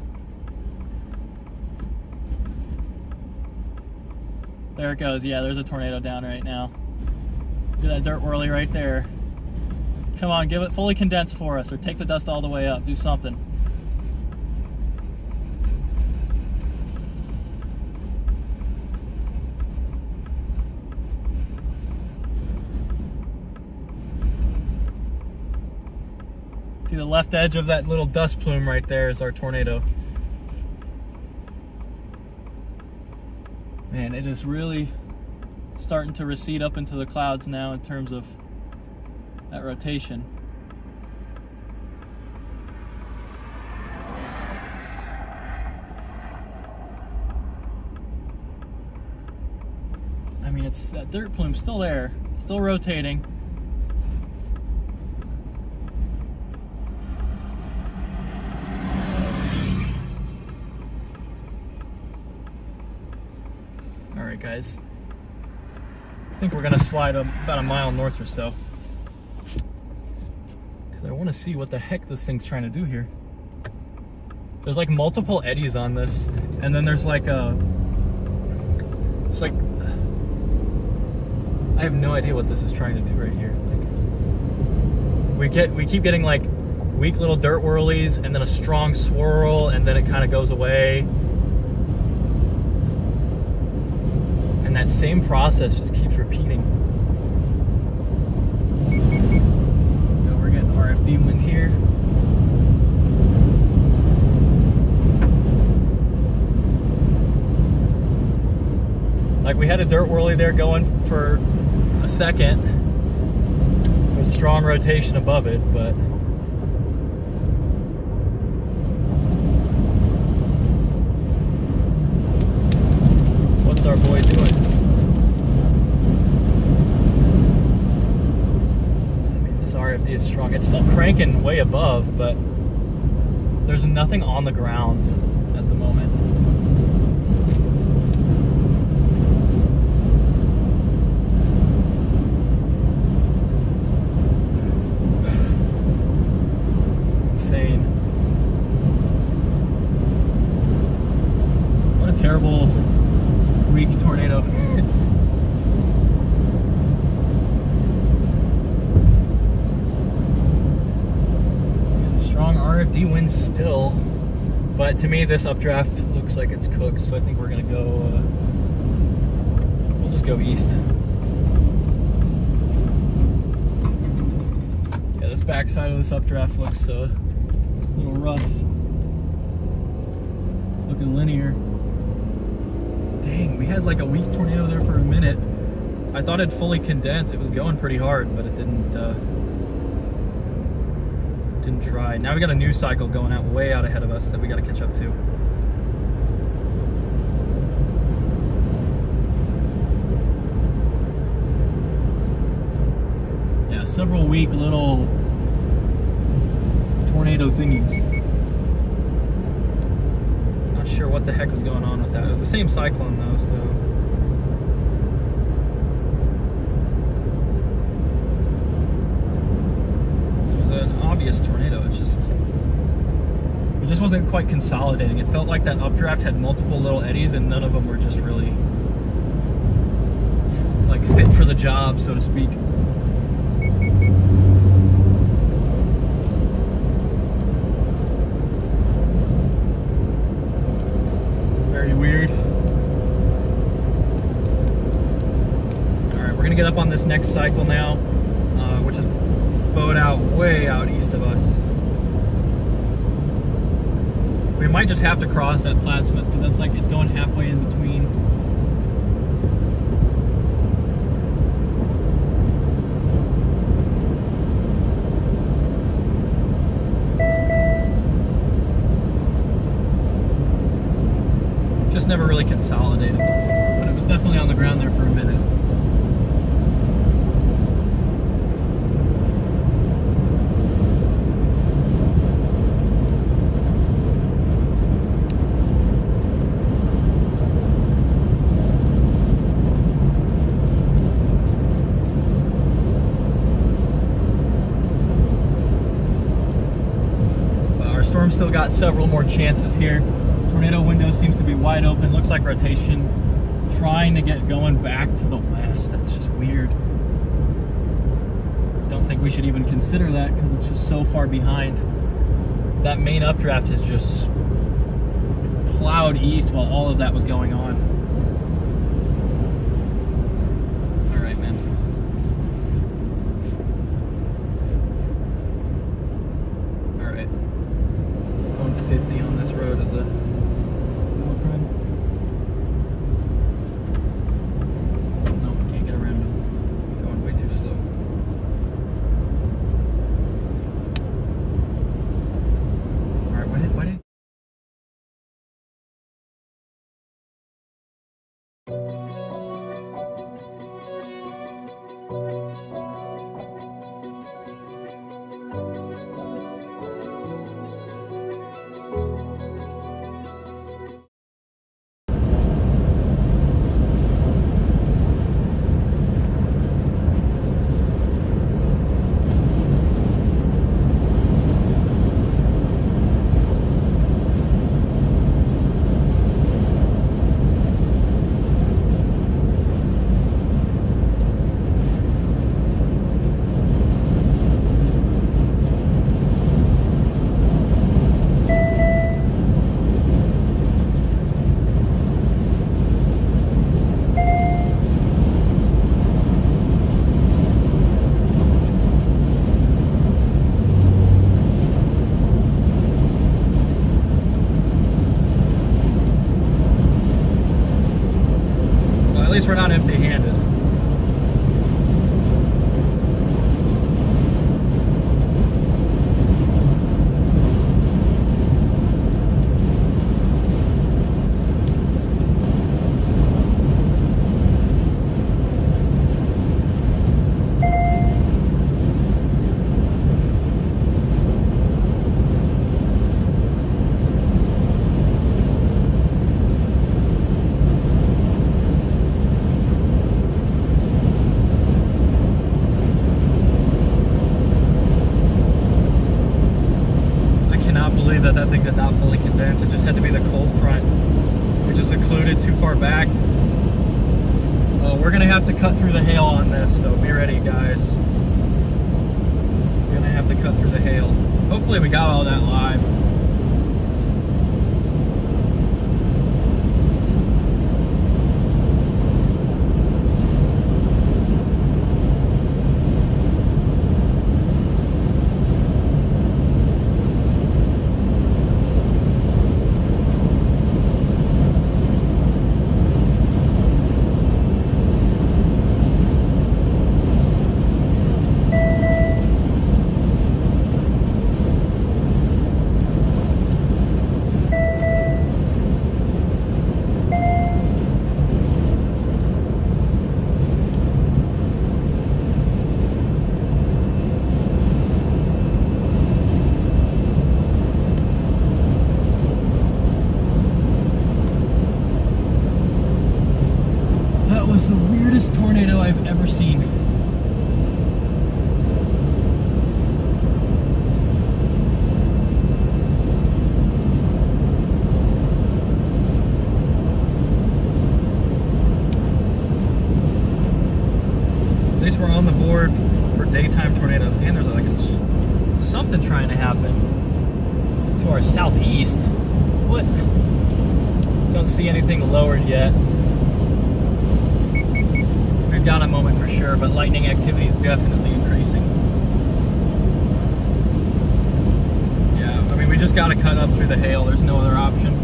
There it goes. Yeah, there's a tornado down right now. Look at that dirt whirly right there. Come on, give it fully condensed for us, or take the dust all the way up. Do something. See the left edge of that little dust plume right there is our tornado. Man, it is really starting to recede up into the clouds now in terms of that rotation. I mean, it's that dirt plume still there, still rotating. Alright guys, I think we're going to slide about a mile north or so, because I want to see what the heck this thing's trying to do here. There's like multiple eddies on this, and then there's like I have no idea what this is trying to do right here. Like, we keep getting like weak little dirt whirlies, and then a strong swirl, and then it kind of goes away. And that same process just keeps repeating. We're getting RFD wind here. Like, we had a dirt whirly there going for a second with strong rotation above it, but what's our boy doing? RFD is strong. It's still cranking way above, but there's nothing on the ground at the moment. Insane. What a terrible, weak tornado. Strong RFD winds still, but to me this updraft looks like it's cooked, so I think we're gonna go, we'll just go east. Yeah, this backside of this updraft looks a little rough, looking linear. Dang, we had like a weak tornado there for a minute. I thought it'd fully condense. It was going pretty hard, but it didn't try. Now we got a new cycle going out way out ahead of us that we got to catch up to. Yeah, several weak little tornado thingies. Not sure what the heck was going on with that. It was the same cyclone though, so obvious tornado. It just wasn't quite consolidating. It felt like that updraft had multiple little eddies, and none of them were just really like fit for the job, so to speak. Very weird. All right, we're gonna get up on this next cycle now, which is bowed out way out east of us. We might just have to cross at Plattsmouth because that's like, it's going halfway in between. Just never really consolidated, but it was definitely on the ground there for a minute. Storm still got several more chances here. Tornado window seems to be wide open. Looks like rotation trying to get going back to the west. That's just weird. Don't think we should even consider that because it's just so far behind. That main updraft has just plowed east while all of that was going on. All right, man. All right. 50 on this road is a no prime. No, can't get around him. Going way too slow. Alright, why did at least we're not empty-handed. That thing did not fully condense. It just had to be the cold front. It just occluded too far back. We're gonna have to cut through the hail on this, so be ready, guys. We're gonna have to cut through the hail. Hopefully we got all that live. Was the weirdest tornado I've ever seen. At least we're on the board for daytime tornadoes, and there's like something trying to happen to our southeast. What? Don't see anything lowered yet. We've got a moment for sure, but lightning activity is definitely increasing. Yeah, I mean, we just got to cut up through the hail. There's no other option.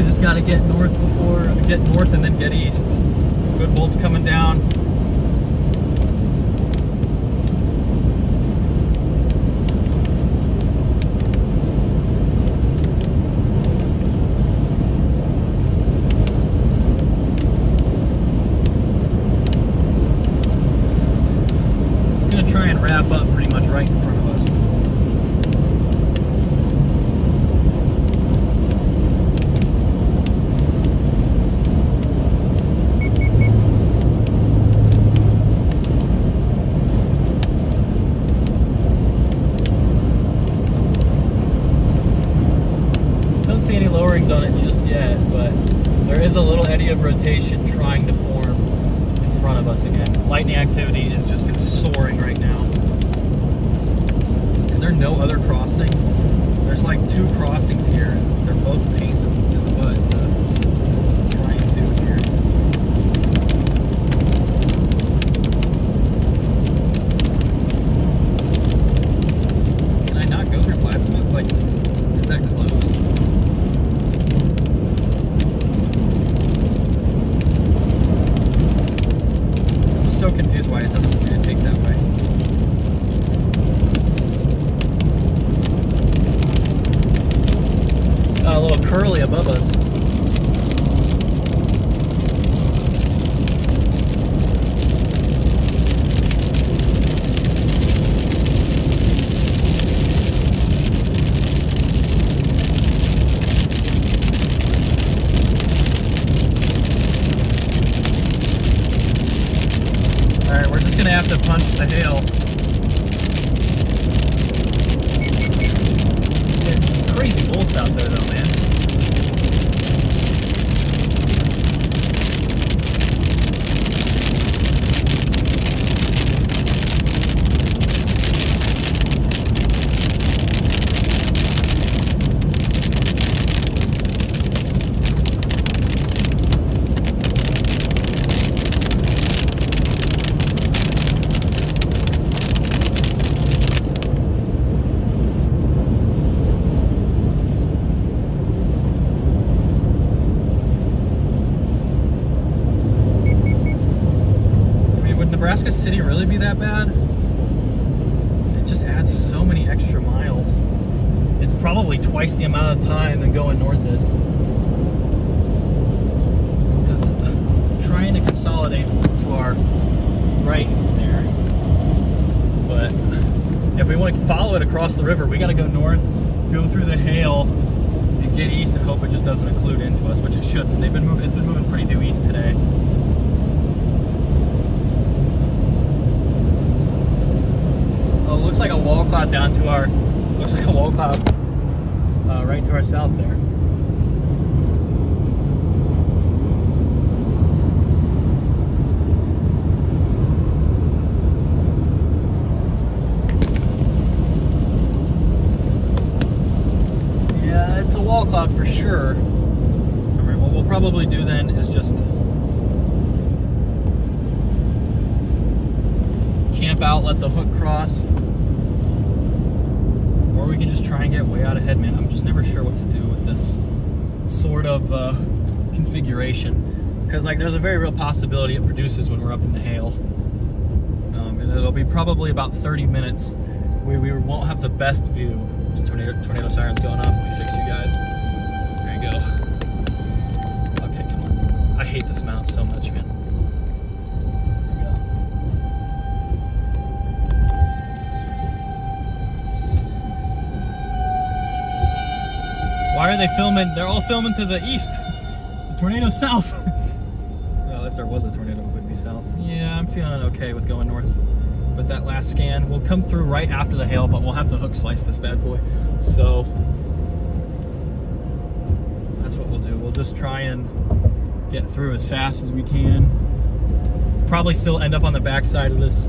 Just got to get north and then get east. Good bolts coming down. It's going to try and wrap up pretty much right in front of us. See any lowerings on it just yet, but there is a little eddy of rotation trying to form in front of us again. Lightning activity is just soaring right now. Is there no other crossing? There's like 2 crossings here. They're both pains in the butt to try and do here. Can I not go through Plattsmouth? Like, is that closed? So confused why it doesn't want me to take that way. A little curly above us. Gonna have to punch the hail. It's some crazy bolts out there though, man. Nebraska City really be that bad? It just adds so many extra miles. It's probably twice the amount of time than going north is. Because trying to consolidate to our right there. But if we want to follow it across the river, we got to go north, go through the hail, and get east and hope it just doesn't occlude into us, which it shouldn't. It's been moving pretty due east today. Looks like a wall cloud down to our, looks like a wall cloud right to our south there. Yeah, it's a wall cloud for sure. All right, what we'll probably do then is just camp out, let the hook cross. Or we can just try and get way out ahead, man. I'm just never sure what to do with this sort of configuration. Because like there's a very real possibility it produces when we're up in the hail. And it'll be probably about 30 minutes where we won't have the best view. There's tornado sirens going off. Let me fix you guys. There you go. Okay, come on. I hate this mount so much, man. Why are they filming? They're all filming to the east. The tornado's south. Well, if there was a tornado, it would be south. Yeah, I'm feeling okay with going north with that last scan. We'll come through right after the hail, but we'll have to hook slice this bad boy. So that's what we'll do. We'll just try and get through as fast as we can. Probably still end up on the backside of this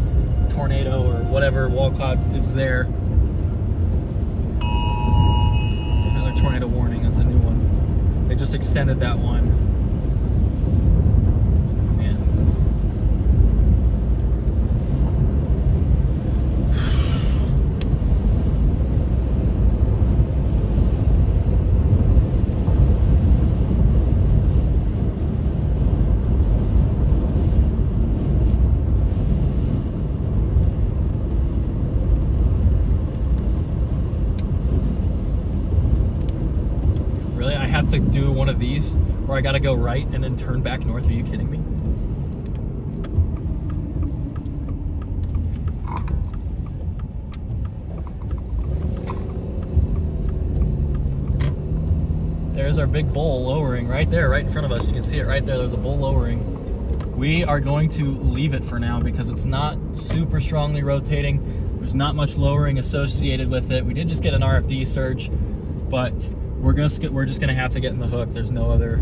tornado or whatever wall cloud is there. Another tornado warning, that's a new one. They just extended that one. Man. Really? I have to do one of these where I gotta go right and then turn back north? Are you kidding me? There's our big bowl lowering right there, right in front of us. You can see it right there. There's a bowl lowering. We are going to leave it for now because it's not super strongly rotating. There's not much lowering associated with it. We did just get an RFD surge, but we're just gonna have to get in the hook. There's no other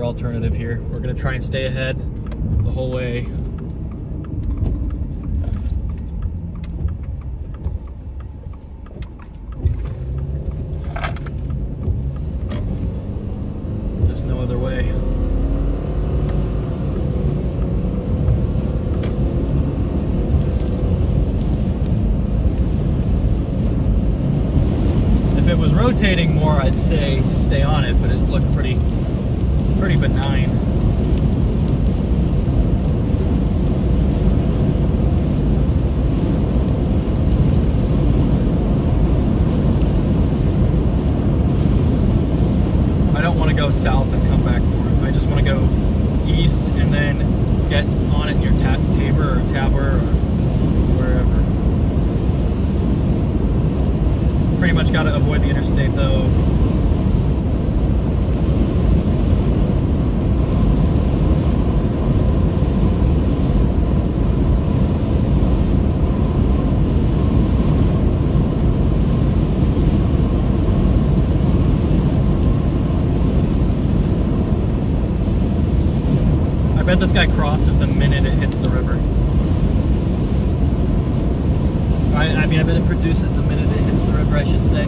alternative here. We're gonna try and stay ahead the whole way. There's no other way. If it was rotating more, I'd say just stay on it, but it looked pretty benign. I don't want to go south and come back north. I just want to go east and then get on it near Tabor or wherever. Pretty much got to avoid the interstate though. I bet this guy crosses the minute it hits the river. I mean, I bet it produces the minute it hits the river, I should say.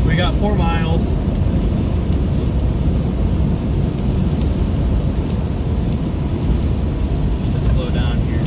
We got 4 miles. Just slow down here.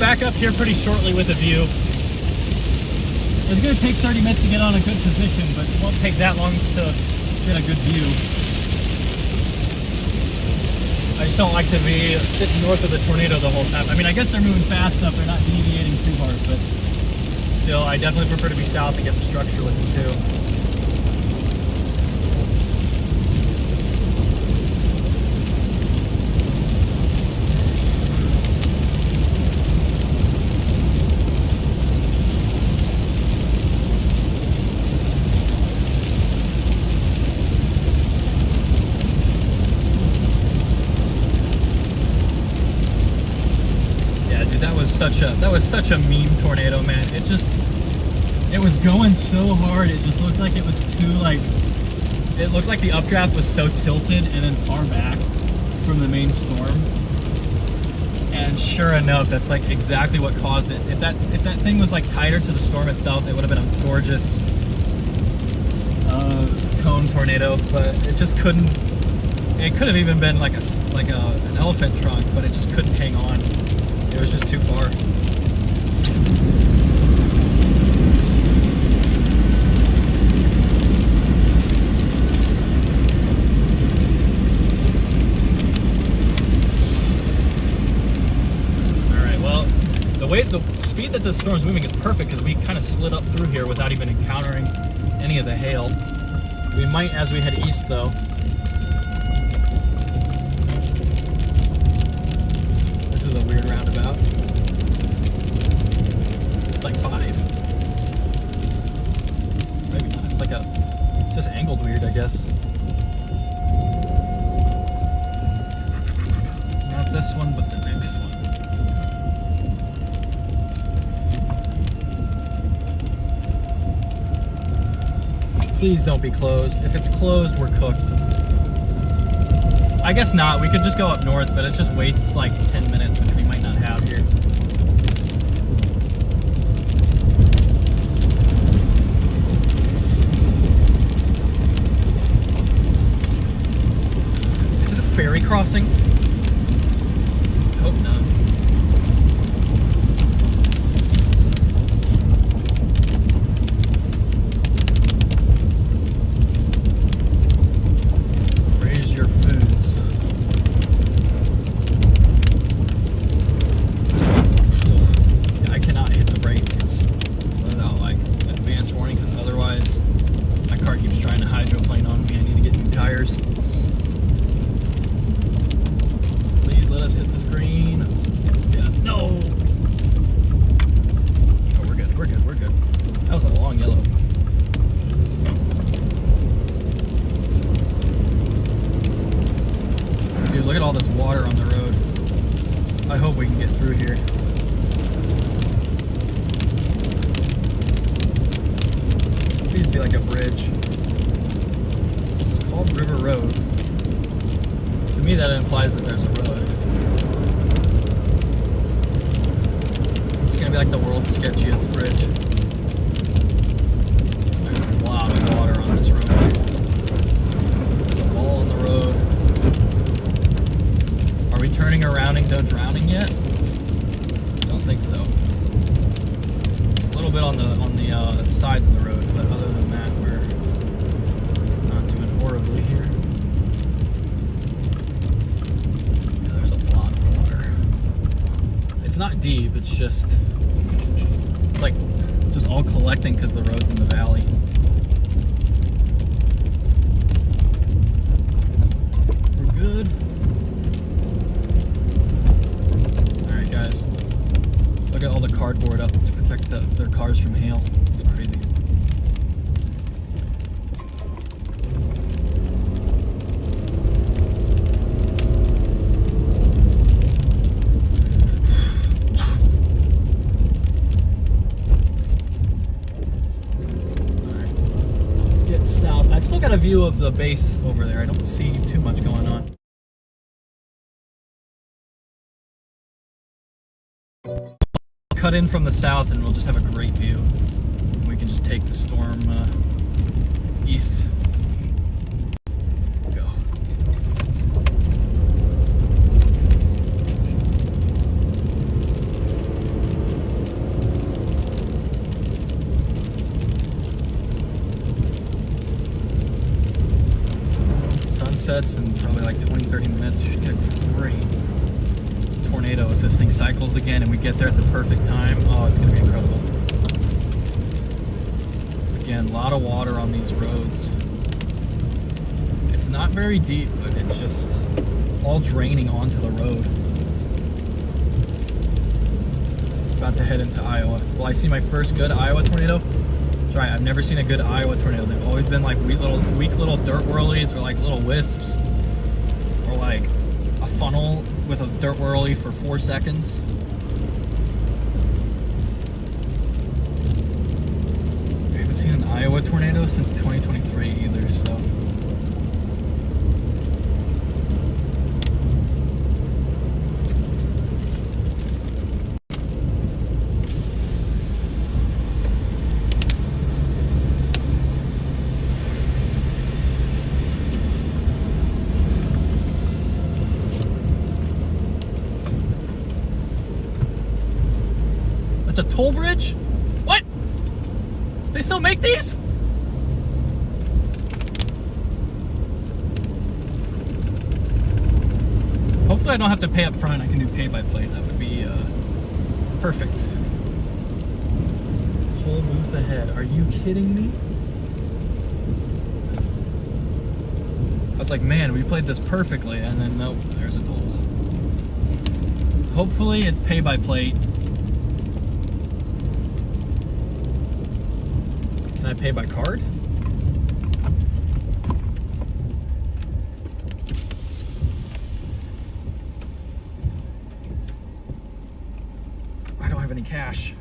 back up here pretty shortly with a view. It's going to take 30 minutes to get on a good position, but it won't take that long to get a good view. I just don't like to be sitting north of the tornado the whole time. I mean, I guess they're moving fast enough, they're not deviating too hard, but still, I definitely prefer to be south and get the structure with it too. That was such a mean tornado, man. It was going so hard. It just looked like it was too, like, it looked like the updraft was so tilted and then far back from the main storm. And sure enough, that's like exactly what caused it. If that thing was like tighter to the storm itself, it would have been a gorgeous cone tornado. But it just couldn't. It could have even been like an elephant trunk, but it just couldn't hang on. It was just too far. The speed that the storm's moving is perfect because we kind of slid up through here without even encountering any of the hail. We might as we head east though. This is a weird roundabout. It's like 5. Maybe not. It's like just angled weird, I guess. Not this one, but the next one. Please don't be closed. If it's closed, we're cooked. I guess not. We could just go up north, but it just wastes like 10 minutes, which we might not have here. Is it a ferry crossing? Hope not. Look at all this water on the road. I hope we can get through here. Please be like a bridge. This is called River Road. To me, that implies that there's a road. It's gonna be like the world's sketchiest bridge. There's a lot of water on this road. There's a ball on the road. Are we turning around and go drowning yet? Don't think so. It's a little bit on the sides of the road, but other than that, we're not doing horribly here. Yeah, there's a lot of water. It's not deep. It's like just all collecting because the road's in the valley. We're good. Look at all the cardboard up to protect their cars from hail. It's crazy. Alright, let's get south. I've still got a view of the base over there. I don't see too much going on. Cut in from the south and we'll just have a great view. We can just take the storm east. Go. sets in probably like 20-30 minutes. You should get a great tornado if this thing cycles again and we get there at the perfect time. Oh, it's gonna be incredible. Again, a lot of water on these roads. It's not very deep, but it's just all draining onto the road. About to head into Iowa. Will I see my first good Iowa tornado? That's right, I've never seen a good Iowa tornado. They've always been like weak little dirt whirlies, or like little wisps, or like a funnel with a dirt whirly for 4 seconds. I haven't seen an Iowa tornado since 2023 either, so. It's a toll bridge? What? They still make these? Hopefully I don't have to pay up front. I can do pay by plate. That would be perfect. Toll booth ahead. Are you kidding me? I was like, man, we played this perfectly, and then nope, there's a toll. Hopefully it's pay by plate. Can I pay by card? I don't have any cash.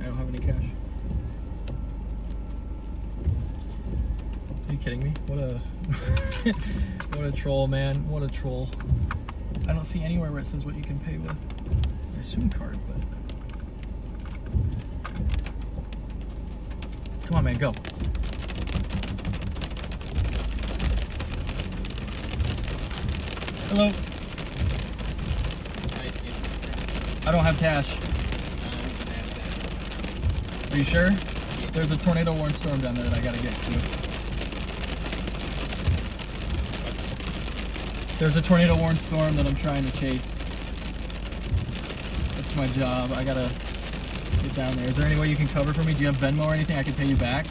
I don't have any cash. Are you kidding me? What a what a troll, man. What a troll. I don't see anywhere where it says what you can pay with. I assume card, but... Come on, man, go. Hello. I don't have cash. Are you sure? There's a tornado warning storm down there that I gotta get to. There's a tornado warning storm that I'm trying to chase. That's my job. I gotta get down there. Is there any way you can cover for me? Do you have Venmo or anything I can pay you back?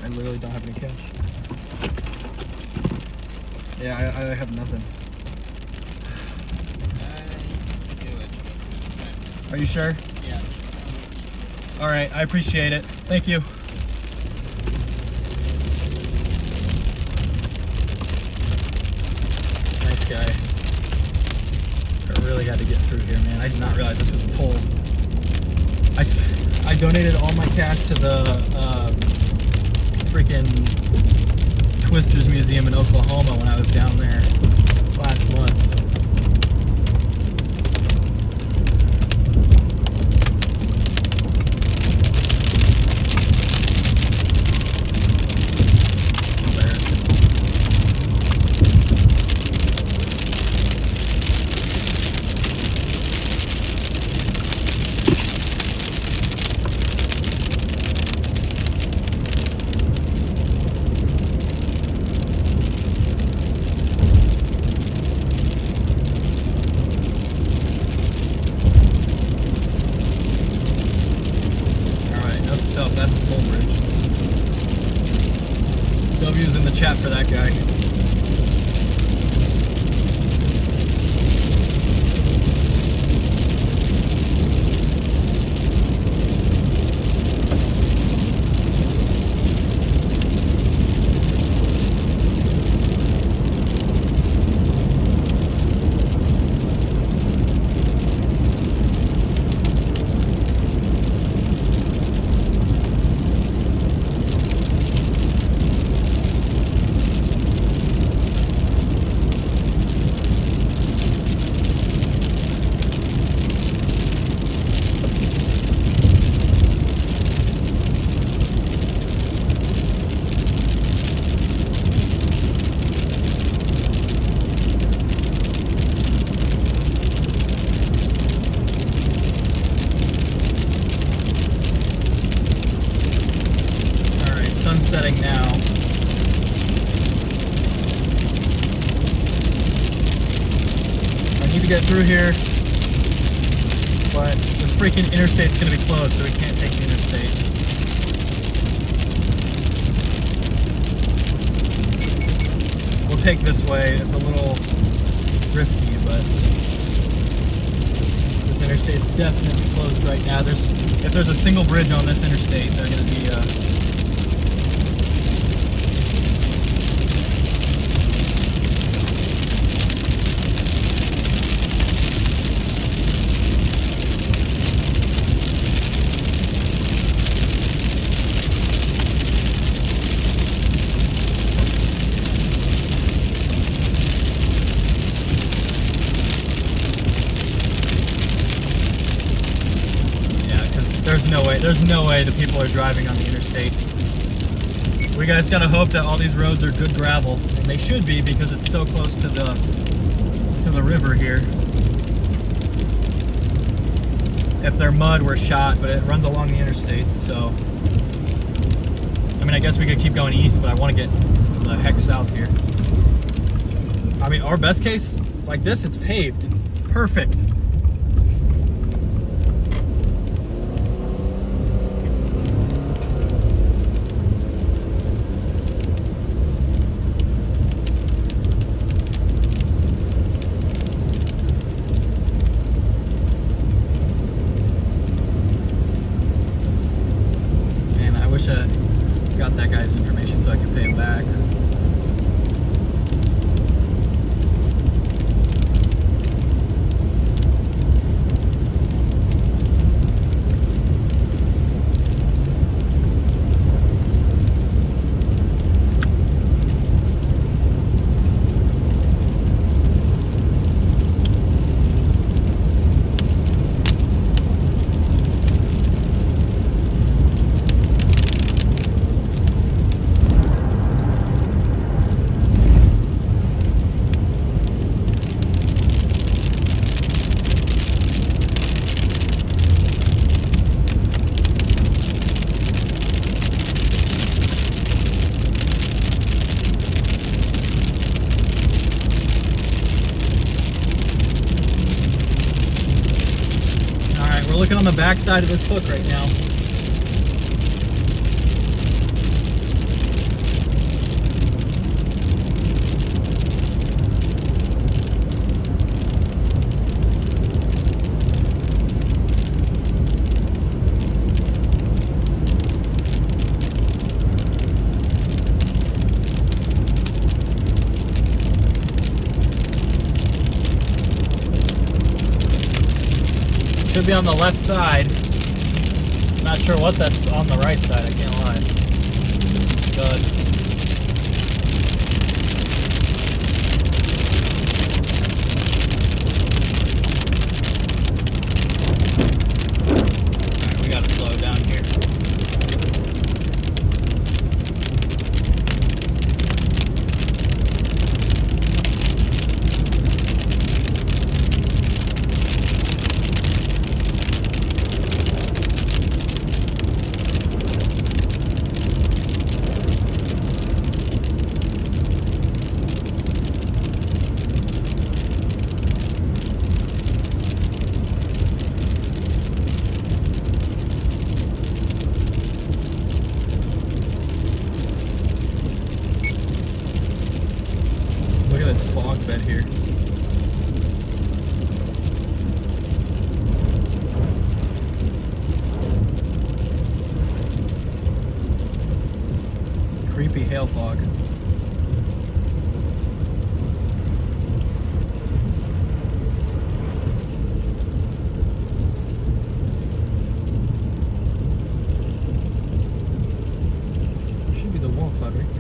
I literally don't have any cash. Yeah, I have nothing. Are you sure? Yeah. All right, I appreciate it. Thank you. Nice guy. I really had to get through here, man. I did not realize this was a toll. I donated all my cash to the freaking Twisters Museum in Oklahoma when I was down there last month. That's the toll bridge. W's in the chat for that guy. get through here, but the freaking interstate's gonna be closed, so we can't take the interstate. We'll take this way. It's a little risky, but this interstate's definitely closed right now. If there's a single bridge on this interstate, they're gonna be there's no way the people are driving on the interstate. We guys gotta hope that all these roads are good gravel, and they should be because it's so close to the river here. If they're mud, we're shot, but it runs along the interstate, so I mean, I guess we could keep going east, but I want to get the heck south here. I mean, our best case like this, it's paved. Perfect. Got that guy's information so I can pay him back. Looking on the back side of this hook right now. Should be on the left side. Not sure what that's on the right side, I can't lie. Some stud. Alright, we gotta slow down here. Look at this fog bed here. Creepy hail fog. Should be the wall cloud right here.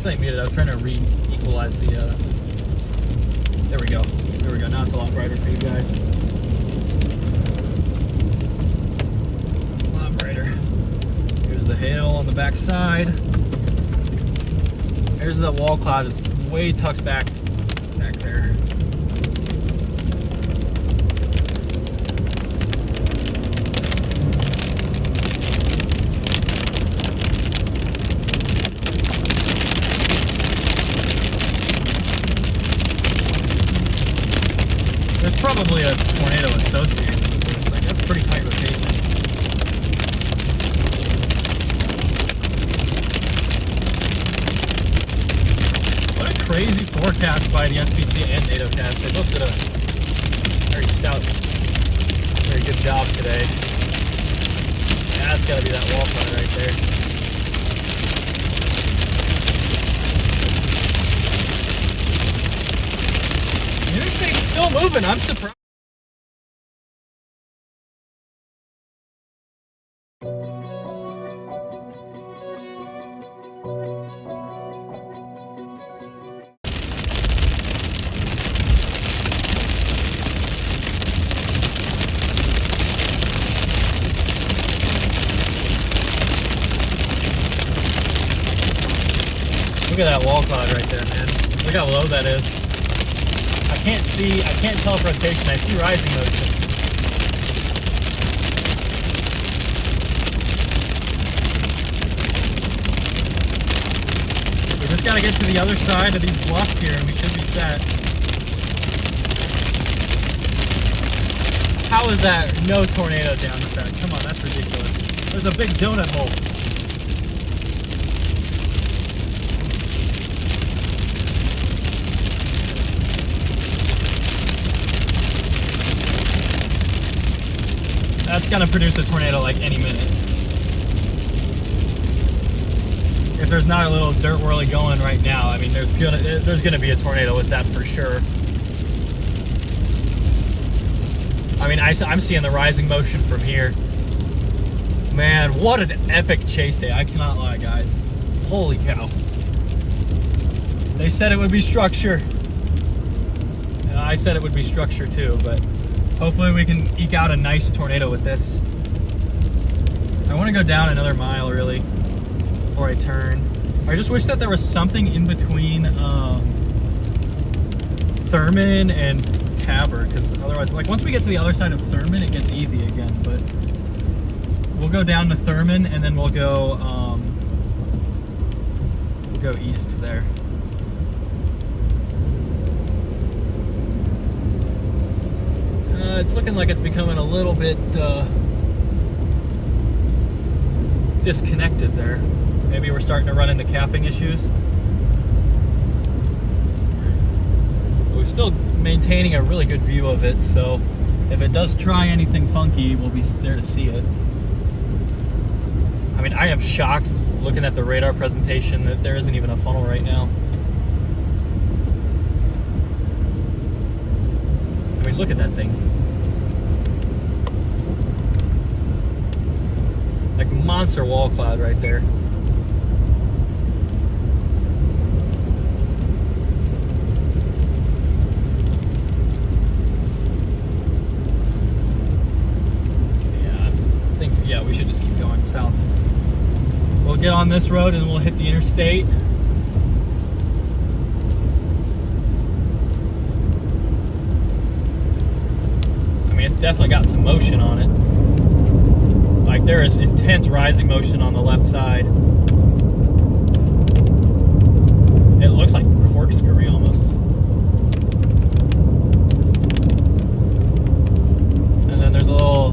accidentally muted. I was trying to re-equalize the, there we go. There we go. Now it's a lot brighter for you guys. A lot brighter. Here's the hail on the back side. Here's that wall cloud. It's way tucked back there. There's probably a tornado associated with this. Like, that's pretty tight rotation. What a crazy forecast by the SPC and NATOcast. They both did a very stout, very good job today. Yeah, that's got to be that wall cloud right there. The interstate's still moving. I'm surprised. Look at that wall cloud right there, man. Look how low that is. I can't tell if rotation. I see rising motion. We just gotta get to the other side of these bluffs here and we should be set. How is that no tornado down the track? Come on, that's ridiculous. There's a big donut hole. That's gonna produce a tornado like any minute. If there's not a little dirt whirly going right now, I mean, there's gonna be a tornado with that for sure. I mean, I'm seeing the rising motion from here. Man, what an epic chase day! I cannot lie, guys. Holy cow! They said it would be structure. And I said it would be structure too, but. Hopefully we can eke out a nice tornado with this. I want to go down another mile really before I turn. I just wish that there was something in between Thurman and Tabor, because otherwise, like once we get to the other side of Thurman, it gets easy again. But we'll go down to Thurman and then we'll go east there. It's looking like it's becoming a little bit disconnected there. Maybe we're starting to run into capping issues. But we're still maintaining a really good view of it, so if it does try anything funky, we'll be there to see it. I mean, I am shocked looking at the radar presentation that there isn't even a funnel right now. I mean, look at that thing. Like monster wall cloud right there. Yeah, I think, yeah, we should just keep going south. We'll get on this road and we'll hit the interstate. I mean, it's definitely got some motion on it. Like there is intense rising motion on the left side. It looks like corkscrew almost. And then there's a little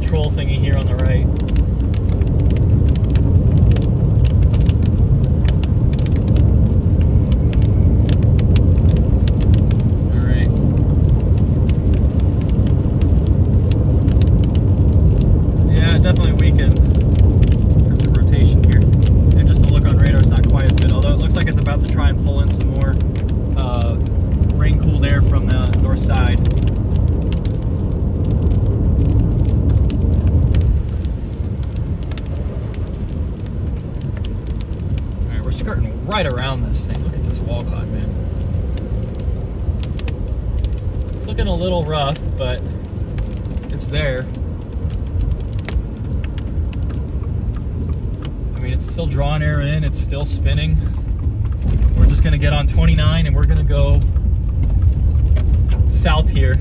troll thingy here on the right. Definitely weakened in terms of rotation here. And just the look on radar is not quite as good, although it looks like it's about to try and pull in some more rain-cooled air from the north side. small cloud, man. It's looking a little rough, but it's there. I mean, it's still drawing air in, it's still spinning. We're just gonna get on 29 and we're gonna go south here.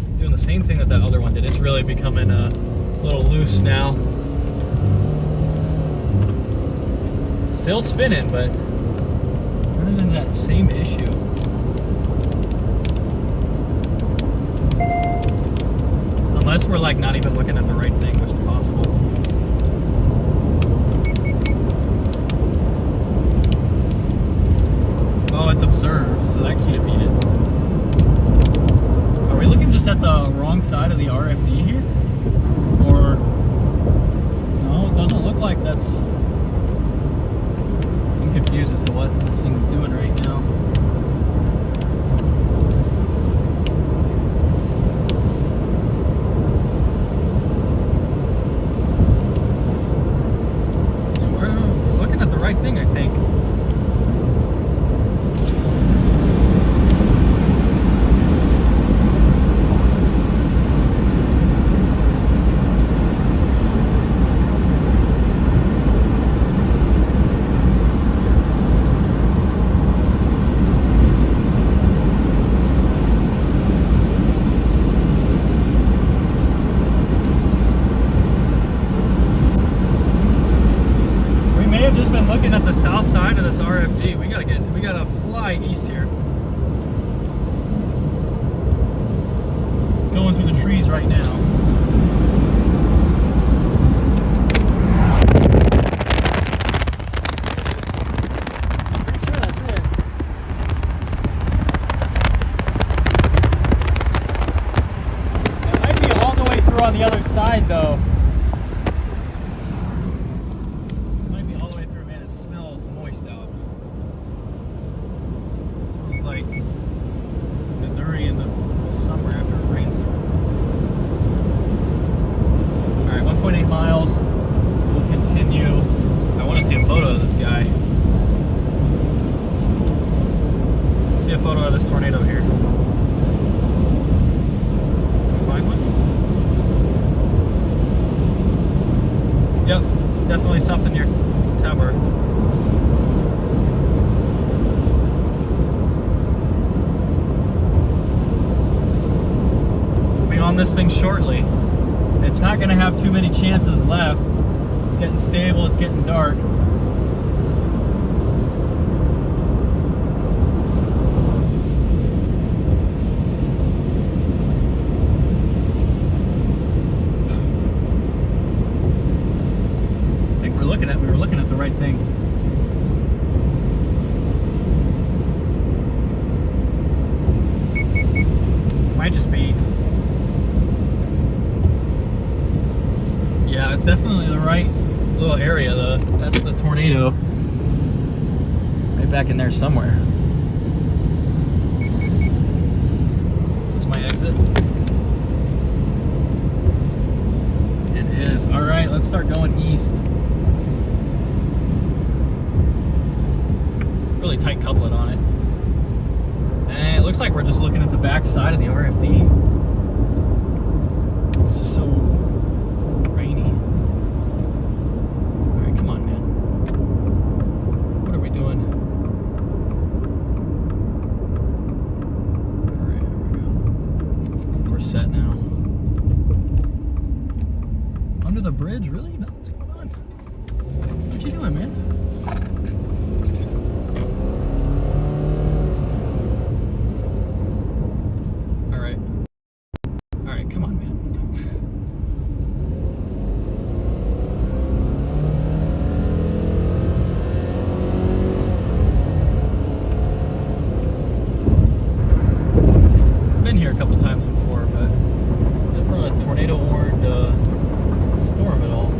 It's doing the same thing that that other one did. It's really becoming a little loose now. Still spinning, but running into that same issue. Unless we're like not even looking at the right thing, which is possible. Oh, it's observed, so that can't be it. Are we looking just at the wrong side of the RFD here? Or, no, it doesn't look like that's... I'm confused as to what this thing's doing right now. We're looking at the right thing, I think. Just been looking at the south side of this RFD. We gotta fly east here. It's going through the trees right now. I'm pretty sure that's it. It might be all the way through on the other side though. Like Missouri in the summer after a rainstorm. Alright, 1.8 miles. We'll continue. I want to see a photo of this guy. See a photo of this tornado here. Can we find one? Yep, definitely something near Tower. On this thing shortly. It's not going to have too many chances left. It's getting stable, it's getting dark. I think we were looking at the right thing. Might just be. Yeah, it's definitely the right little area though. That's the tornado. Right back in there somewhere. That's my exit. It is. Alright, let's start going east. Really tight couplet on it. And it looks like we're just looking at the back side of the RFD. It's just so rainy. Alright, come on, man. What are we doing? Alright, here we go. We're set now. Under the bridge? Really? Nothing's going on. What you doing, man? Come on, man. I've been here a couple times before, but never on a tornado-warned storm at all.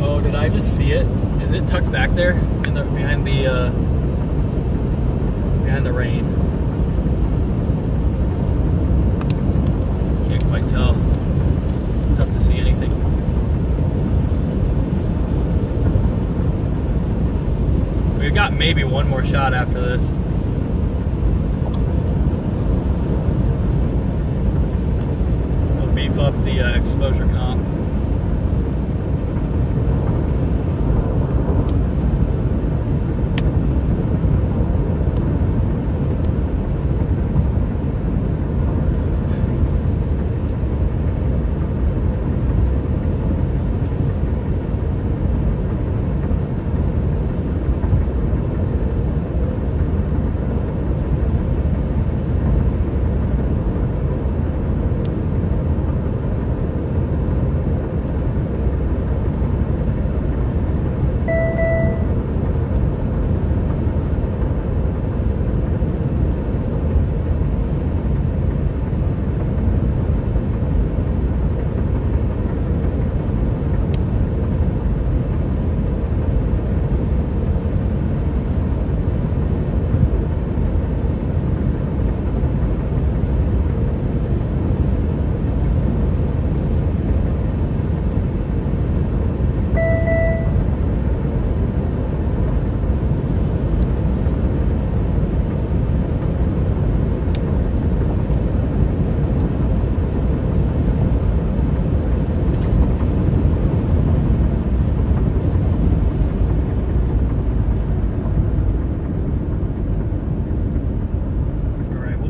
Oh, did I just see it? Is it tucked back there in the behind the rain? Quite tell. Tough to see anything. got maybe one more shot after this. We'll beef up the exposure comp.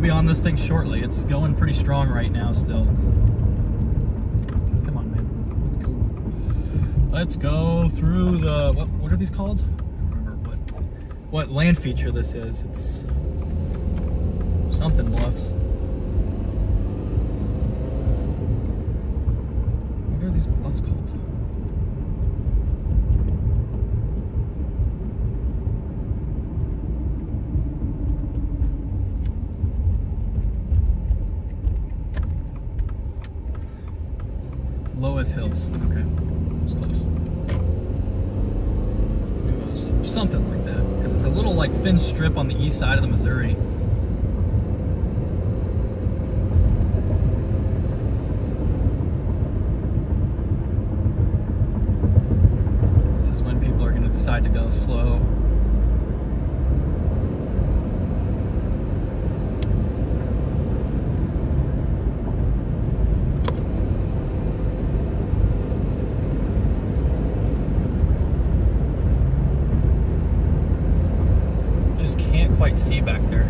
Be on this thing shortly. It's going pretty strong right now still. Come on, man. Let's go. Let's go through the what are these called? I don't remember what land feature this is. It's something bluffs. What are these bluffs called? Loess Hills. Okay, that was close. It was something like that, because it's a little like thin strip on the east side of the Missouri. This is when people are going to decide to go slow. Quite see back there.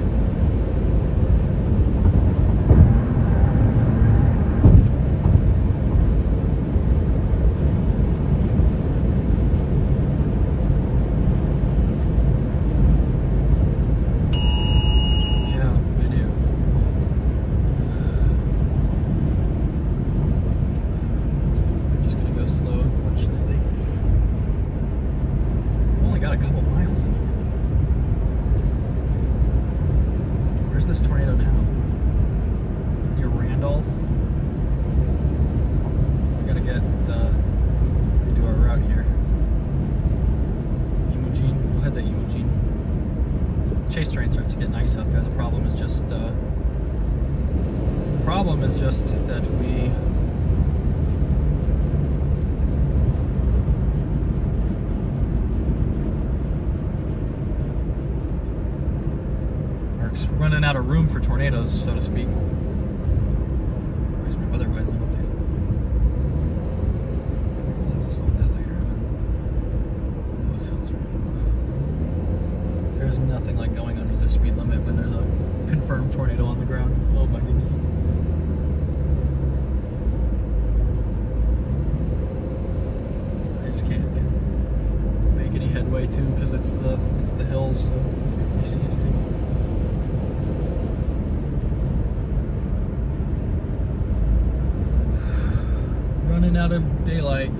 Where's this tornado now? Near Randolph. We gotta get redo our route here. Imogene. We'll head to Imogene. So chase terrain starts to get nice out there. The problem is just that we running out of room for tornadoes, so to speak. Where's my weather-wise not updated? We'll have to solve that later. Those hills right now. There's nothing like going under the speed limit when there's a confirmed tornado on the ground. Oh my goodness. I just can't make any headway too because it's the hills, so you can't really see anything. Running out of daylight.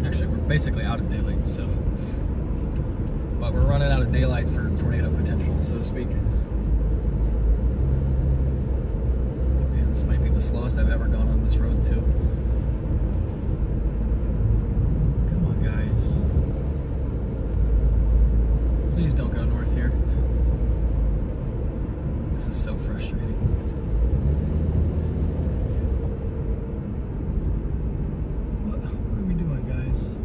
Actually, we're basically out of daylight, so. But we're running out of daylight for tornado potential, so to speak. Man, this might be the slowest I've ever gone on this road, too. Guys, please don't go north here. This is so frustrating. What are we doing, guys?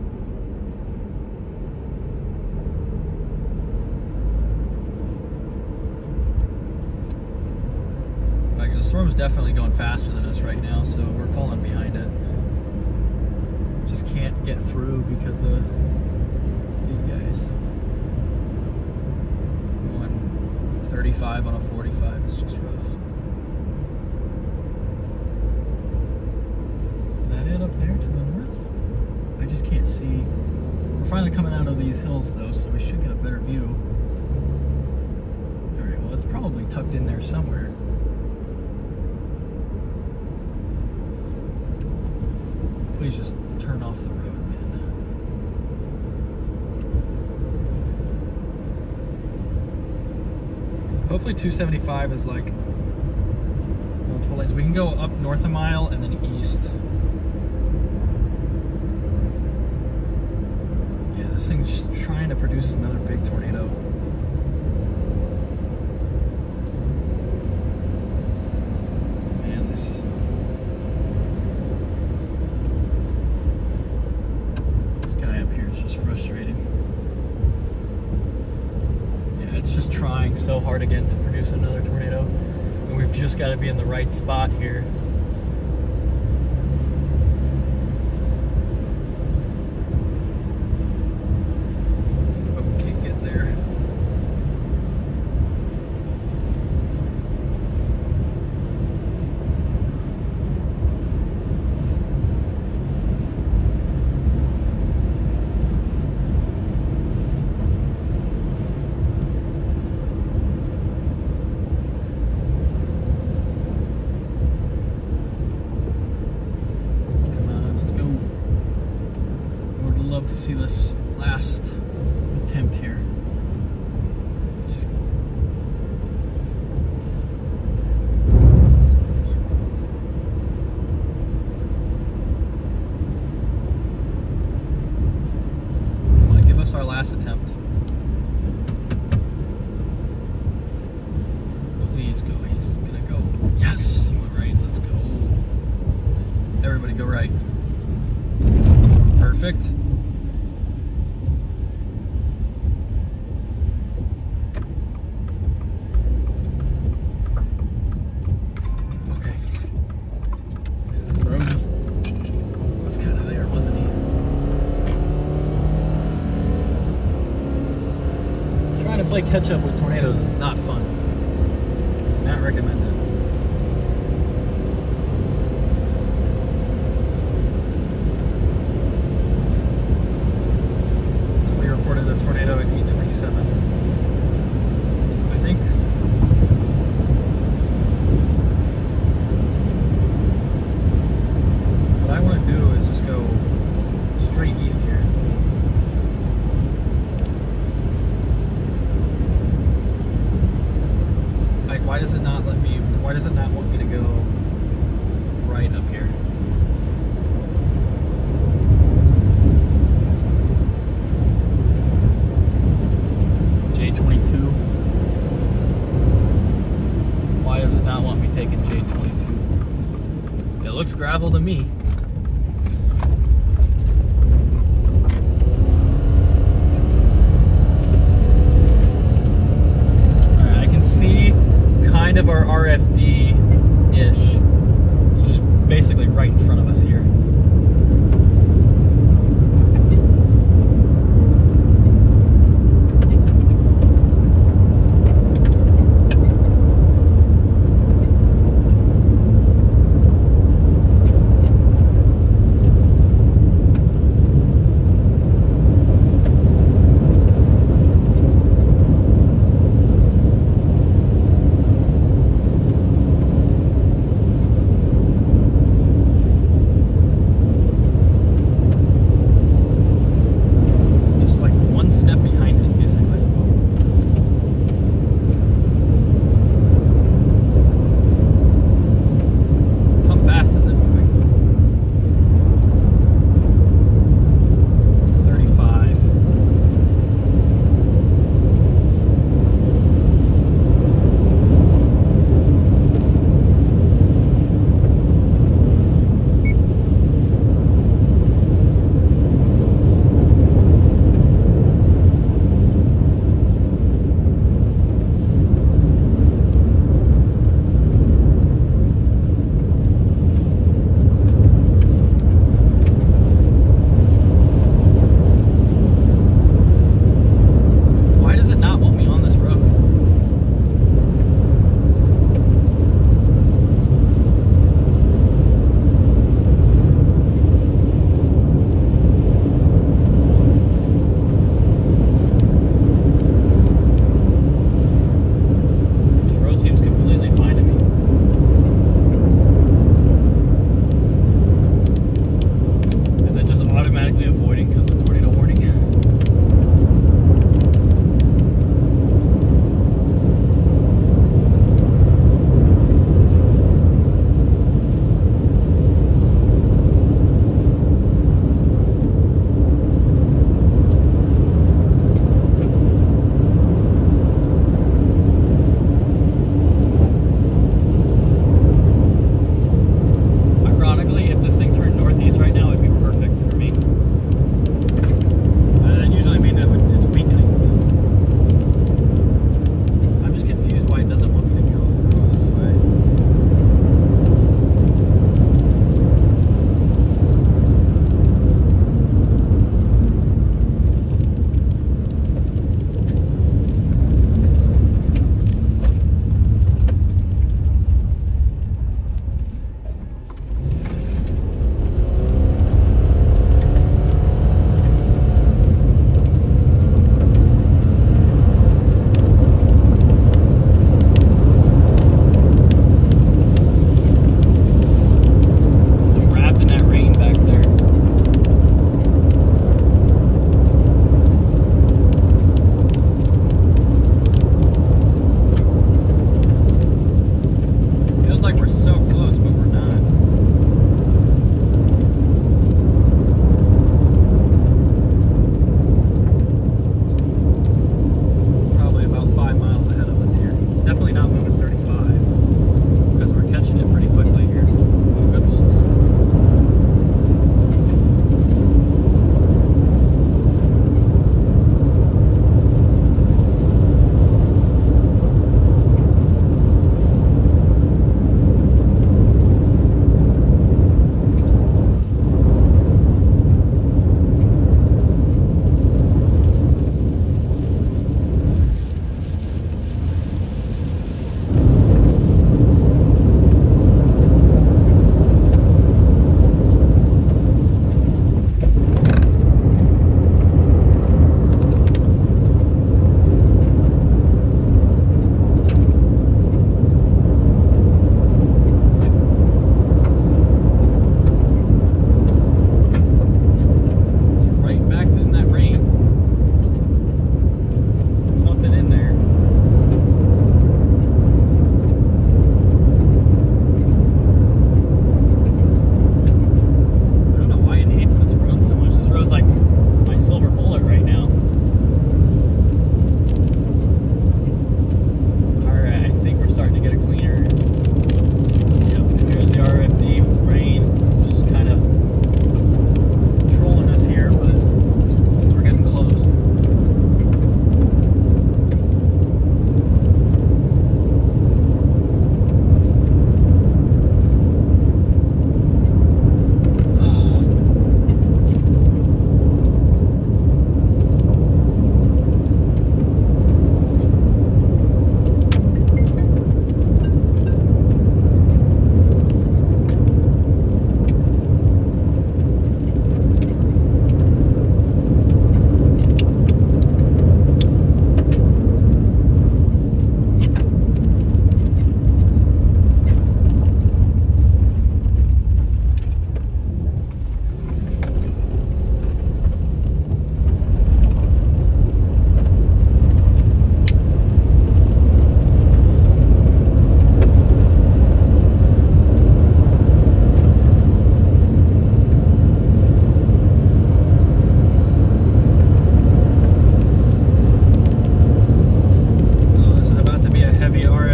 Like, the storm's definitely going faster than us right now, so we're falling behind it. Just can't get through because of these guys. Going 35 on a 45 is just rough. Is that it up there to the north? I just can't see. We're finally coming out of these hills though, so we should get a better view. Alright, well it's probably tucked in there somewhere. Please just turn off the road, man. Hopefully 275 is like multiple lanes. We can go up north a mile and then east. Yeah, this thing's just trying to produce another big tornado. Man, this guy up here is just frustrating. Yeah, it's just trying so hard again to produce another tornado, and we've just got to be in the right spot here. But we can't get there. Love to see this last attempt here. Just come on, give us our last attempt. Please go. He's gonna go. Yes, he went right. Let's go. Everybody go right. Perfect. Play catch up with tornadoes is not fun. Not recommended. So we reported a tornado at 8:27. I think. What I want to do is just go straight east here. Why does it not let me, why does it not want me to go right up here? J22. Why does it not want me taking J22? It looks gravel to me. Alright, I can see kind of our RFD-ish. It's just basically right in front of us here.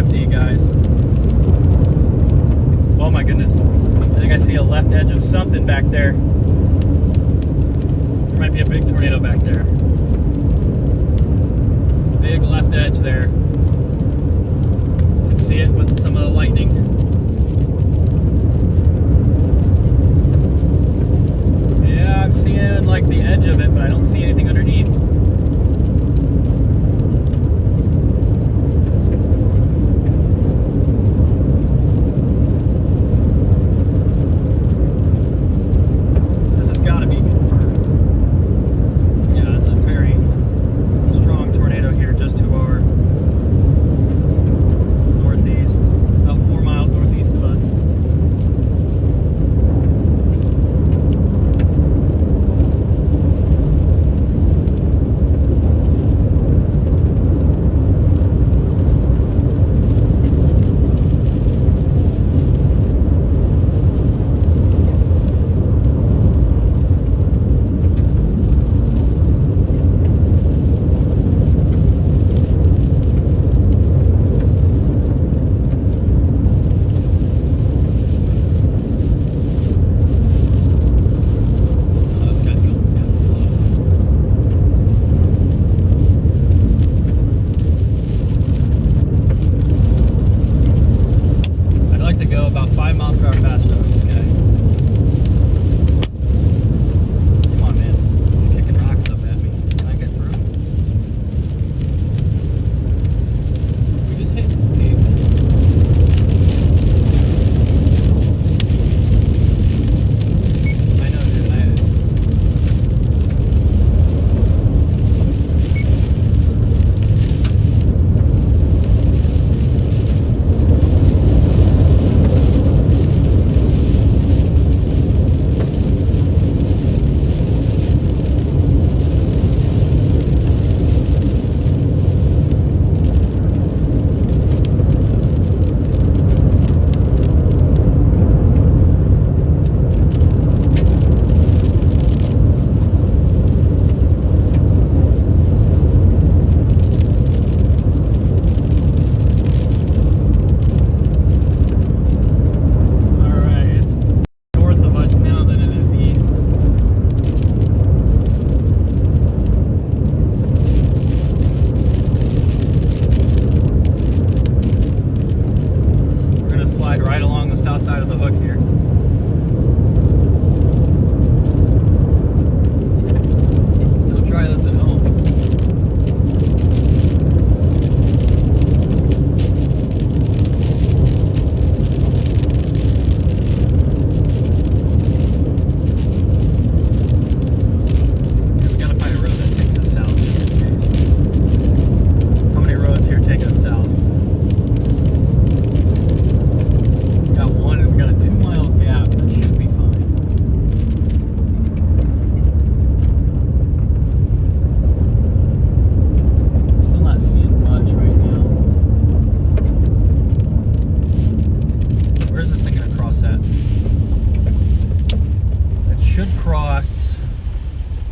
hefty, guys. Oh my goodness. I think I see a left edge of something back there. There might be a big tornado back there. Big left edge there. You can see it with some of the lightning. Yeah, I'm seeing like the edge of it, but I don't see anything underneath.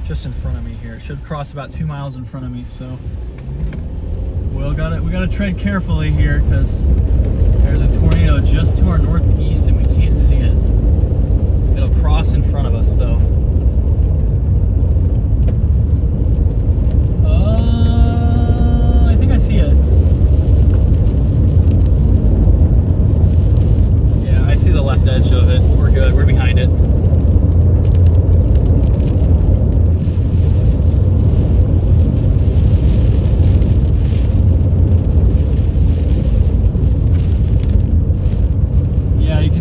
Just in front of me here. It should cross about 2 miles in front of me, so we gotta tread carefully here because there's a tornado just to our northeast and we can't see it. It'll cross in front of us though. I think I see it. Yeah, I see the left edge of it. We're good. We're behind it.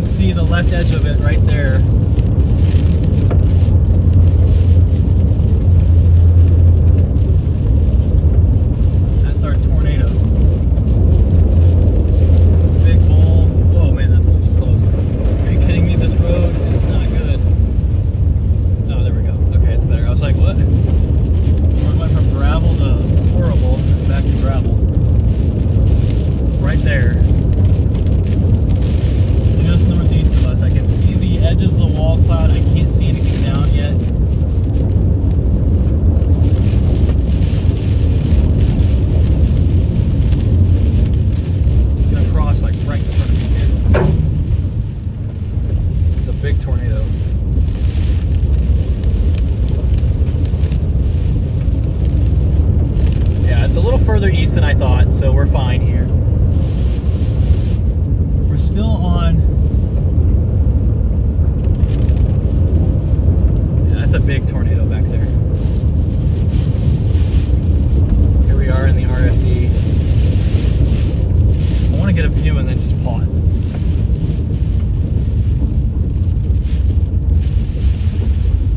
See the left edge of it right there. That's our tornado. Big bowl. Oh man, that bowl was close. Are you kidding me? This road is not good. Oh, there we go. Okay, it's better. I was like, what? The road went from gravel to horrible and back to gravel. It's right there. Just northeast of us. I can see the edge of the wall just pause.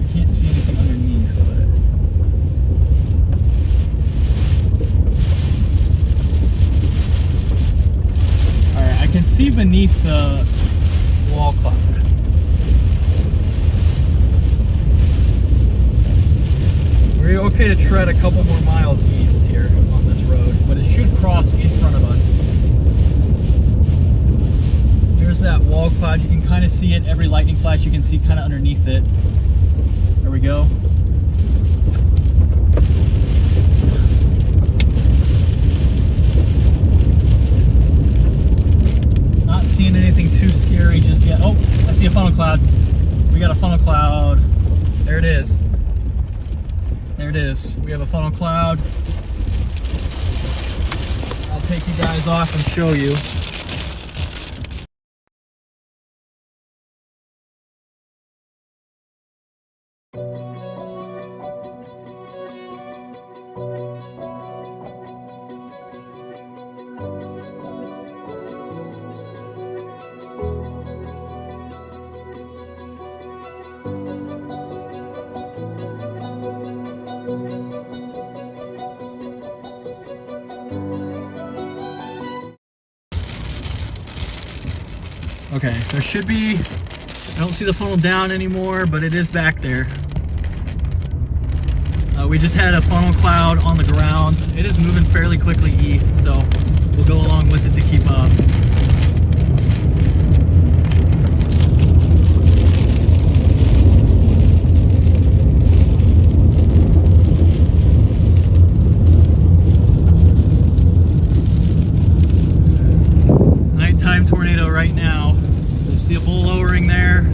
I can't see anything underneath of it. Alright, I can see beneath the wall cloud. We're okay to tread a couple more miles east here on this road, but it should cross in front of us. There's that wall cloud. You can kind of see it. Every lightning flash you can see kind of underneath it. There we go. Not seeing anything too scary just yet. Oh, I see a funnel cloud. We got a funnel cloud. There it is. There it is. We have a funnel cloud. I'll take you guys off and show you. Okay, there should be, I don't see the funnel down anymore, but it is back there. We just had a funnel cloud on the ground. It is moving fairly quickly east, so we'll go along with it to keep up. Nighttime tornado right now. You see a bull lowering there.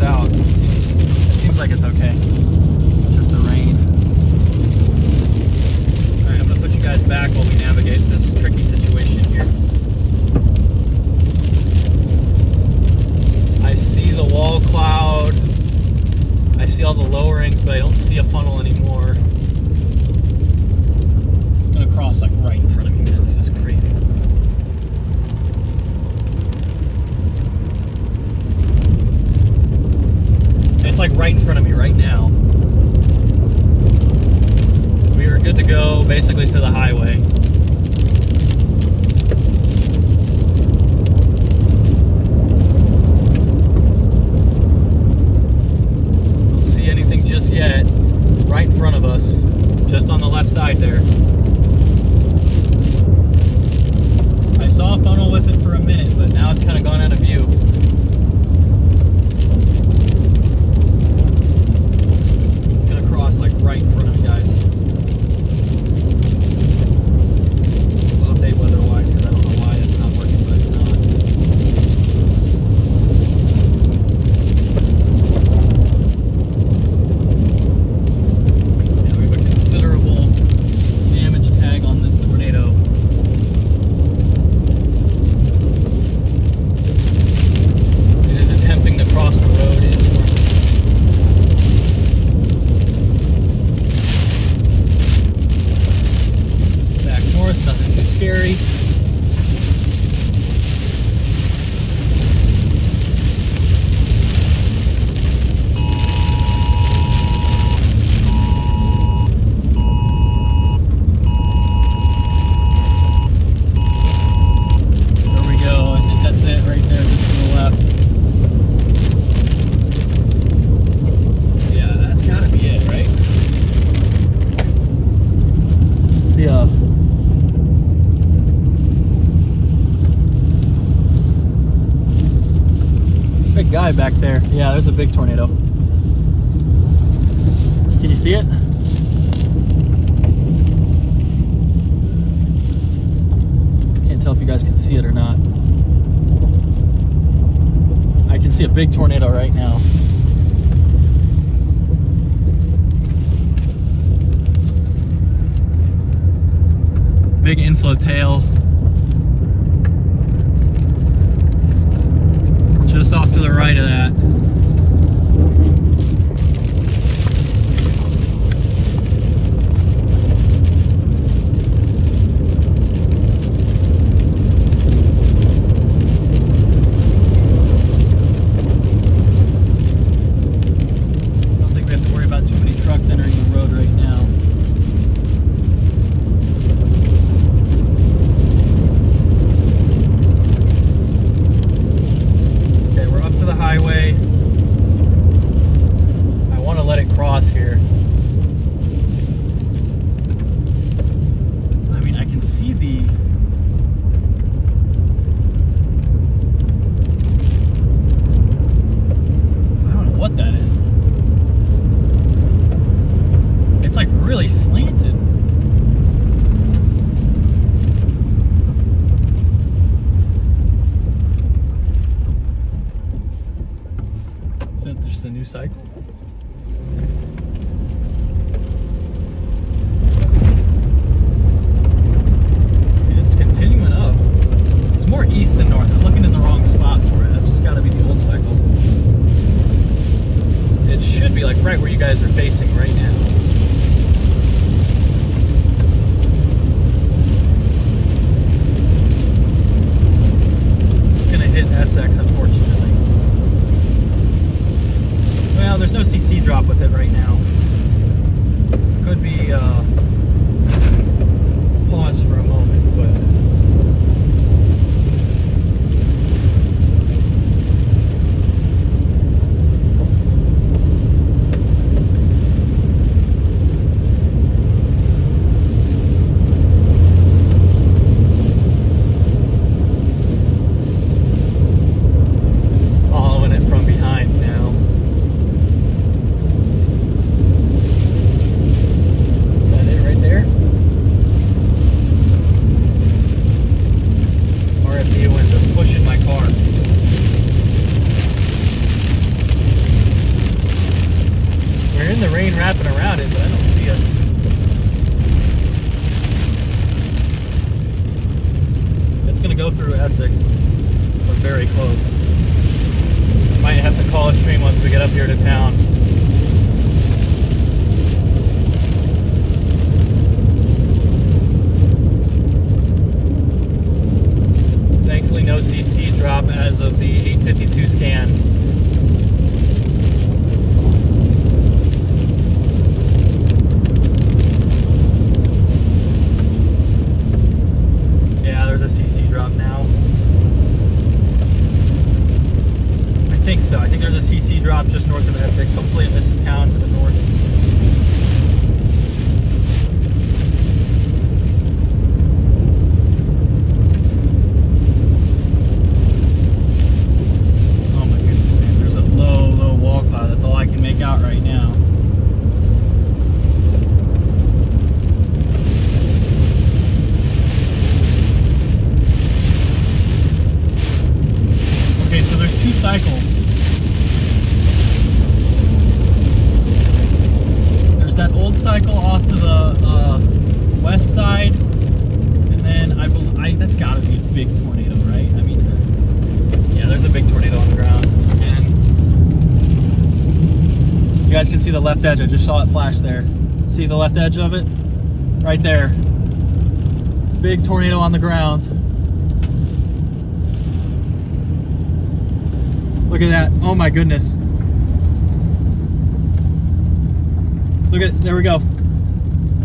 Out. It seems like it's okay. It's just the rain. Alright, I'm going to put you guys back while we navigate this tricky situation here. I see the wall cloud. I see all the lowerings, but I don't see a funnel anymore. I'm going to cross like right in front of me, man. This is crazy. It's like right in front of me right now. We are good to go basically to the highway. Don't see anything just yet. Right in front of us, just on the left side there. I saw a funnel with it for a minute, but now it's kind of gone out of view. Like right in front of you guys. We'll update weather-wise because I don't know why it's not working, but it's not. Yeah, we have a considerable damage tag on this tornado. It is attempting to cross the road in front of me. Nothing too scary. There we go. I think that's it right there, just to the left. Yeah, that's gotta be it, right? See a big guy back there. Yeah, there's a big tornado. Can you see it? Can't tell if you guys can see it or not. I can see a big tornado right now. Big inflow tail. Just off to the right of that. right where you guys are facing right now. It's gonna hit Essex, unfortunately. Well, there's no CC drop with it right now. Could be pause for a moment, but following it from behind now. Is that it right there? RFD window pushing my car. We're in the rain wrapping around it, but I don't see it. It's going to go through Essex. We're very close. Might have to call a stream once we get up here to town. Thankfully, no CC drop as of the 8:52 scan. Yeah, there's a CC drop now. I think so. I think there's a CC drop just north of Essex. Hopefully, it misses town to the north. Out right now. Okay, so there's two cycles. There's that old cycle off to the west side, and then I that's got to be a big tornado, right? I mean, yeah, there's a big tornado on the ground. You guys can see the left edge. I just saw it flash there. See the left edge of it? Right there. Big tornado on the ground. Look at that. Oh my goodness. Look at, there we go.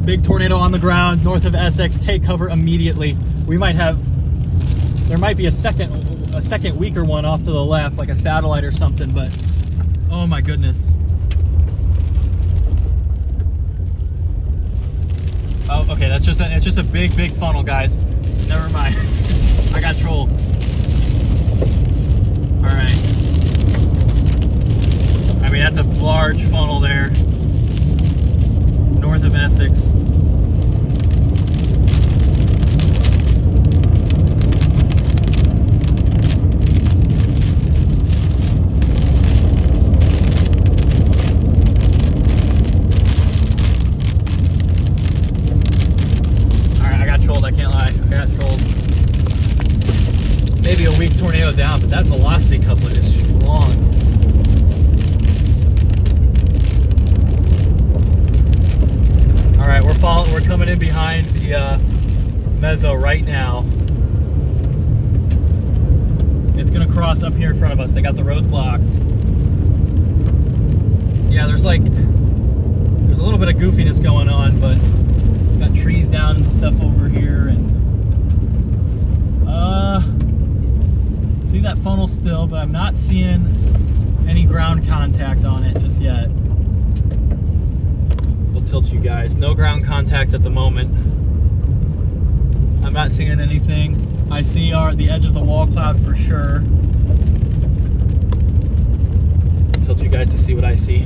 Big tornado on the ground north of Essex. Take cover immediately. We might have, there might be a second weaker one off to the left, like a satellite or something, but oh my goodness. Oh, okay, it's just a big funnel, guys. Never mind. I got trolled. All right. I mean, that's a large funnel there, north of Essex. Maybe a weak tornado down, but that velocity coupler is strong. All right, we're coming in behind the mezzo right now. It's gonna cross up here in front of us. They got the roads blocked. Yeah, there's a little bit of goofiness going on, but got trees down and stuff over here, and see that funnel still, but I'm not seeing any ground contact on it just yet. We'll tilt you guys. No ground contact at the moment. I'm not seeing anything. I see the edge of the wall cloud for sure. Tilt you guys to see what I see.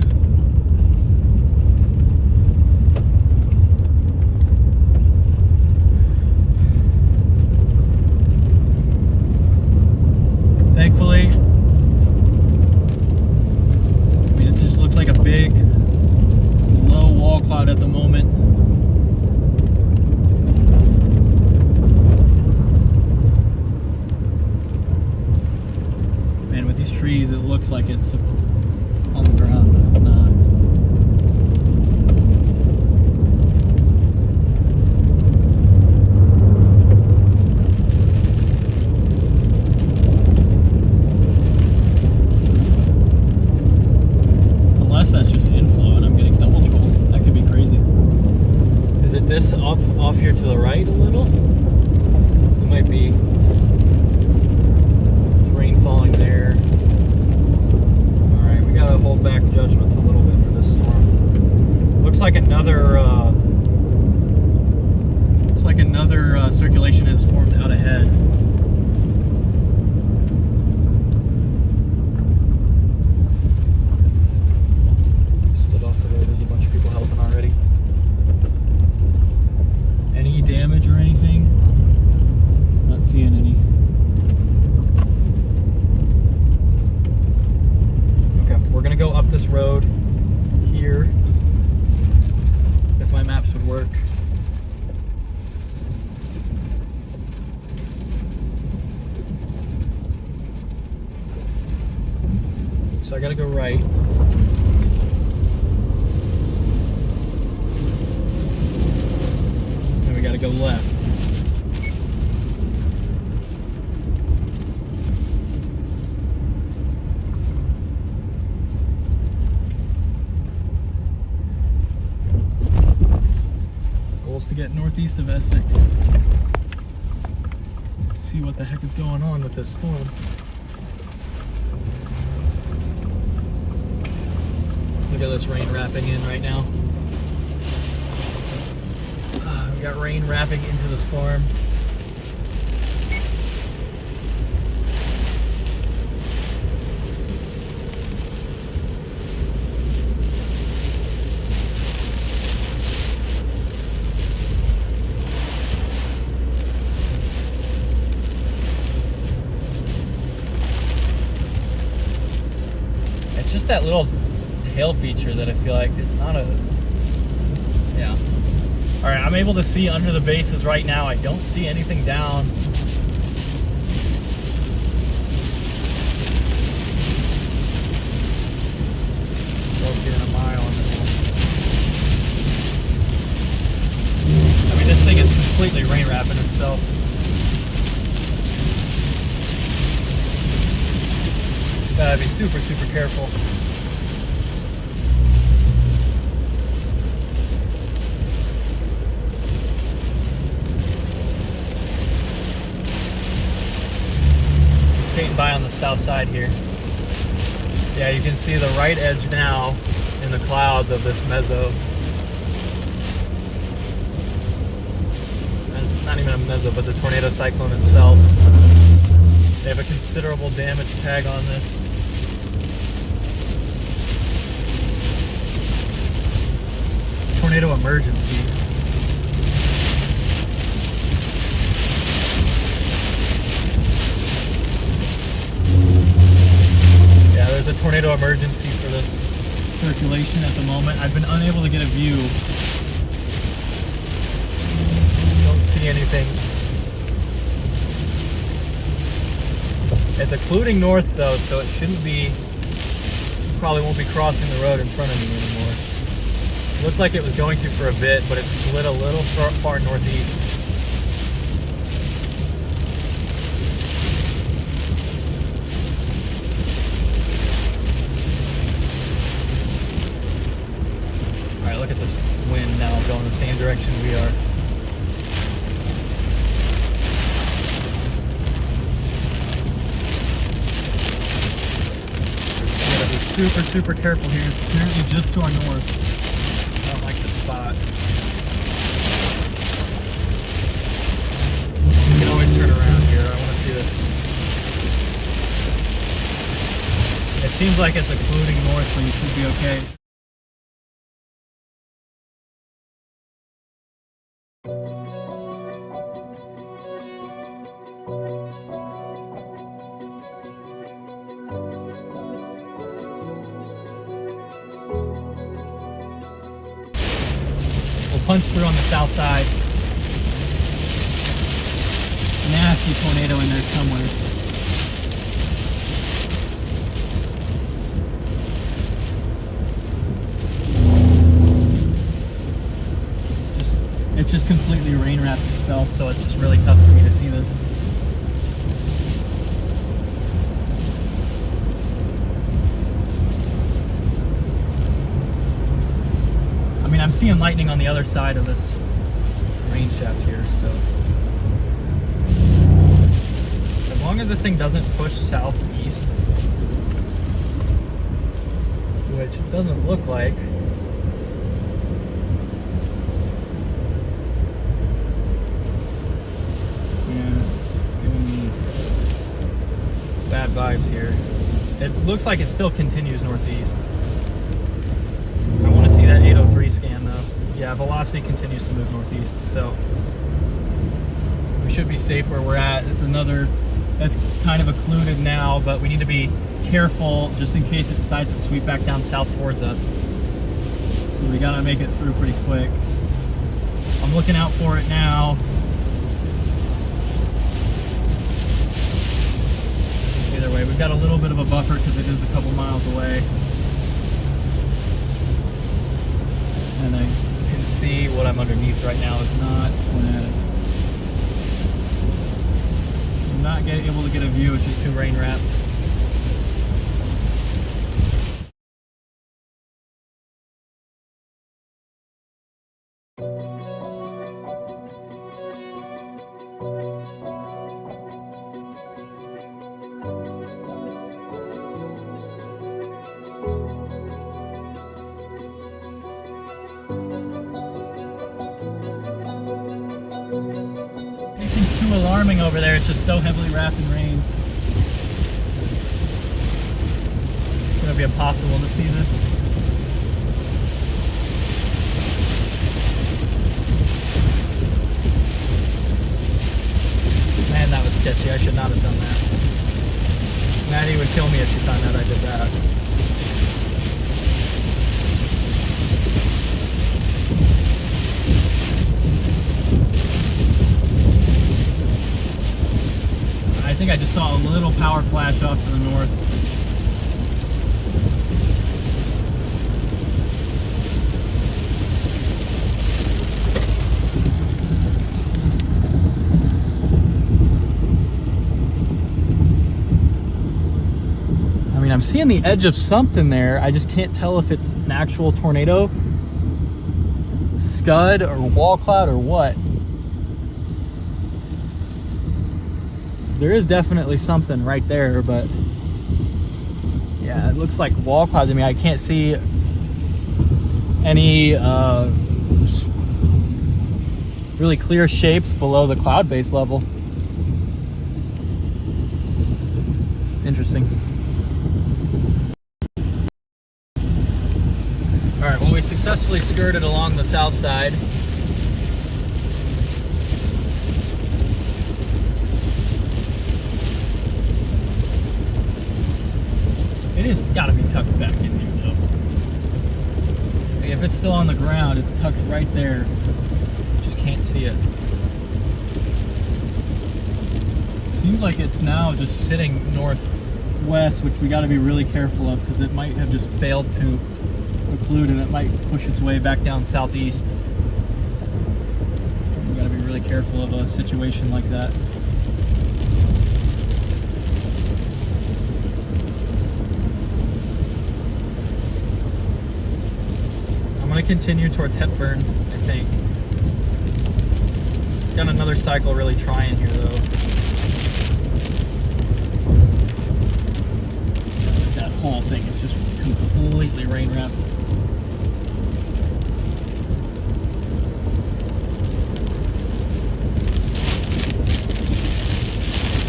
Thankfully, I mean, it just looks like a big, low wall cloud at the moment. Man, with these trees, it looks like it's on the ground, but it's not. like another circulation has formed out ahead. Stood off the road. There's a bunch of people helping already. Any damage or anything? Not seeing any. Okay, we're gonna go up this road here. If my maps would work. So I gotta go right. And we gotta go left. Goal is to get northeast of Essex. See what the heck is going on with this storm. Look at this rain wrapping in right now. We got rain wrapping into the storm. It's just that little tail feature that I feel like it's not a, yeah. All right, I'm able to see under the bases right now. I don't see anything down. Here in a mile on this one. I mean, this thing is completely rain wrapping itself. Gotta be super, super careful. Skating by on the south side here. Yeah, you can see the right edge now in the clouds of this mezzo. Not even a mezzo, but the tornado cyclone itself. They have a considerable damage tag on this. Tornado emergency. There's a tornado emergency for this circulation at the moment. I've been unable to get a view. Don't see anything. It's occluding north though, so it shouldn't be, probably won't be crossing the road in front of me anymore. It looked like it was going to for a bit, but it slid a little far northeast. Look at this wind now going the same direction we are. Gotta be super, super careful here. It's apparently just to our north. I don't like this spot. You can always turn around here. I want to see this. It seems like it's occluding north, so you should be okay. Punch through on the south side. Nasty tornado in there somewhere. It just completely rain wrapped itself, so it's just really tough for me to see this. I mean, I'm seeing lightning on the other side of this rain shaft here, so as long as this thing doesn't push southeast, which it doesn't look like, vibes here. It looks like it still continues northeast. I want to see that 803 scan though. Yeah, velocity continues to move northeast, so we should be safe where we're at. It's another that's kind of occluded now, but we need to be careful just in case it decides to sweep back down south towards us. So we gotta make it through pretty quick. I'm looking out for it now. Either way, we've got a little bit of a buffer because it is a couple miles away. And I can see what I'm underneath right now is not tornadic. I'm not able to get a view, it's just too rain wrapped. Too alarming over there, it's just so heavily wrapped in rain. It's gonna be impossible to see this. Man, that was sketchy. I should not have done that. Maddie would kill me if she found out I did that. I think I just saw a little power flash off to the north. I mean, I'm seeing the edge of something there. I just can't tell if it's an actual tornado, scud, or wall cloud, or what. There is definitely something right there, but yeah, it looks like wall clouds. I mean, I can't see any really clear shapes below the cloud base level. Interesting. All right, well, we successfully skirted along the south side. It's got to be tucked back in here though. If it's still on the ground, it's tucked right there. Just can't see it. Seems like it's now just sitting northwest, which we got to be really careful of because it might have just failed to occlude and it might push its way back down southeast. We got to be really careful of a situation like that. I'm going to continue towards Hepburn, I think. Got another cycle really trying here though. That whole thing is just completely rain wrapped.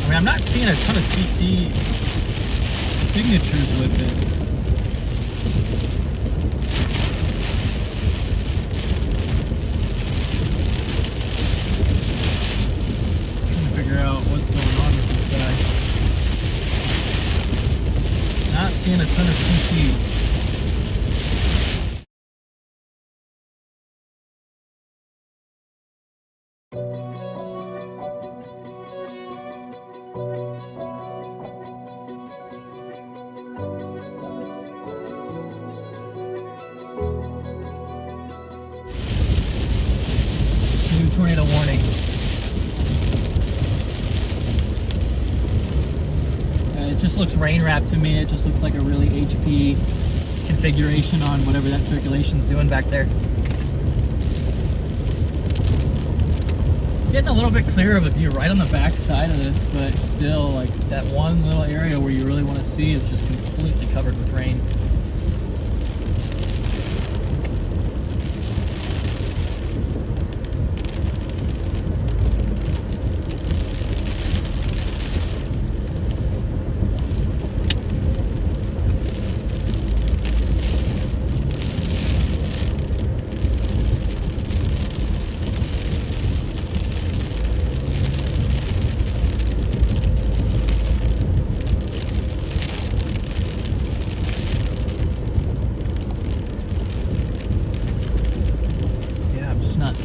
I mean, I'm not seeing a ton of CC signatures with it. Seeing a ton of CC. New tornado warning. It just looks rain wrapped to me. It just looks like a really HP configuration on whatever that circulation's doing back there. Getting a little bit clearer of a view right on the back side of this, but still, like, that one little area where you really want to see is just completely covered with rain.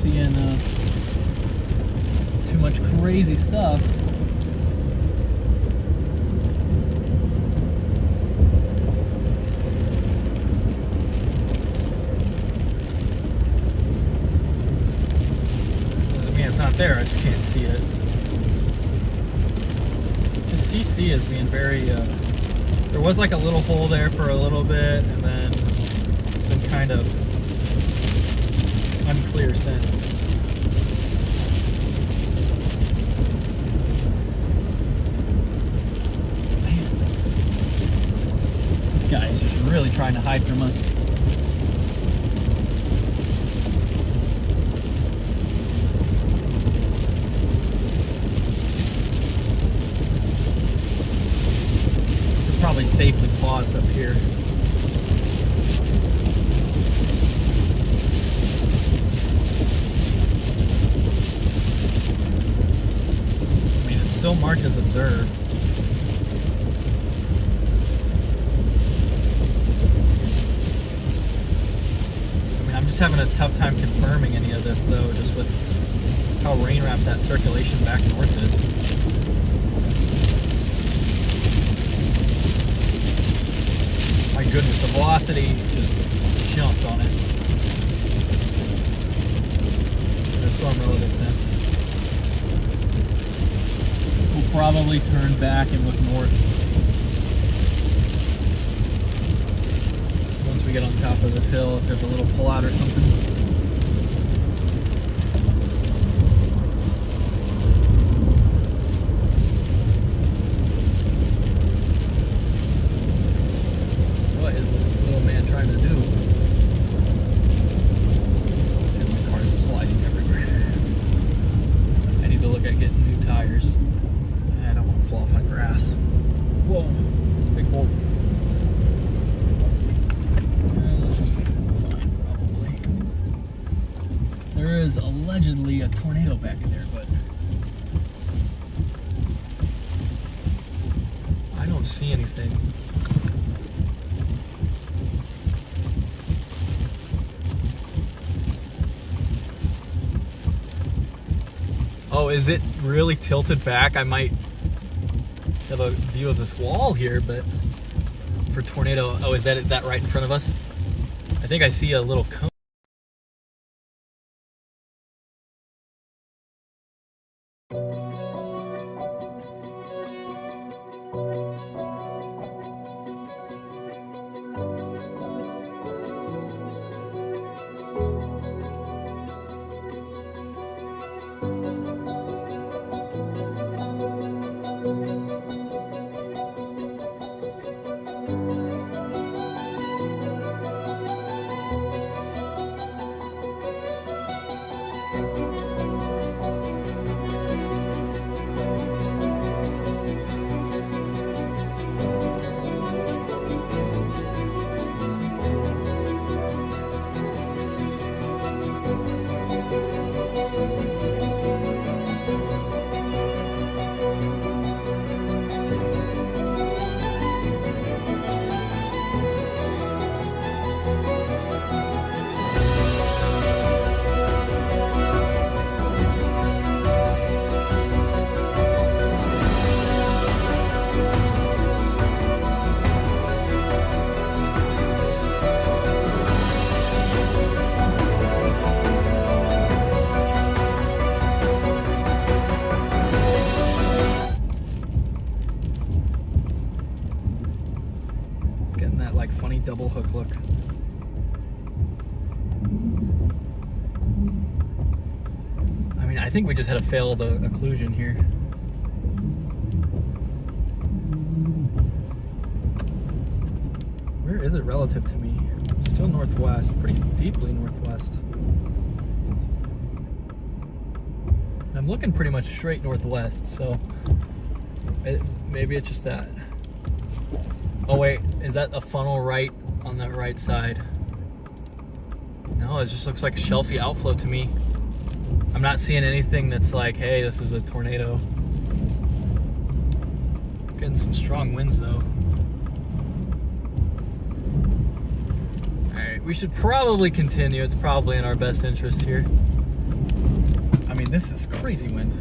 seeing too much crazy stuff. Doesn't mean it's not there, I just can't see it. Just CC as being very, there was like a little hole there for a little bit, and then it's been kind of unclear since. Man, this guy is just really trying to hide from us. Probably safely pause up here. I mean, it's still marked as observed. I mean, I'm just having a tough time confirming any of this, though, just with how rain-wrapped that circulation back north is. My goodness, the velocity just jumped on it. In a storm relative sense. We'll probably turn back and look north once we get on top of this hill, if there's a little pullout or something. Allegedly a tornado back in there, but I don't see anything. Oh, is it really tilted back? I might have a view of this wall here, but for tornado, oh, is that right in front of us? I think I see a little cone. Double hook look. I mean, I think we just had a fail of the occlusion here. Where is it relative to me? Still northwest, pretty deeply northwest. And I'm looking pretty much straight northwest, so maybe it's just that. Oh wait, is that a funnel right on that right side? No, it just looks like a shelfy outflow to me. I'm not seeing anything that's like, hey, this is a tornado. Getting some strong winds though. Alright, we should probably continue. It's probably in our best interest here. this is crazy wind.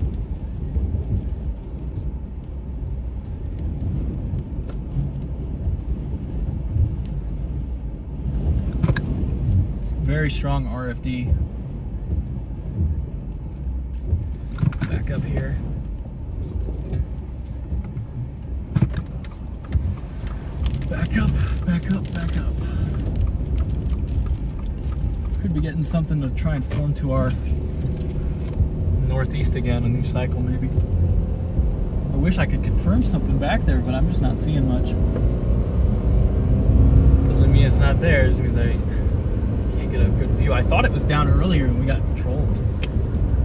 Very strong RFD. Back up here. Back up, back up, back up. Could be getting something to try and form to our northeast again, a new cycle maybe. I wish I could confirm something back there, but I'm just not seeing much. Doesn't mean it's not there, it means I can't get a good view. I thought it was down earlier and we got trolled.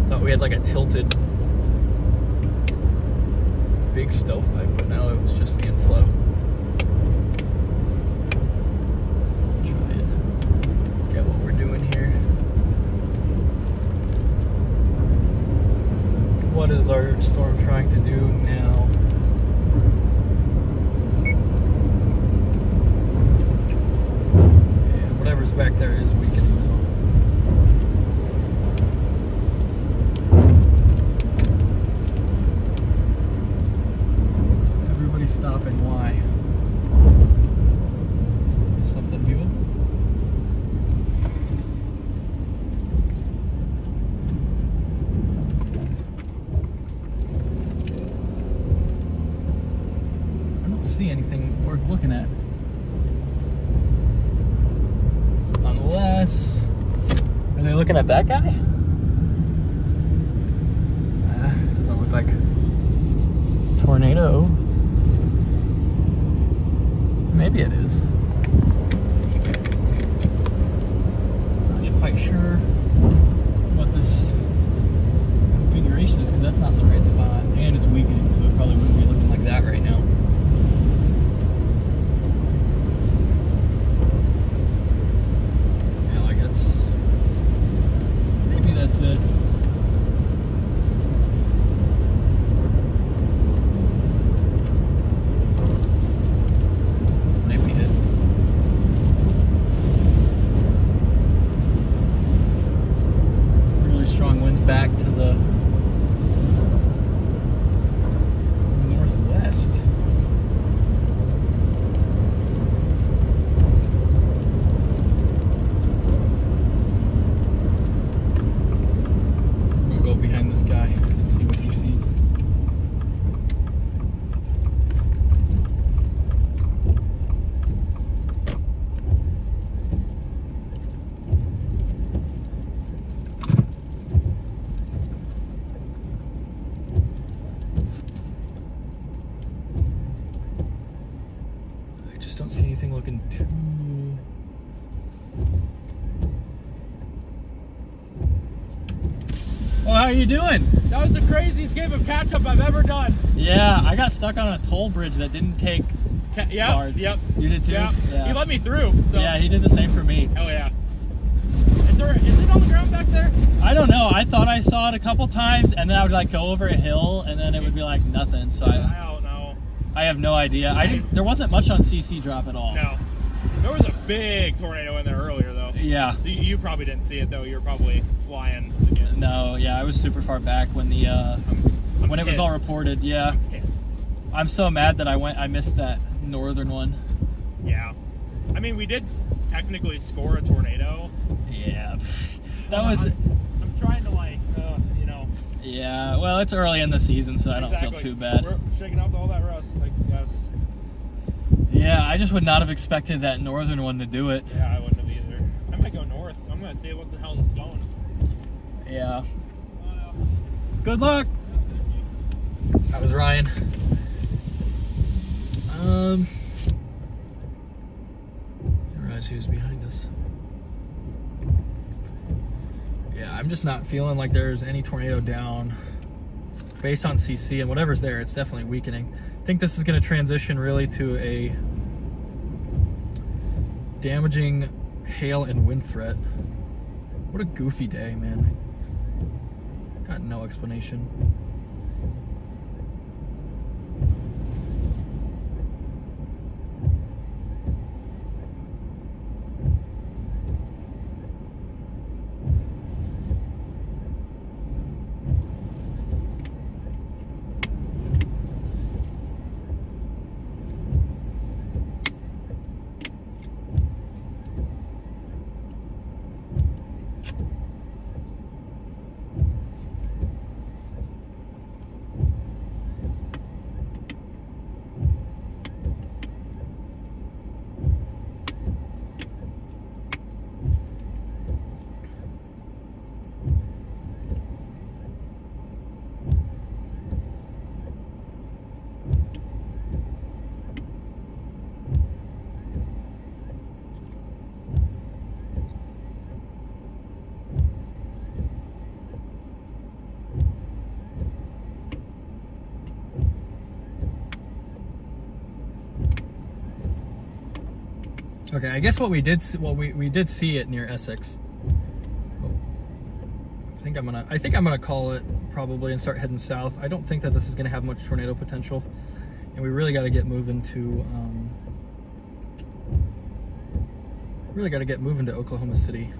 Thought we had like a tilted big stovepipe, but now it was just the inflow. Try and get what we're doing here. What is our storm trying to do now? Yeah, whatever's back there is weakening now. Everybody's stopping. Why? Is something viewable? See anything worth looking at, unless are they looking at that guy? Doesn't look like tornado. Maybe it is. Not quite sure what this configuration is because that's not in the right spot, and it's weakening, so it probably wouldn't be looking like that right now. That's it. Maybe it. Really strong winds back to the northwest. Behind this guy, see what he sees. I just don't see anything looking too... Well, how are you doing? That was the craziest game of catch-up I've ever done. Yeah, I got stuck on a toll bridge that didn't take cards. Yep. You did too? Yep. Yeah. He let me through. So. Yeah, he did the same for me. Oh yeah. Is it on the ground back there? I don't know. I thought I saw it a couple times, and then I would like go over a hill, and then it would be like nothing. So I don't know. I have no idea. There wasn't much on CC drop at all. No. There was a big tornado in there earlier though. Yeah. You probably didn't see it though. You were probably flying again. No, yeah, I was super far back when the when it was all reported. Yeah. I'm pissed. I'm so mad that I missed that northern one. Yeah. I mean, we did technically score a tornado. Yeah. That was. I'm trying to like, you know. Yeah. Well, it's early in the season, so I don't feel too bad. We're shaking off all that rust, I guess. Yeah, I just would not have expected that northern one to do it. Yeah, I wouldn't have either. I might go north. I'm gonna see what the hell is going. Yeah. Good luck. That was Ryan. I didn't realize he was behind us. Yeah, I'm just not feeling like there's any tornado down. Based on CC and whatever's there, it's definitely weakening. I think this is going to transition really to a damaging hail and wind threat. What a goofy day, man. Got no explanation. Okay, I guess what we did see it near Essex. I think I'm gonna call it probably and start heading south. I don't think that this is gonna have much tornado potential, and we really got to get moving to Oklahoma City.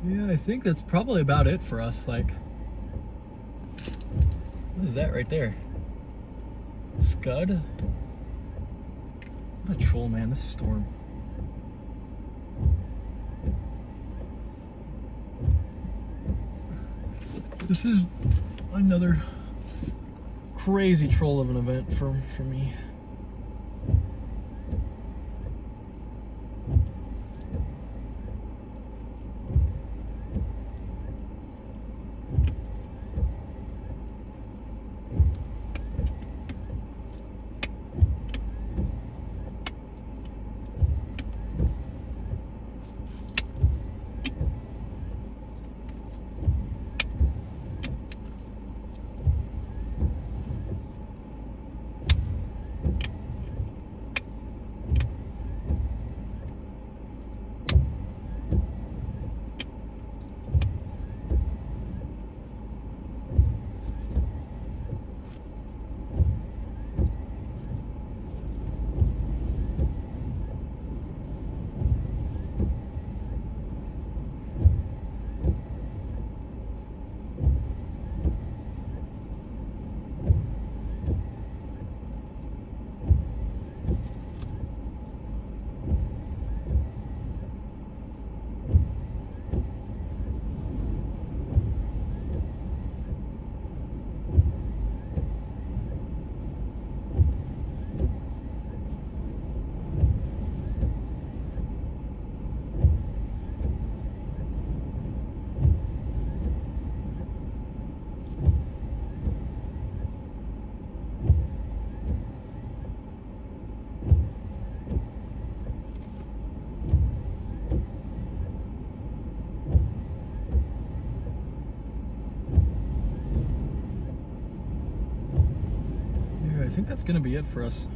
Yeah, I think that's probably about it for us. Like, what is that right there? Scud? What a troll, man, this storm. This is another crazy troll of an event for me. I think that's gonna be it for us.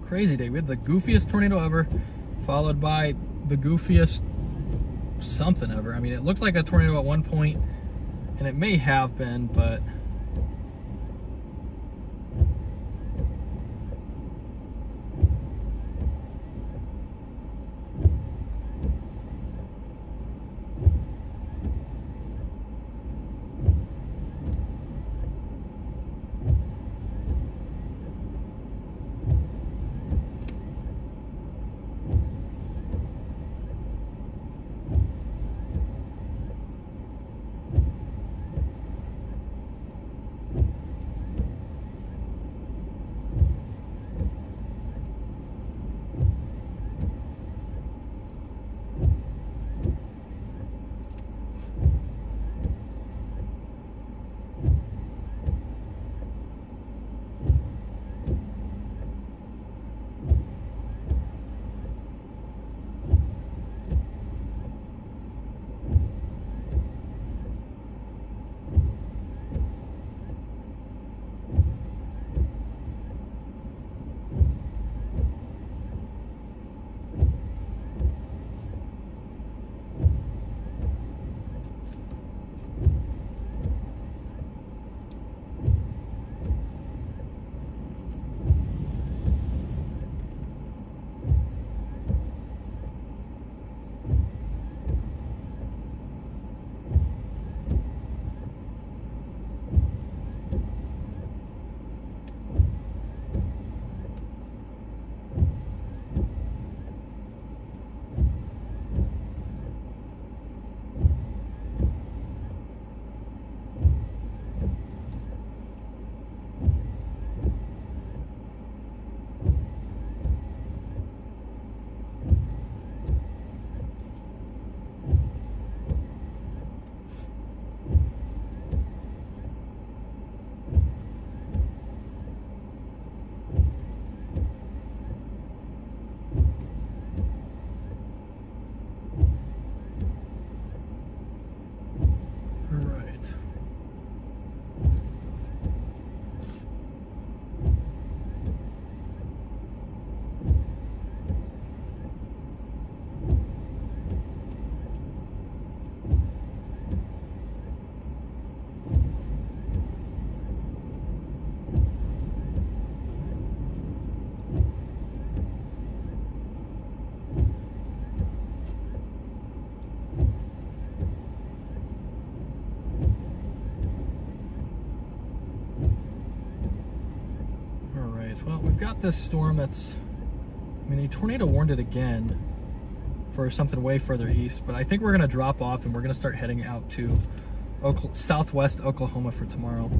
Crazy day. We had the goofiest tornado ever, followed by the goofiest something ever. I mean, it looked like a tornado at one point, and it may have been, but right, well, we've got this storm that's, I mean, the tornado warned it again for something way further east, but I think we're going to drop off and we're going to start heading out to southwest Oklahoma for tomorrow.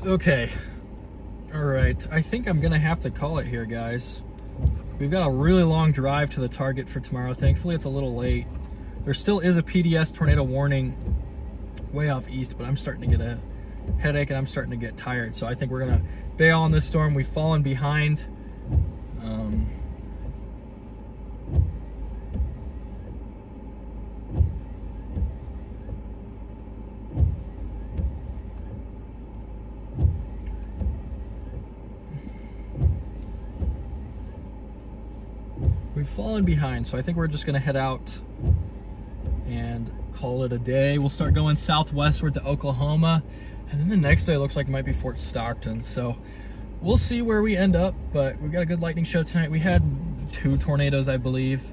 Okay. All right. I think I'm going to have to call it here, guys. We've got a really long drive to the target for tomorrow. Thankfully, it's a little late. There still is a PDS tornado warning way off east, but I'm starting to get a headache and I'm starting to get tired. So I think we're going to bail on this storm. We've fallen behind. We've fallen behind, so I think we're just going to head out and call it a day. We'll start going southwestward to Oklahoma, and then the next day looks like it might be Fort Stockton. So we'll see where we end up, but we've got a good lightning show tonight. We had 2 tornadoes, I believe.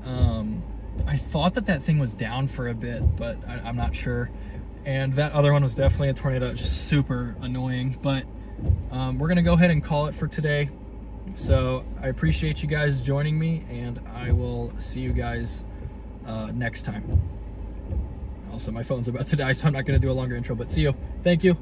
I thought that thing was down for a bit, but I'm not sure. And that other one was definitely a tornado, just super annoying. But we're going to go ahead and call it for today. So I appreciate you guys joining me, and I will see you guys next time. Also, my phone's about to die, so I'm not going to do a longer intro, but see you. Thank you.